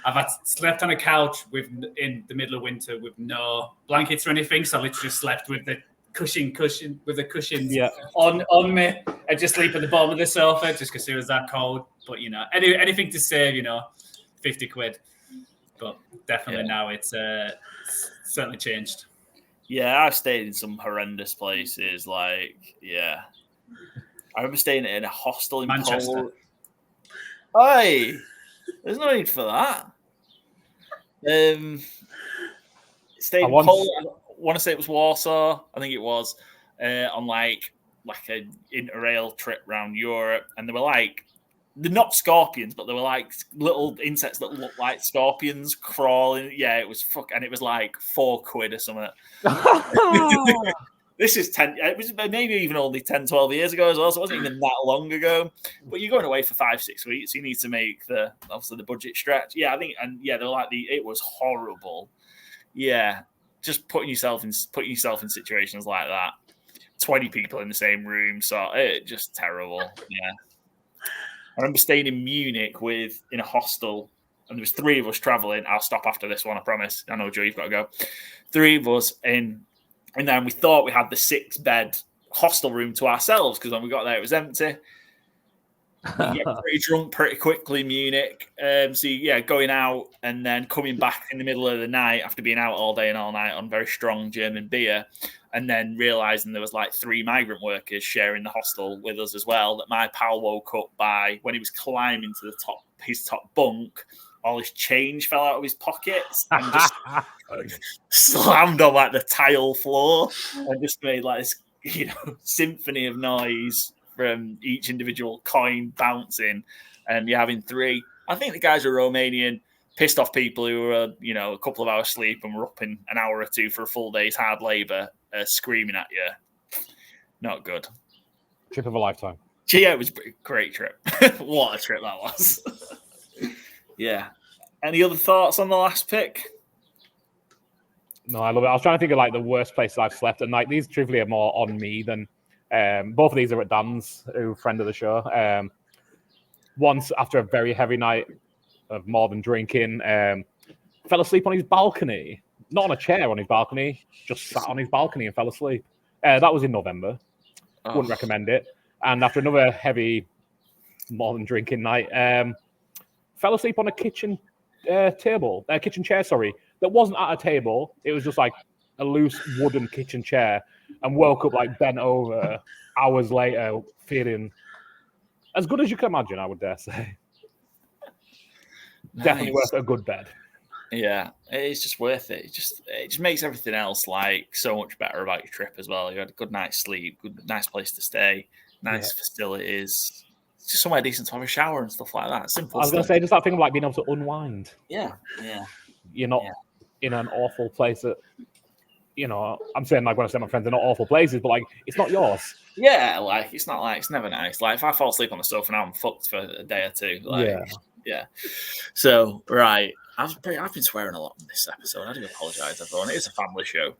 I've slept on a couch in the middle of winter with no blankets or anything. So I literally just slept with the cushions on me. I just sleep at the bottom of the sofa just because it was that cold. But anything to save, 50 quid. But definitely now it's certainly changed. Yeah, I've stayed in some horrendous places. I remember staying in a hostel in Manchester. Poland. Hey, there's no need for that. Stayed in Poland. I want to say it was Warsaw. I think it was on like a interrail trip around Europe, and they were they're not scorpions, but they were like little insects that look like scorpions crawling. Yeah, it was and it was like £4 or something. This is it was maybe even only 10, 12 years ago as well, so it wasn't even that long ago. But you're going away for 5-6 weeks, you need to make the budget stretch. Yeah, I think, and yeah, they're it was horrible. Yeah, just putting yourself in situations like that. 20 people in the same room, so it just terrible. Yeah. I remember staying in Munich in a hostel, and there was 3 of us traveling. I'll stop after this one, I promise. I know, Joe, you've got to go. 3 of us in, and then we thought we had the 6-bed hostel room to ourselves because when we got there, it was empty. You get pretty drunk pretty quickly in Munich. Going out and then coming back in the middle of the night after being out all day and all night on very strong German beer, and then realising there was 3 migrant workers sharing the hostel with us as well, that my pal woke up by when he was climbing to his top bunk, all his change fell out of his pockets and just slammed on the tile floor and just made this symphony of noise from each individual coin bouncing, and you're having 3. I think the guys are Romanian, pissed off people who were, a couple of hours sleep and were up in an hour or 2 for a full day's hard labour, screaming at you. Not good. Trip of a lifetime. Yeah, it was a great trip. What a trip that was. Yeah. Any other thoughts on the last pick? No, I love it. I was trying to think of like the worst places I've slept, and like these truthfully are more on me than both of these are at Dan's, who friend of the show. Once after a very heavy night of more than drinking, fell asleep on his balcony. Not on a chair on his balcony, just sat on his balcony and fell asleep. That was in November. Wouldn't recommend it. And after another heavy, more than drinking night, fell asleep on a kitchen chair, that wasn't at a table. It was just like a loose wooden kitchen chair, and woke up like bent over hours later, feeling as good as you can imagine, I would dare say. Nice. Definitely worth a good bed. Yeah, it's just worth it. It just makes everything else like so much better about your trip as well. You had a good night's sleep, nice place to stay, nice facilities. It's just somewhere decent to have a shower and stuff like that. Simple. I was going to say just that thing of like being able to unwind. Yeah. You're not in an awful place that, I'm saying like when I say my friends are not awful places, but like it's not yours. Yeah, like it's not like it's never nice. Like if I fall asleep on the sofa now, I'm fucked for a day or two. Like, yeah. So right, I've been swearing a lot in this episode. I do apologise, everyone. It is a family show.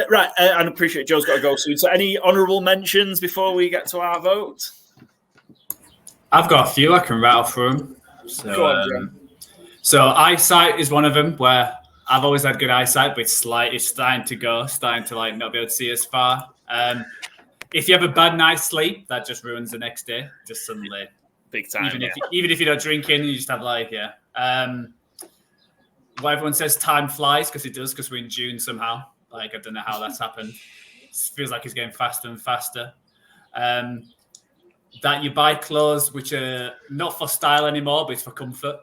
Right, and I appreciate Joe's got to go soon. So any honourable mentions before we get to our vote? I've got a few I can rattle through. So, go on, Joe. So eyesight is one of them where I've always had good eyesight, but it's starting to like not be able to see as far. If you have a bad night's sleep, that just ruins the next day, just suddenly. Big time. Even if you're not drinking, you just have like, well, everyone says time flies because it does, because we're in June somehow. Like, I don't know how that's happened. It feels like it's getting faster and faster. That you buy clothes which are not for style anymore, but it's for comfort.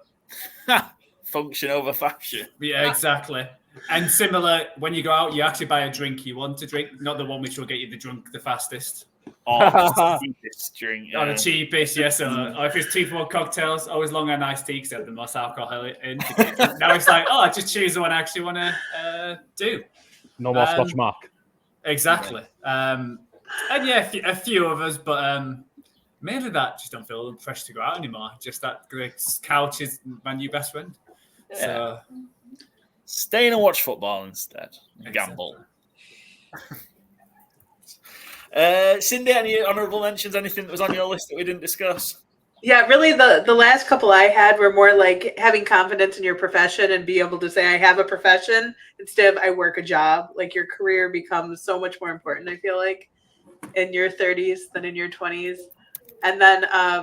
Function over fashion. Yeah, exactly. And similar, when you go out, you actually buy a drink you want to drink, not the one which will get you the fastest. Or the cheapest drink. Or the cheapest, yes. Or if it's 2-for-1 cocktails, always long and iced tea because they have the most alcohol in. Now it's like, I just choose the one I actually want to do. No more Scotch Mark. Exactly. And yeah, a few others, but mainly that just don't feel fresh to go out anymore. Just that couch is my new best friend. Yeah. So stay in and watch football instead. Gamble. Cindy, any honourable mentions? Anything that was on your list that we didn't discuss? Yeah, really the last couple I had were more like having confidence in your profession and be able to say I have a profession instead of I work a job. Like your career becomes so much more important, I feel like, in your 30s than in your 20s. And then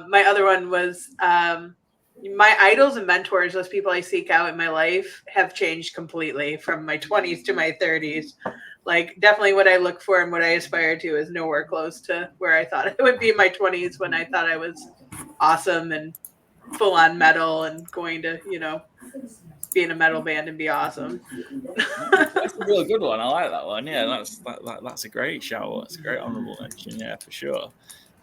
my other one was my idols and mentors, those people I seek out in my life, have changed completely from my 20s to my 30s. Like definitely what I look for and what I aspire to is nowhere close to where I thought I would be in my 20s when I thought I was awesome and full on metal and going to, be in a metal band and be awesome. That's a really good one. I like that one. Yeah, that's a great shout. That's a great honourable mention. Yeah, for sure.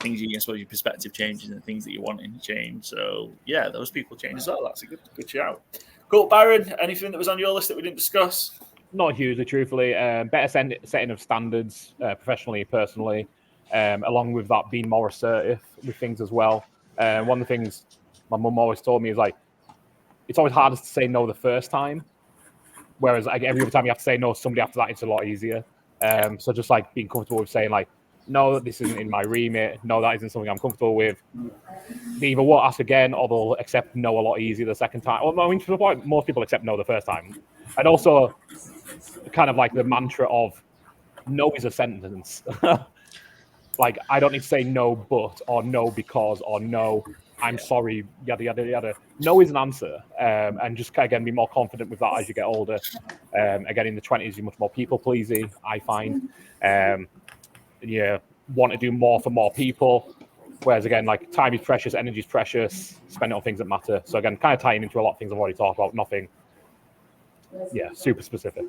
Things I suppose your perspective changes and things that you want to change. So yeah, those people change as well. That's a good shout. Cool, Byron. Anything that was on your list that we didn't discuss? Not hugely, truthfully. Better setting of standards, professionally, personally, along with that being more assertive with things as well. One of the things my mum always told me is like, it's always hardest to say no the first time, whereas like every other time you have to say no to somebody after that, it's a lot easier. So just like being comfortable with saying like, no, this isn't in my remit. No, that isn't something I'm comfortable with. They either won't ask again or they'll accept no a lot easier the second time. Well, I mean, to the point, most people accept no the first time. And also kind of like the mantra of no is a sentence. Like, I don't need to say no, but, or no, because, or no, I'm sorry, yada, yada, yada. No is an answer. And just, again, be more confident with that as you get older. Again, in the 20s, you're much more people-pleasing, I find. You want to do more for more people. Whereas, again, like, time is precious, energy is precious, spend it on things that matter. So, again, kind of tying into a lot of things I've already talked about, nothing, super specific.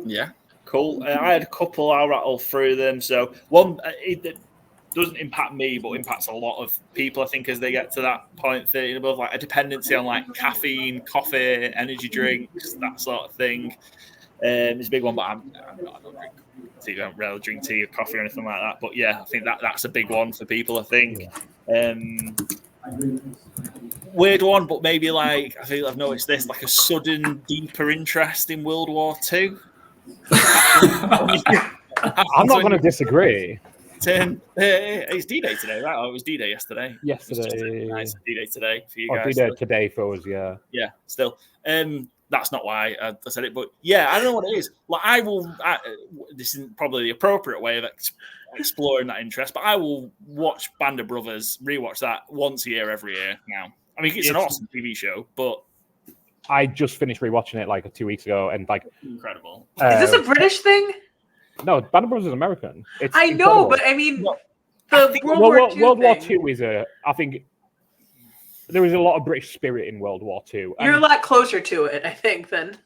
Yeah, cool. I had a couple, I'll rattle through them. So, one, it doesn't impact me, but impacts a lot of people, I think, as they get to that point 30 and above, like a dependency on like caffeine, coffee, energy drinks, that sort of thing. It's a big one, but I don't drink tea. I don't really drink tea or coffee or anything like that. But yeah, I think that's a big one for people, I think. weird one, but maybe like I think I've noticed this, like a sudden deeper interest in World War II. I'm not going to disagree. It's D-Day today, right? Oh, it was D-Day yesterday. Yesterday. Nice D-Day today for you guys. D-Day today for us, yeah. Yeah, still. That's not why I said it, but yeah, I don't know what it is. Like this isn't probably the appropriate way of exploring that interest, but I will watch Band of Brothers, rewatch that once a year, every year now. I mean, it's an awesome TV show, but I just finished rewatching it like 2 weeks ago, and like incredible. Is this a British thing? No, Band of Brothers is American. I know, but I mean, World War II is I think there is a lot of British spirit in World War II. You're a lot closer to it, I think, than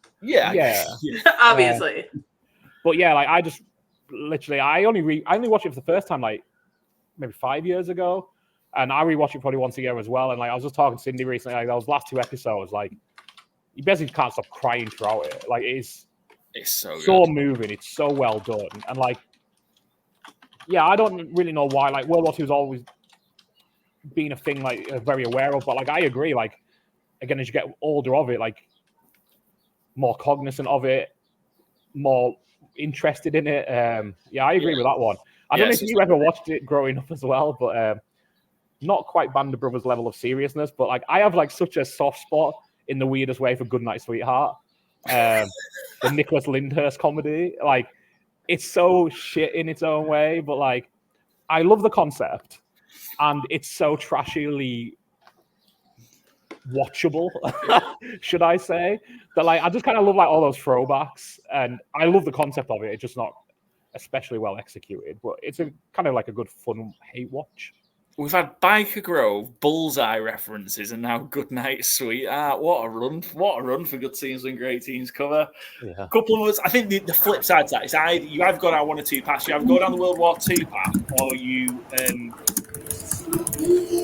obviously. But yeah, like I just literally, I only watched it for the first time like maybe 5 years ago, and I rewatch it probably once a year as well. And like I was just talking to Cindy recently, like those last 2 episodes, like you basically can't stop crying throughout it. Like it's so moving. It's so well done. And like, yeah, I don't really know why. Like World War II has always been a thing like very aware of, but like I agree. Like again, as you get older of it, like more cognizant of it, more interested in it. Yeah, I agree with that one. I don't know if you ever watched it growing up as well, but not quite Band of Brothers level of seriousness. But like I have like such a soft spot in the weirdest way for Goodnight Sweetheart. The Nicholas Lyndhurst comedy, like it's so shit in its own way, but like I love the concept, and it's so trashily watchable, should I say? That like I just kind of love like all those throwbacks, and I love the concept of it. It's just not especially well executed, but it's a kind of like a good fun hate watch. We've had Biker Grove, Bullseye references, and now Goodnight Sweetheart. What a run for Good Teams and Great Teams cover. Yeah. A couple of us, I think the flip side to that is you either go down one or two paths. You either go down the World War II path, or you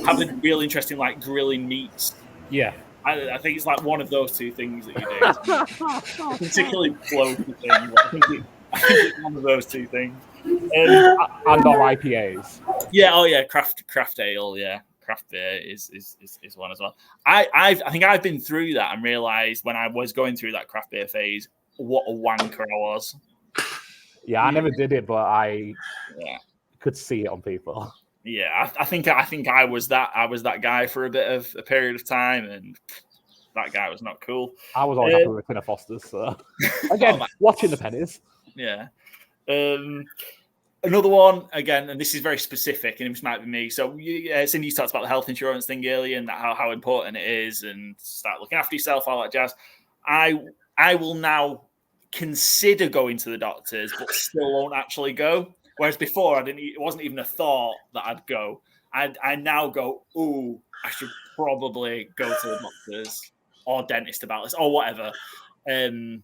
have a real interest in like grilling meats. Yeah. I think it's like one of those two things that you do. Particularly floaty thing. I think it's one of those two things. And or IPAs. Yeah, craft ale, yeah. Craft beer is one as well. I think I've been through that and realised when I was going through that craft beer phase what a wanker I was. Yeah, I never did it, but I could see it on people. Yeah, I think I was that guy for a period of time, and that guy was not cool. I was always happy with Tinner Foster's, so again, watching the pennies. Yeah. Another one, again, and this is very specific, and it might be me. So, Cindy, you talked about the health insurance thing earlier and how important it is, and start looking after yourself, all that jazz. I will now consider going to the doctors, but still won't actually go. Whereas before, it wasn't even a thought that I'd go. I now go, ooh, I should probably go to the doctors or dentist about this or whatever. And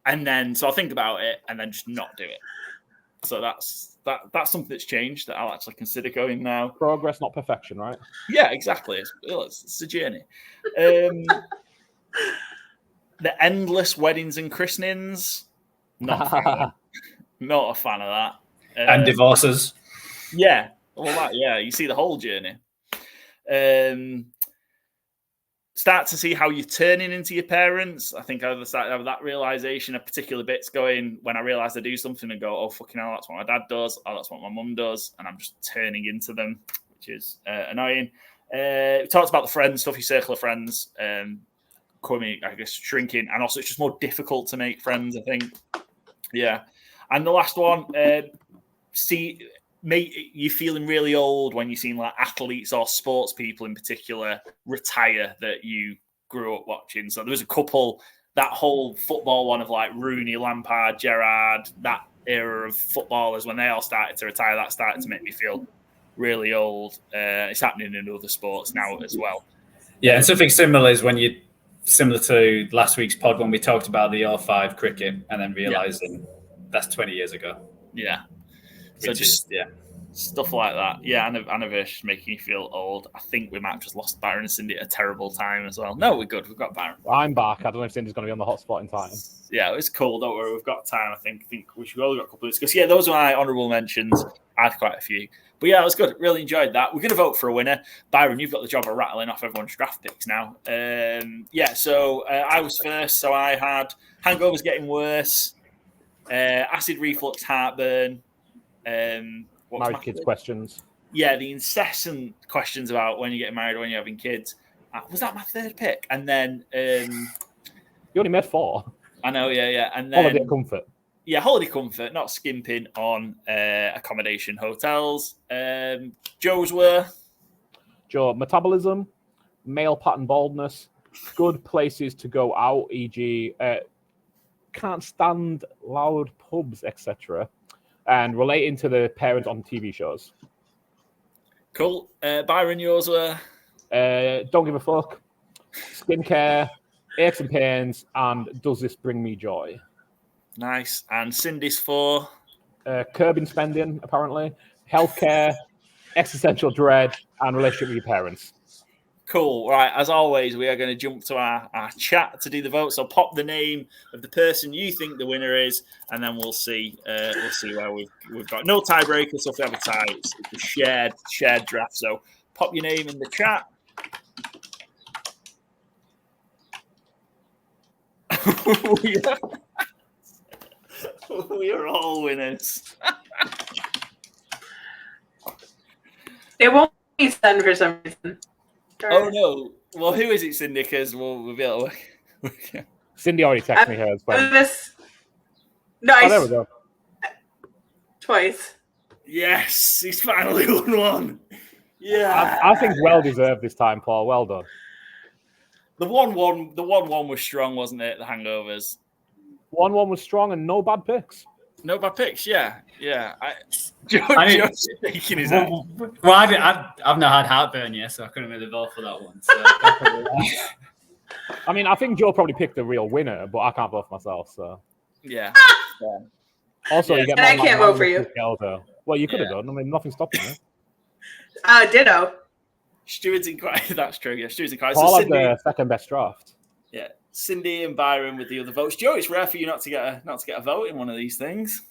then, so I'll think about it and then just not do it. So that's something that's changed that I'll actually consider going now. Progress, not perfection, right? Yeah, exactly. It's a journey. The endless weddings and christenings, not a fan of that. Not a fan of that. And divorces. Yeah. Well, you see the whole journey. Start to see how you're turning into your parents. I think I started to have that realization of particular bits going when I realized I do something and go, oh, fucking hell, that's what my dad does. Oh, that's what my mum does. And I'm just turning into them, which is annoying. We talked about the friends stuff, your circle of friends coming, I guess, shrinking. And also it's just more difficult to make friends, I think. Yeah. And the last one, you're feeling really old when you're seeing like athletes or sports people in particular retire that you grew up watching. So there was a couple, that whole football one of like Rooney, Lampard, Gerrard, that era of footballers, when they all started to retire, that started to make me feel really old. It's happening in other sports now as well. Yeah, and something similar is similar to last week's pod when we talked about the R5 cricket and then realising that's 20 years ago. Yeah. So Stuff like that. Yeah, anniversaries making you feel old. I think we might have just lost Byron and Cindy at a terrible time as well. No, we're good. We've got Byron. I'm back. I don't know if Cindy's going to be on the hotspot in time. Yeah, it's cool. Don't worry. We've got time. I think we've only got a couple of minutes. Because, yeah, those are my honourable mentions. I had quite a few. But, yeah, it was good. Really enjoyed that. We're going to vote for a winner. Byron, you've got the job of rattling off everyone's draft picks now. So I was first. So I had hangovers getting worse, acid reflux, heartburn, married kids questions. Yeah, the incessant questions about when you're getting married or when you're having kids. Was that my third pick? And then you only made 4. I know, yeah. And then holiday comfort. Yeah, holiday comfort, not skimping on accommodation hotels. Joe's were Joe, metabolism, male pattern baldness, good places to go out, e.g., can't stand loud pubs, etc. And relating to the parents on TV shows. Cool. Byron, yours were? Don't give a fuck. Skincare, aches and pains, and does this bring me joy? Nice. And Cindy's for? Curbing spending, apparently. Healthcare, existential dread, and relationship with your parents. Cool. Right. As always, we are going to jump to our chat to do the vote. So pop the name of the person you think the winner is, and then we'll see. We'll see where we've got no tiebreakers. So if we have a tie, it's a shared draft. So pop your name in the chat. We are all winners. It won't be Sun for some reason. Oh no! Well, who is it, Cindy? Because we'll be able to. Cindy already texted me hers. Nice. Oh, there we go. Twice. Yes, he's finally won one. Yeah, I think well deserved this time, Paul. Well done. The 1-1 was strong, wasn't it? The hangovers. 1-1 was strong and no bad picks. No bad picks. Yeah. Joe's shaking his head. Well, I've not had heartburn yet, so I couldn't really vote for that one. So I mean, I think Joe probably picked the real winner, but I can't vote for myself. So yeah. Also, you get. And I can't vote for you. Well, you could have done. I mean, nothing's stopping you. Ditto. Steward's in quite. That's true. Yeah, Steward's in quite. Paul So had Cindy, the second best draft. Yeah, Cindy and Byron with the other votes. Joe, it's rare for you not to get a vote in one of these things.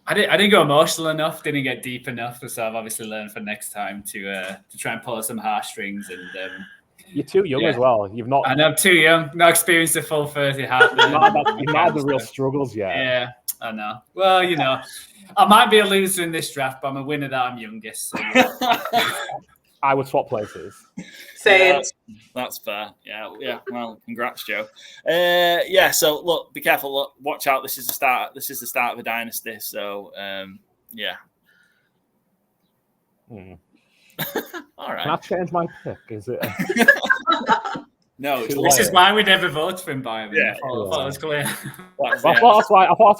I didn't go emotional enough, didn't get deep enough, so I've obviously learned for next time to try and pull at some heartstrings. And you're too young as well. You've not. And I'm too young. Not experienced the full 30 heartburn. You've not had the real struggles yet. Yeah, I know. Well, I might be a loser in this draft, but I'm a winner that I'm youngest. So. I would swap places. Same. Yeah, that's fair. Yeah. Well, congrats, Joe. So look, be careful. Look, watch out. This is the start. This is the start of a dynasty. So, yeah. All right. Can I change my pick? Is it? No. This is why we never voted for him, Byron. Yeah. I thought it was clear. I thought that's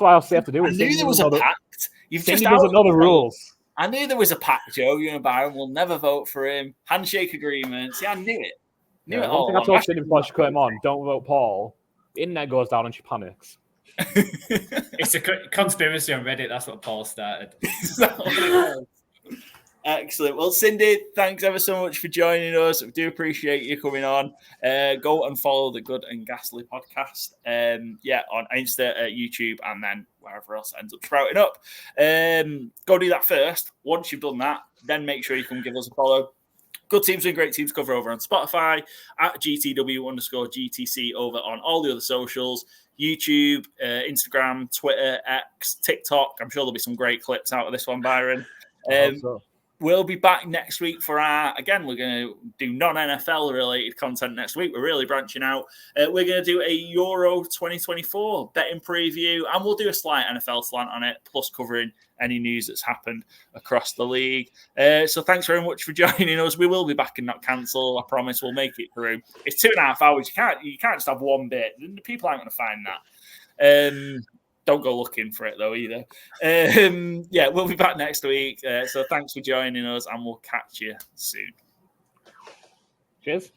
why I was safe to do it. I knew there was a pact. You've just another rules. I knew there was a pact, Joe. You and Byron will never vote for him. Handshake agreement. See, I knew it. Knew it all. One thing I told Cindy before she cut him on: don't vote Paul. Internet goes down and she panics. It's a conspiracy on Reddit. That's what Paul started. Excellent. Well, Cindy, thanks ever so much for joining us. We do appreciate you coming on. Go and follow the Good and Ghastly Podcast. On Insta, YouTube, and then wherever else ends up sprouting up. Go do that first. Once you've done that, then make sure you come give us a follow. Good Teams and Great Teams cover over on Spotify, at GTW_GTC over on all the other socials, YouTube, Instagram, Twitter, X, TikTok. I'm sure there'll be some great clips out of this one, Byron. We'll be back next week for we're going to do non-NFL related content next week. We're really branching out. We're going to do a Euro 2024 betting preview, and we'll do a slight NFL slant on it, plus covering any news that's happened across the league. So thanks very much for joining us. We will be back and not cancel. I promise we'll make it through. It's 2.5 hours. You can't just have one bit. People aren't going to find that. Don't go looking for it, though, either. We'll be back next week. So thanks for joining us, and we'll catch you soon. Cheers.